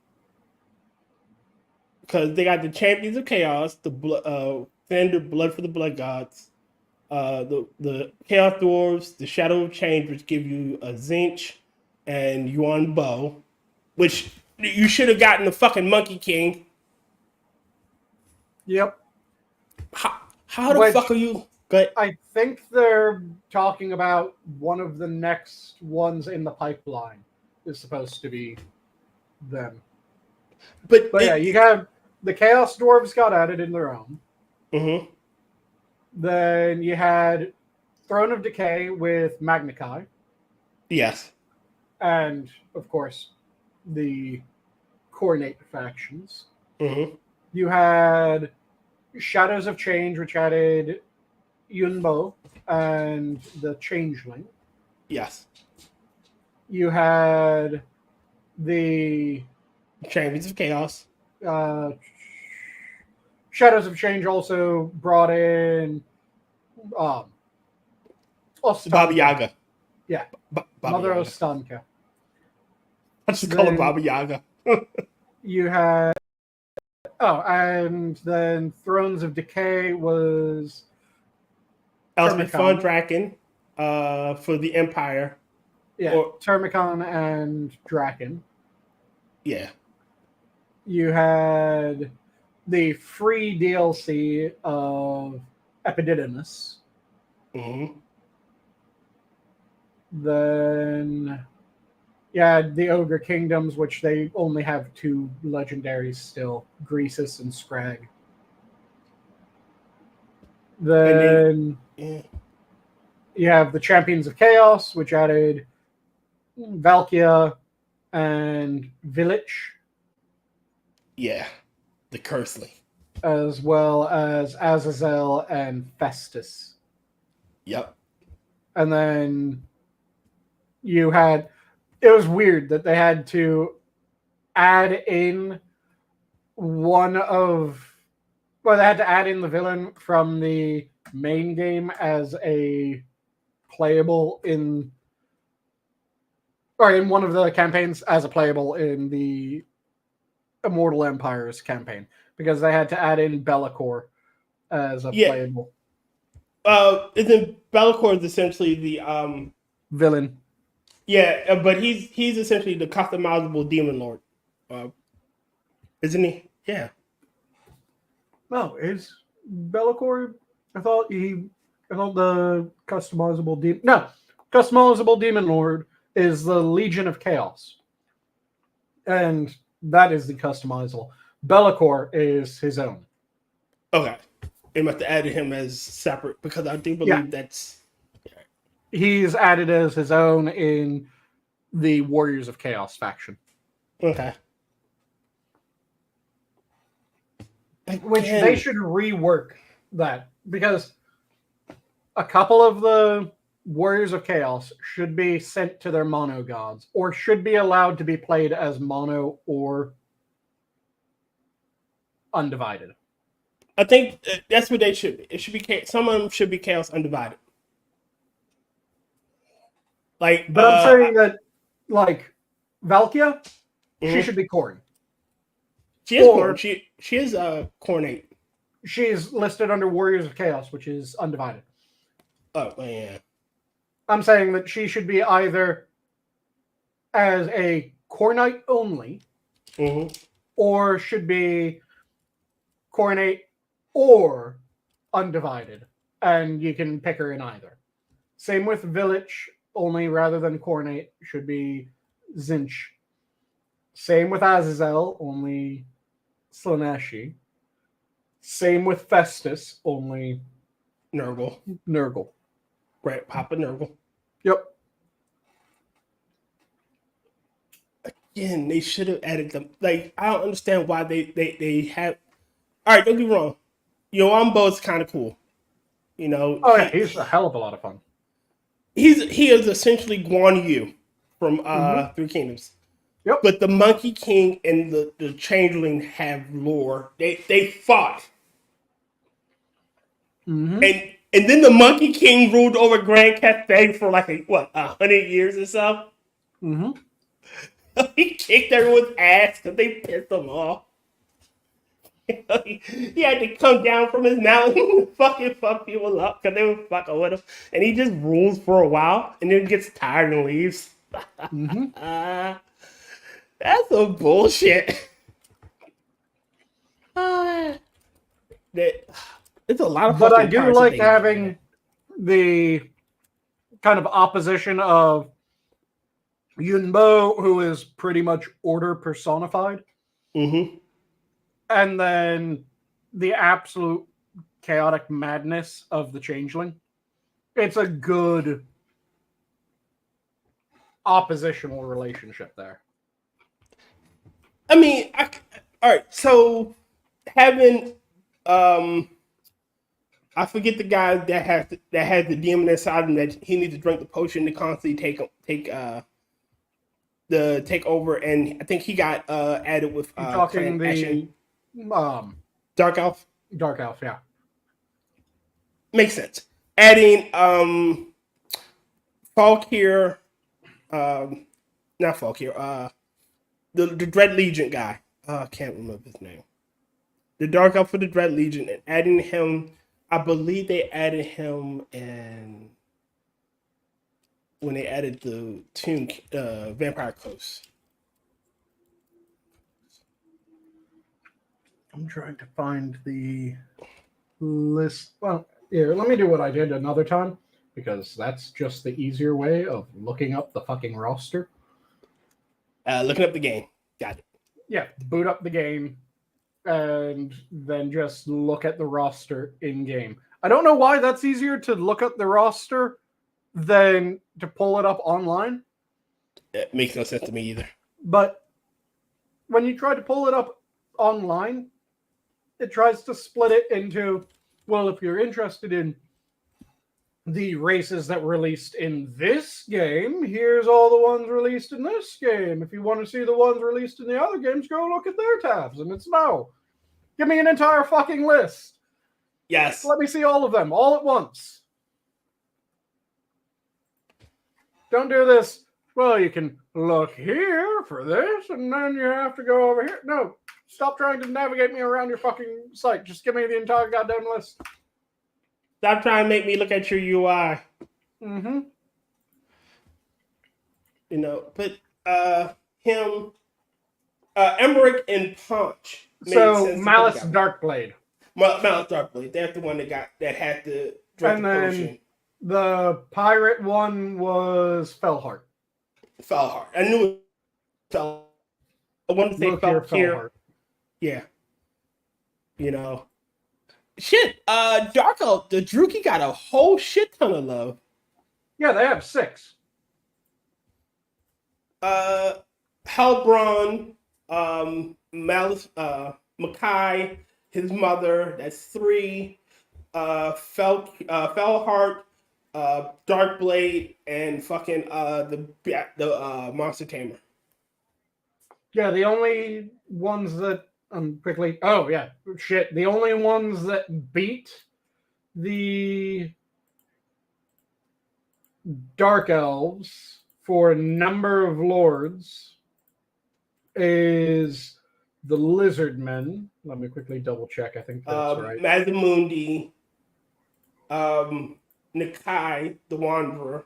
B: Because they got the Champions of Chaos, the Standard Blood for the Blood Gods, the Chaos Dwarves, the Shadow of Change, which give you a Zinch and Yuan Bow, which you should have gotten the fucking Monkey King.
A: Yep.
B: How the fuck are you? Good.
A: I think they're talking about one of the next ones in the pipeline is supposed to be them. But yeah, you have the Chaos Dwarves got added in their own.
B: Mm-hmm.
A: Then you had Throne of Decay with Magnikai.
B: Yes.
A: And, of course, the Coronate factions.
B: Mm-hmm.
A: You had Shadows of Change, which added Yunbo and the Changeling.
B: Yes.
A: You had the
B: Champions of Chaos.
A: Shadows of Change also brought in
B: Baba Yaga.
A: Yeah.
B: Baba
A: Mother
B: Yaga.
A: Ostanka.
B: I just call her Baba Yaga.
A: You had and then Thrones of Decay was
B: Elspeth von Draken for the Empire.
A: Yeah, Termicon and Draken.
B: Yeah.
A: You had the free DLC of Epididymis.
B: Mm-hmm.
A: Then the Ogre Kingdoms, which they only have 2 legendaries still, Greasus and Scrag. Then you have the Champions of Chaos, which added Valkia and Village.
B: Yeah, the Cursley.
A: As well as Azazel and Festus.
B: Yep.
A: And then you had... It was weird that they had to add in they had to add in the villain from the main game as a playable in one of the campaigns as a playable in the Immortal Empires campaign, because they had to add in Be'lakor as a playable.
B: Isn't Be'lakor essentially the
A: villain?
B: Yeah, but he's essentially the customizable demon lord, isn't he? Yeah.
A: No, is Be'lakor? I thought the customizable demon. No, customizable demon lord is the Legion of Chaos, and that is the customizable. Be'lakor is his own.
B: Okay. They must have added him as separate because I do
A: Yeah,
B: believe that's
A: he's added as his own in the Warriors of Chaos faction.
B: okay.
A: Which they
B: Again,
A: should rework that because a couple of the Warriors of Chaos should be sent to their mono gods or should be allowed to be played as mono or undivided.
B: I think that's what they should be. It should be some of them should be Chaos Undivided. Like,
A: But I'm saying that, like, Valkia, she
B: mhm.
A: should be Corey.
B: She is corn.
A: Or
B: She is cornate.
A: she's listed under Warriors of Chaos, which is undivided.
B: Oh man.
A: I'm saying that she should be either as a Cornite only, or should be Cornate or undivided, and you can pick her in either. Same with Village, only rather than Cornate, should be Zinch. Same with Azazel, only Slaaneshi. Same with Festus, only
B: Nurgle.
A: Nurgle.
B: Right, Papa Nurgle.
A: Yep.
B: Again, they should have added them. Like, I don't understand why they have. All right, don't get me wrong. Yoambo is kind of cool. You know,
A: Oh yeah, he's a hell of a lot of fun.
B: he is essentially Guan Yu from Three Kingdoms.
A: Yep.
B: But the Monkey King and the Changeling have lore. They fought. And then the Monkey King ruled over Grand Cathay for like 100 years or so. He kicked everyone's ass because they pissed him off. He had to come down from his mountain and fucking fuck people up because they were fucking with him. And he just rules for a while and then gets tired and leaves. That's some bullshit. It's a lot of.
A: But I do like having the kind of opposition of Yunbo, who is pretty much order personified, and then the absolute chaotic madness of the Changeling. It's a good oppositional relationship there.
B: I mean, all right. So having, I forget the guy that has the demon inside him that he needs to drink the potion to constantly take over, and I think he got added with
A: talking the
B: Dark Elf.
A: Dark Elf, yeah,
B: makes sense. Adding Falkir, not Falkir, the Dread Legion guy. I can't remember his name. The Dark Elf for the Dread Legion, and adding him. I believe they added him in when they added the Tomb Vampire Coast.
A: I'm trying to find the list. Well, here, let me do what I did another time, because that's just the easier way of looking up the fucking roster.
B: Looking up the game. Got it.
A: Yeah, boot up the game, and then just look at the roster in-game. I don't know why that's easier to look at the roster than to pull it up online.
B: It makes no sense to me either.
A: But when you try to pull it up online, it tries to split it into, well, if you're interested in the races that were released in this game, here's all the ones released in this game. If you want to see the ones released in the other games, go look at their tabs. And it's no. Give me an entire fucking list.
B: Yes.
A: Let me see all of them, all at once. Don't do this. Well, you can look here for this, and then you have to go over here. No. Stop trying to navigate me around your fucking site. Just give me the entire goddamn list.
B: Stop trying to make me look at your UI.
A: Mm-hmm.
B: You know, but him, Emmerich and Punch.
A: So Malice Darkblade.
B: Malice Darkblade. That's the one that had the
A: and then potion. The pirate one was Fellheart.
B: Fellheart. I knew it. Fell. I wanted to say Fellheart. Yeah. You know, Shit, Dark Elf, the Druki got a whole shit ton of love.
A: Yeah, they have 6.
B: Hellbron, Makai, his mother, that's 3. Fellheart, Darkblade, and fucking the Monster Tamer.
A: Yeah, the only ones that quickly. Oh yeah, shit. The only ones that beat the Dark Elves for number of lords is the Lizardmen. Let me quickly double check. I think that's right.
B: Mazamundi, Nakai, the Wanderer.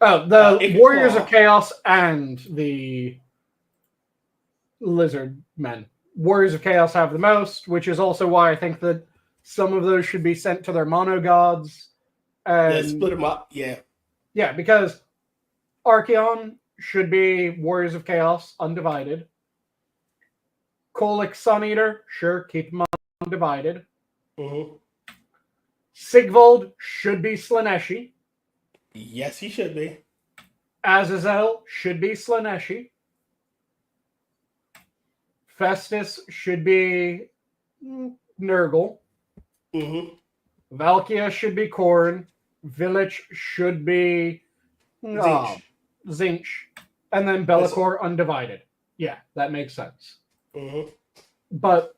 A: Oh, the Warriors of Chaos and the Lizard Men. Warriors of Chaos have the most, which is also why I think that some of those should be sent to their mono gods. And
B: split them up, yeah.
A: Yeah, because Archeon should be Warriors of Chaos, undivided. Kolic Sun Eater, sure, keep them undivided.
B: Mm-hmm.
A: Sigvald should be Slaneshi.
B: Yes, he should be.
A: Azazel should be Slaneshi. Festus should be Nurgle.
B: Mm-hmm.
A: Valkia should be Khorne. Village should be Zinch. And then Be'lakor undivided. Yeah, that makes sense.
B: Mm-hmm.
A: But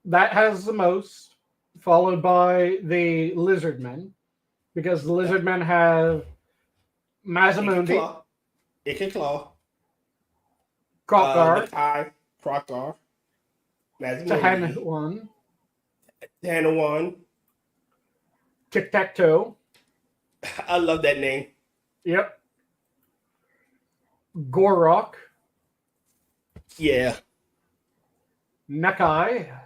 A: that has the most, followed by the Lizardmen, because the Lizardmen have Mazamundi,
B: Ikiclaw,
A: Krokgar,
B: Krokgar, Mazamundi, Tahanawan,
A: Tic-Tac-Toe.
B: I love that name.
A: Yep. Gorok.
B: Yeah.
A: Nakai.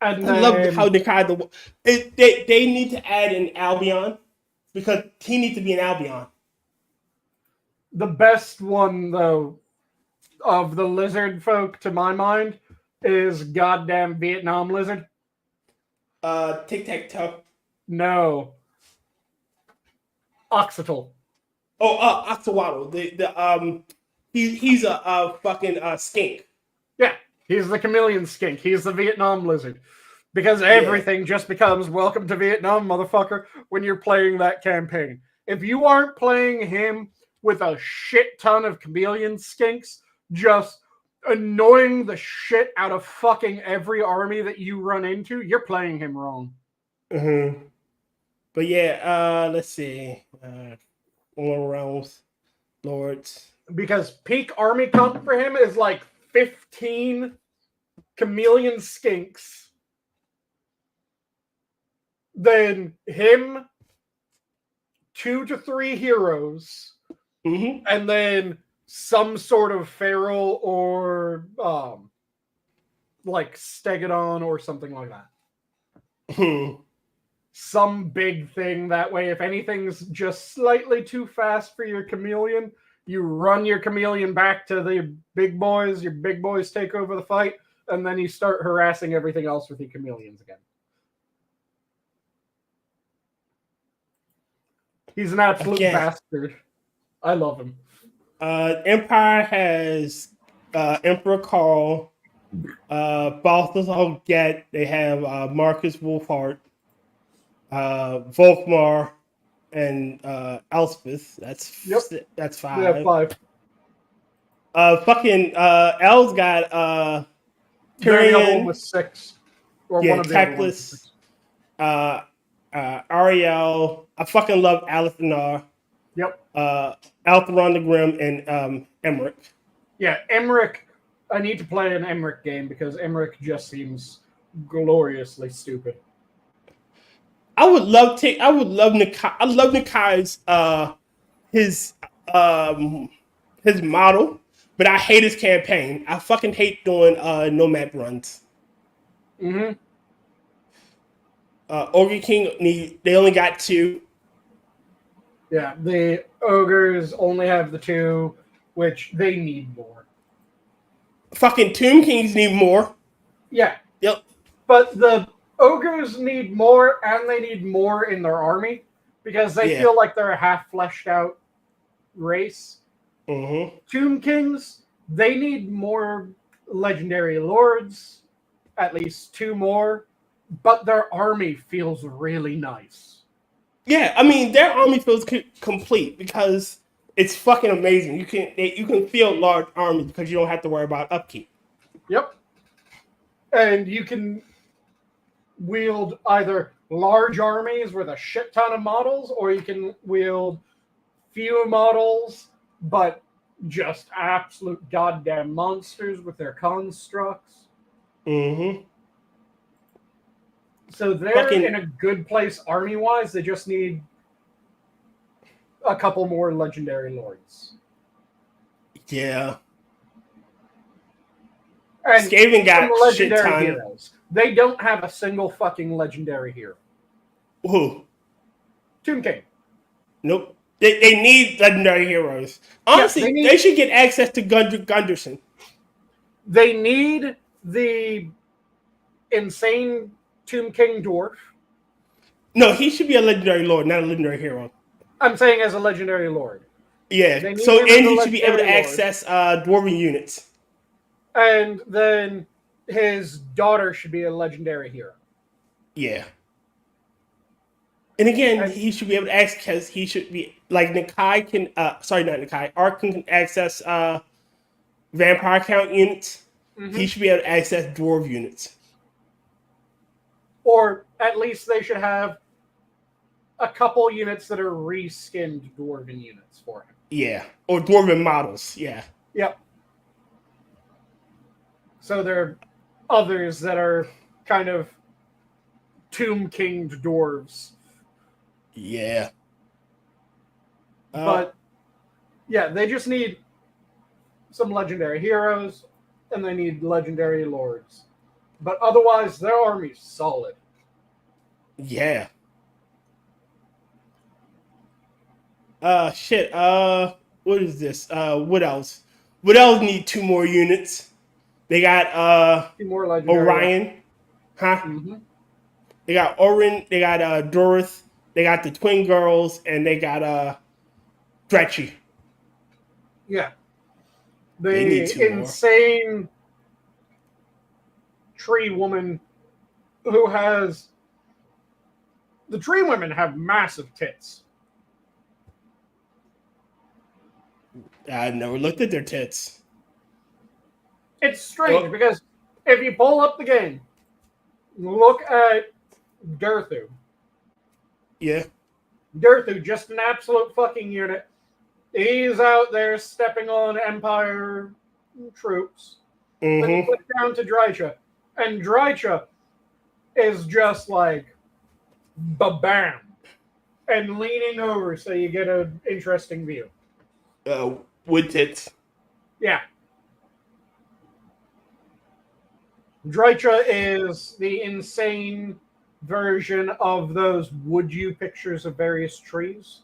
A: And
B: I love how Nakai they need to add an Albion because he needs to be an Albion.
A: The best one though of the lizard folk to my mind is goddamn Vietnam lizard.
B: Tic-Tac-Toe.
A: No. Oxytal.
B: Oh, Oxawaddle. He's a fucking skink.
A: Yeah, he's the chameleon skink. He's the Vietnam lizard. Because everything just becomes welcome to Vietnam, motherfucker, when you're playing that campaign. If you aren't playing him with a shit ton of chameleon skinks, just annoying the shit out of fucking every army that you run into, you're playing him wrong.
B: Mm-hmm. But yeah, let's see. More realms, lords.
A: Because peak army count for him is like 15 chameleon skinks. Then him, 2 to 3 heroes, and then some sort of feral or like Stegodon or something like that. Some big thing that way. If anything's just slightly too fast for your chameleon, you run your chameleon back to the big boys. Your big boys take over the fight, and then you start harassing everything else with your chameleons again. He's an absolute bastard. I love him.
B: Empire has Emperor Carl, Balthazar Get. They have Marcus Wolfhard, Volkmar, and Elspeth. That's 5.
A: We have 5.
B: Fucking L's got Tyrion
A: with 6. Or one of the other ones.
B: Ariel. I fucking love Alathanar.
A: Yep.
B: Altheron the Grim and Emmerich.
A: Yeah, Emmerich. I need to play an Emmerich game because Emmerich just seems gloriously stupid.
B: I would love Nakai. I love Nakai's his model, but I hate his campaign. I fucking hate doing nomad runs.
A: Mm-hmm.
B: Ogre King they only got 2.
A: Yeah, the ogres only have the 2, which they need more.
B: Fucking Tomb Kings need more.
A: Yeah.
B: Yep.
A: But the ogres need more, and they need more in their army because they
B: Yeah.
A: feel like they're a half fleshed out race.
B: Mm-hmm.
A: Tomb Kings, they need more legendary lords, at least 2 more, but their army feels really nice.
B: Yeah, I mean their army feels complete because it's fucking amazing. You can field large armies because you don't have to worry about upkeep.
A: Yep. And you can wield either large armies with a shit ton of models, or you can wield few models, but just absolute goddamn monsters with their constructs.
B: Mm-hmm.
A: So they're in
B: Fucking
A: a good place army wise. They just need a couple more legendary lords.
B: yeah.
A: And
B: Skaven
A: some
B: got shit
A: legendary
B: ton.
A: heroes. They don't have a single fucking legendary hero.
B: Who?
A: Tomb King.
B: Nope. They need legendary heroes.
A: Yeah,
B: Honestly, they should get access to Gunderson.
A: They need the insane Tomb King dwarf.
B: No, he should be a legendary lord, not a legendary hero.
A: I'm saying as a legendary lord.
B: Yeah.
A: They need
B: So
A: him as
B: and
A: a
B: he should be able to
A: legendary lord.
B: access dwarven units.
A: And then his daughter should be a legendary hero.
B: Yeah. And again,
A: And,
B: he should be able to access. He should be like Nikai can. Sorry, not Nikai. Ark can access vampire count units.
A: mm-hmm.
B: He should be able to access dwarf units.
A: Or at least they should have a couple units that are reskinned dwarven units for him.
B: Yeah, or dwarven models. Yeah.
A: Yep. So there are others that are kind of Tomb Kinged dwarves.
B: Yeah.
A: But yeah, they just need some legendary heroes and they need legendary lords. But otherwise, their army's solid.
B: Yeah. Shit. What is this? What else? What else need 2 more units? They got
A: 2 more legendary.
B: Orion. Huh?
A: Mm-hmm.
B: They got Orin, they got Dorith, they got the twin girls, and they got Dretchy.
A: Yeah.
B: They need 2
A: insane tree woman who has. The tree women have massive tits.
B: I never looked at their tits.
A: It's strange because if you pull up the game, look at Durthu.
B: Yeah.
A: Durthu, just an absolute fucking unit. He's out there stepping on Empire troops.
B: Mm-hmm.
A: Then you click down to Drycha. And Drycha is just like ba-bam. And leaning over so you get an interesting view.
B: Wood tits.
A: Yeah. Drycha is the insane version of those would you pictures of various trees.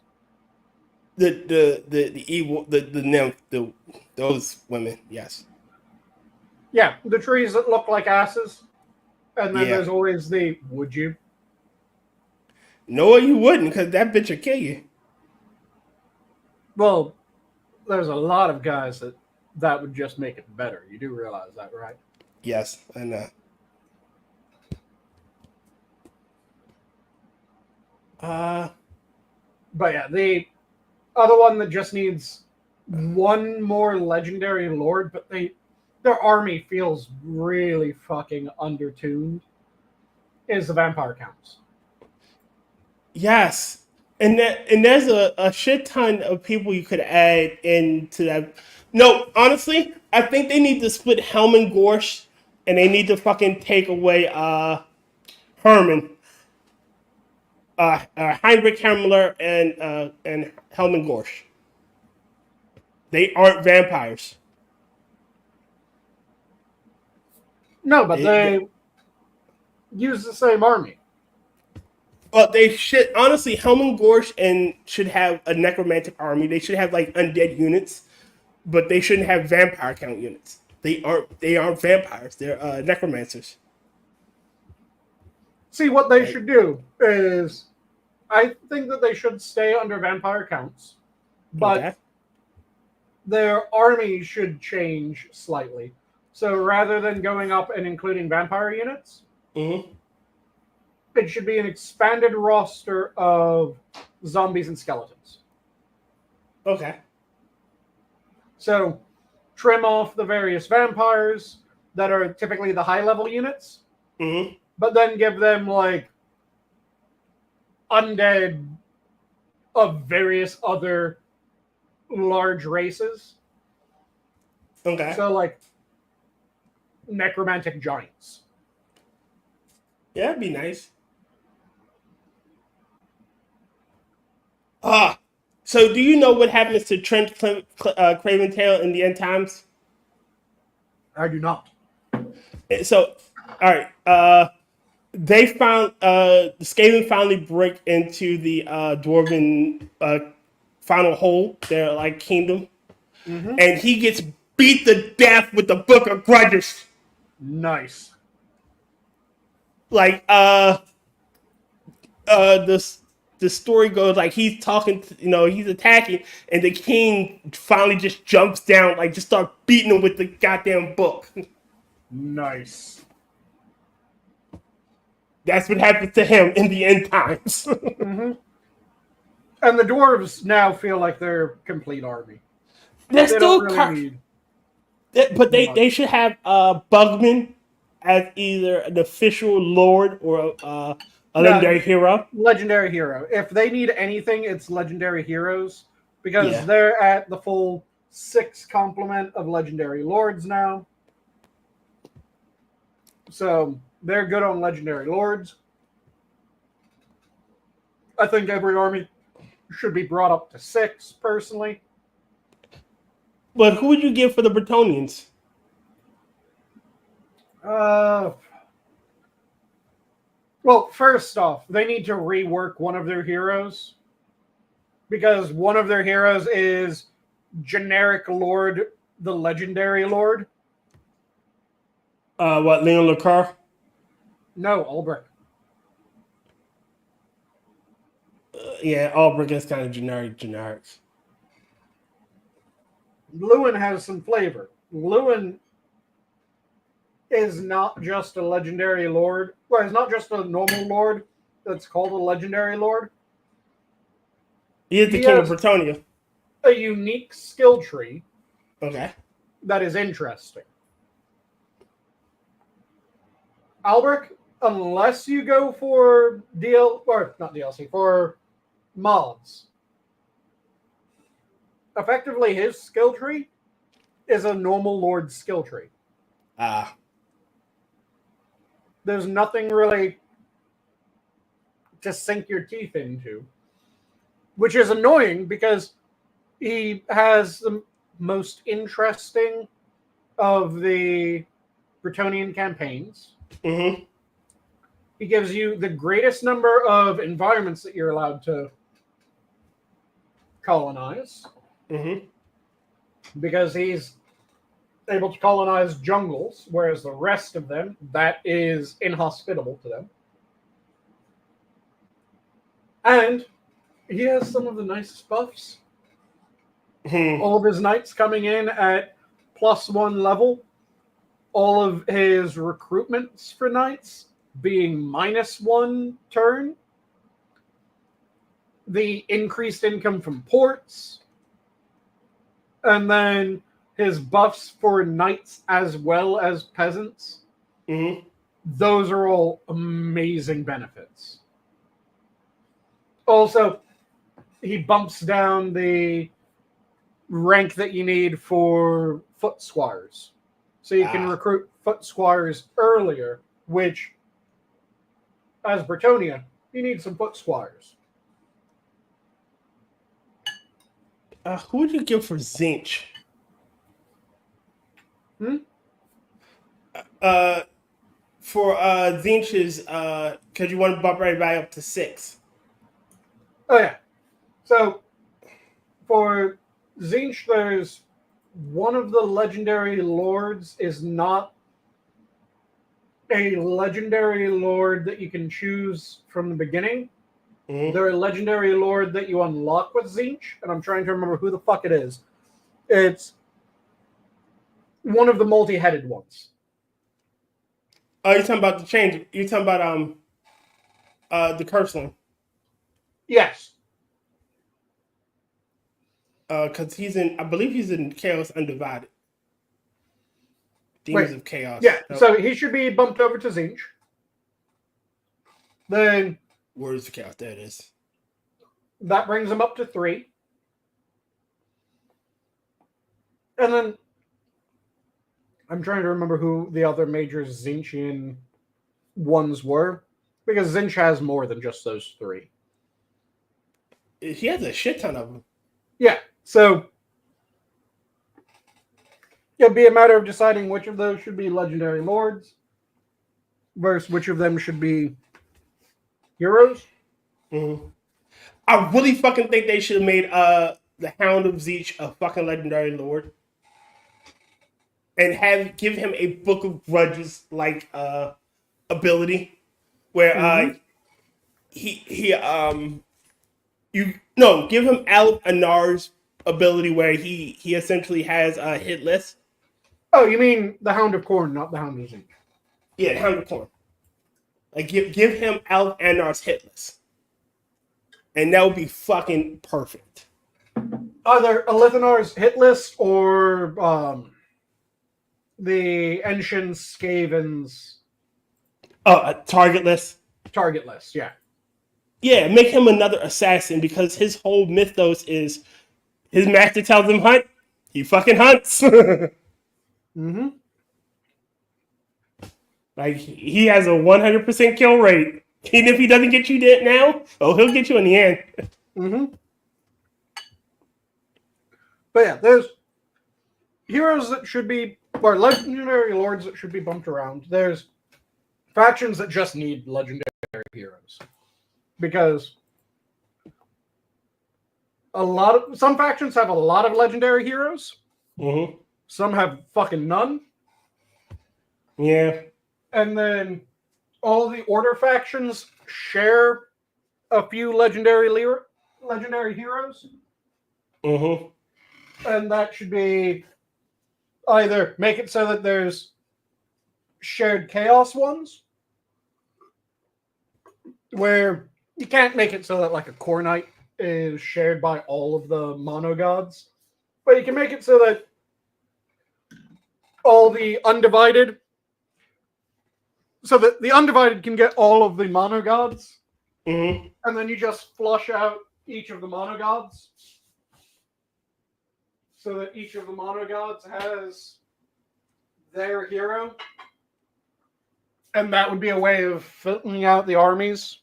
B: The evil the nymph those women, yes.
A: Yeah, the trees that look like asses. And then
B: Yeah.
A: there's always the would you.
B: No, you wouldn't, because that bitch would kill you.
A: Well, there's a lot of guys that would just make it better. You do realize that, right?
B: Yes, I know.
A: But yeah, the other one that just needs 1 more legendary lord, but their army feels really fucking undertuned, is the vampire counts.
B: Yes. And there's a shit ton of people you could add into that. No, honestly, I think they need to split Helm and Gorsh, and they need to fucking take away Herman, Heinrich Himmler, and Helm and Gorsh. They aren't vampires.
A: No, but they use the same army.
B: Well, they should honestly. Helm Gorsh and should have a necromantic army. They should have like undead units, but they shouldn't have vampire count units. They aren't vampires. They're necromancers.
A: See, what they
B: Like,
A: should do is, I think that they should stay under vampire counts, but
B: okay.
A: their army should change slightly. So rather than going up and including vampire units,
B: Mm-hmm.
A: it should be an expanded roster of zombies and skeletons.
B: Okay.
A: So trim off the various vampires that are typically the high level units,
B: Mm-hmm.
A: but then give them like undead of various other large races.
B: Okay.
A: So like necromantic giants.
B: Yeah, that'd be nice. Ah. So do you know what happens to Craven Tail in the end times?
A: I do not.
B: So, all right. They found the Skaven finally break into the dwarven final hole, their like kingdom,
A: Mm-hmm.
B: and he gets beat to death with the Book of Grudges.
A: Nice.
B: Like this the story goes like he's talking to, he's attacking and the king finally just jumps down, like just start beating him with the goddamn book.
A: Nice.
B: That's what happens to him in the end times.
A: Mm-hmm. And the dwarves now feel like they're complete army.
B: They're
A: They don't
B: still
A: really need
B: but
A: much.
B: they should have Bugman as either an official lord or a legendary
A: No,
B: hero.
A: legendary hero. If they need anything, it's legendary heroes because
B: Yeah.
A: they're at the full 6 complement of legendary lords now. So they're good on legendary lords. I think every army should be brought up to 6, personally.
B: But who would you give for the Bretonians?
A: Well, first off, they need to rework one of their heroes because one of their heroes is generic lord, the legendary lord.
B: What, Leon Lecar?
A: No, Ulbrich.
B: Yeah, Albrecht is kind of generic.
A: Lewin has some flavor. Lewin is not just a legendary lord. Well, he's not just a normal lord that's called a legendary lord.
B: He is the
A: He
B: king of
A: has
B: Bretonia.
A: a unique skill tree
B: Okay.
A: that is interesting. Albrecht, unless you go for not DLC, for mods, effectively his skill tree is a normal lord skill tree. There's nothing really to sink your teeth into, which is annoying because he has the most interesting of the Bretonian campaigns.
B: Mm-hmm.
A: He gives you the greatest number of environments that you're allowed to colonize.
B: Mm-hmm.
A: Because he's able to colonize jungles, whereas the rest of them, that is inhospitable to them. And he has some of the nicest buffs.
B: Mm-hmm.
A: All of his knights coming in at +1 level. All of his recruitments for knights being -1 turn. The increased income from ports. And then his buffs for knights as well as peasants.
B: Mm-hmm.
A: Those are all amazing benefits. Also, he bumps down the rank that you need for foot squires. So you can recruit foot squires earlier, which, as Bretonia, you need some foot squires.
B: Who would you give for Zinch? For Zinch's, because you want to bump everybody up to 6.
A: Oh, yeah. So, for Zinch, there's one of the legendary lords is not a legendary lord that you can choose from the beginning. They're a legendary lord that you unlock with Tzeentch, and I'm trying to remember who the fuck it is. It's one of the multi-headed ones.
B: Oh, you're talking about the change. You're talking about the Curseling.
A: Yes.
B: Because I believe he's in Chaos Undivided. Demons of Chaos.
A: Yeah, so he should be bumped over to Tzeentch. Then
B: Words of Chaos, there it is.
A: That brings him up to 3. And then I'm trying to remember who the other major Tzeentchian ones were, because Tzeentch has more than just those 3.
B: He has a shit ton of them.
A: Yeah, so it'll be a matter of deciding which of those should be legendary lords versus which of them should be heroes.
B: Mm-hmm. I really fucking think they should have made the Hound of Tzeentch a fucking legendary lord, and give him a Book of Grudges like ability, where give him Alp Anar's ability where he essentially has a hit list.
A: Oh, you mean the Hound of Corn, not the Hound of Tzeentch?
B: Yeah, the Hound of Corn. Like give him Alp Anar's hit list, and that would be fucking perfect.
A: Either Alithanar's hit list or the Enshin Skaven's
B: A target list.
A: Target list, yeah.
B: Yeah, make him another assassin, because his whole mythos is his master tells him hunt, he fucking hunts.
A: Mm-hmm.
B: Like, he has a 100% kill rate. Even if he doesn't get you dead now, he'll get you in the end.
A: Mm-hmm. But yeah, there's heroes that should be, or legendary lords that should be bumped around. There's factions that just need legendary heroes. Because some factions have a lot of legendary heroes.
B: Mm-hmm.
A: Some have fucking none.
B: Yeah.
A: And then all the Order factions share a few legendary heroes.
B: Mm-hmm.
A: And that should be either make it so that there's shared chaos ones, where you can't make it so that like a core knight is shared by all of the mono gods, but you can make it so that all the undivided, so that the undivided can get all of the mono gods,
B: and
A: then you just flush out each of the mono gods, so that each of the mono gods has their hero, and that would be a way of filling out the armies.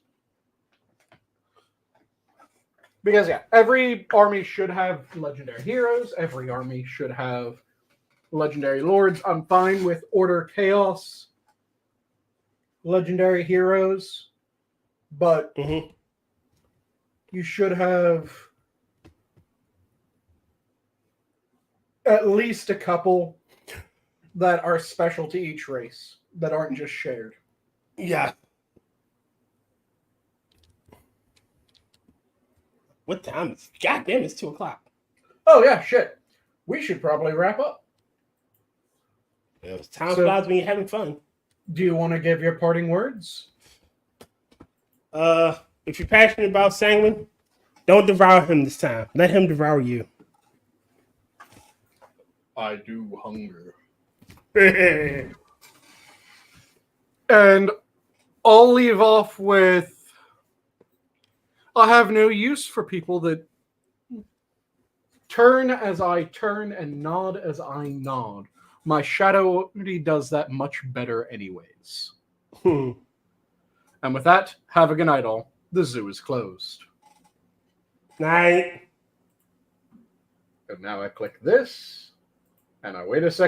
A: Because, yeah, every army should have legendary heroes. Every army should have legendary lords. I'm fine with Order Chaos legendary heroes. But you should have at least a couple that are special to each race, that aren't just shared.
B: Yeah. What time is it? God damn, it's 2:00.
A: Oh, yeah, shit. We should probably wrap up.
B: Yeah, time flies when you're having fun.
A: Do you want to give your parting words?
B: If you're passionate about Sanguine, don't devour him this time. Let him devour you.
A: I do hunger. And I'll leave off with, I have no use for people that turn as I turn and nod as I nod. My shadow already does that much better anyways. And with that, have a good night all. The zoo is closed.
B: Night.
A: And now I click this, and I wait a second.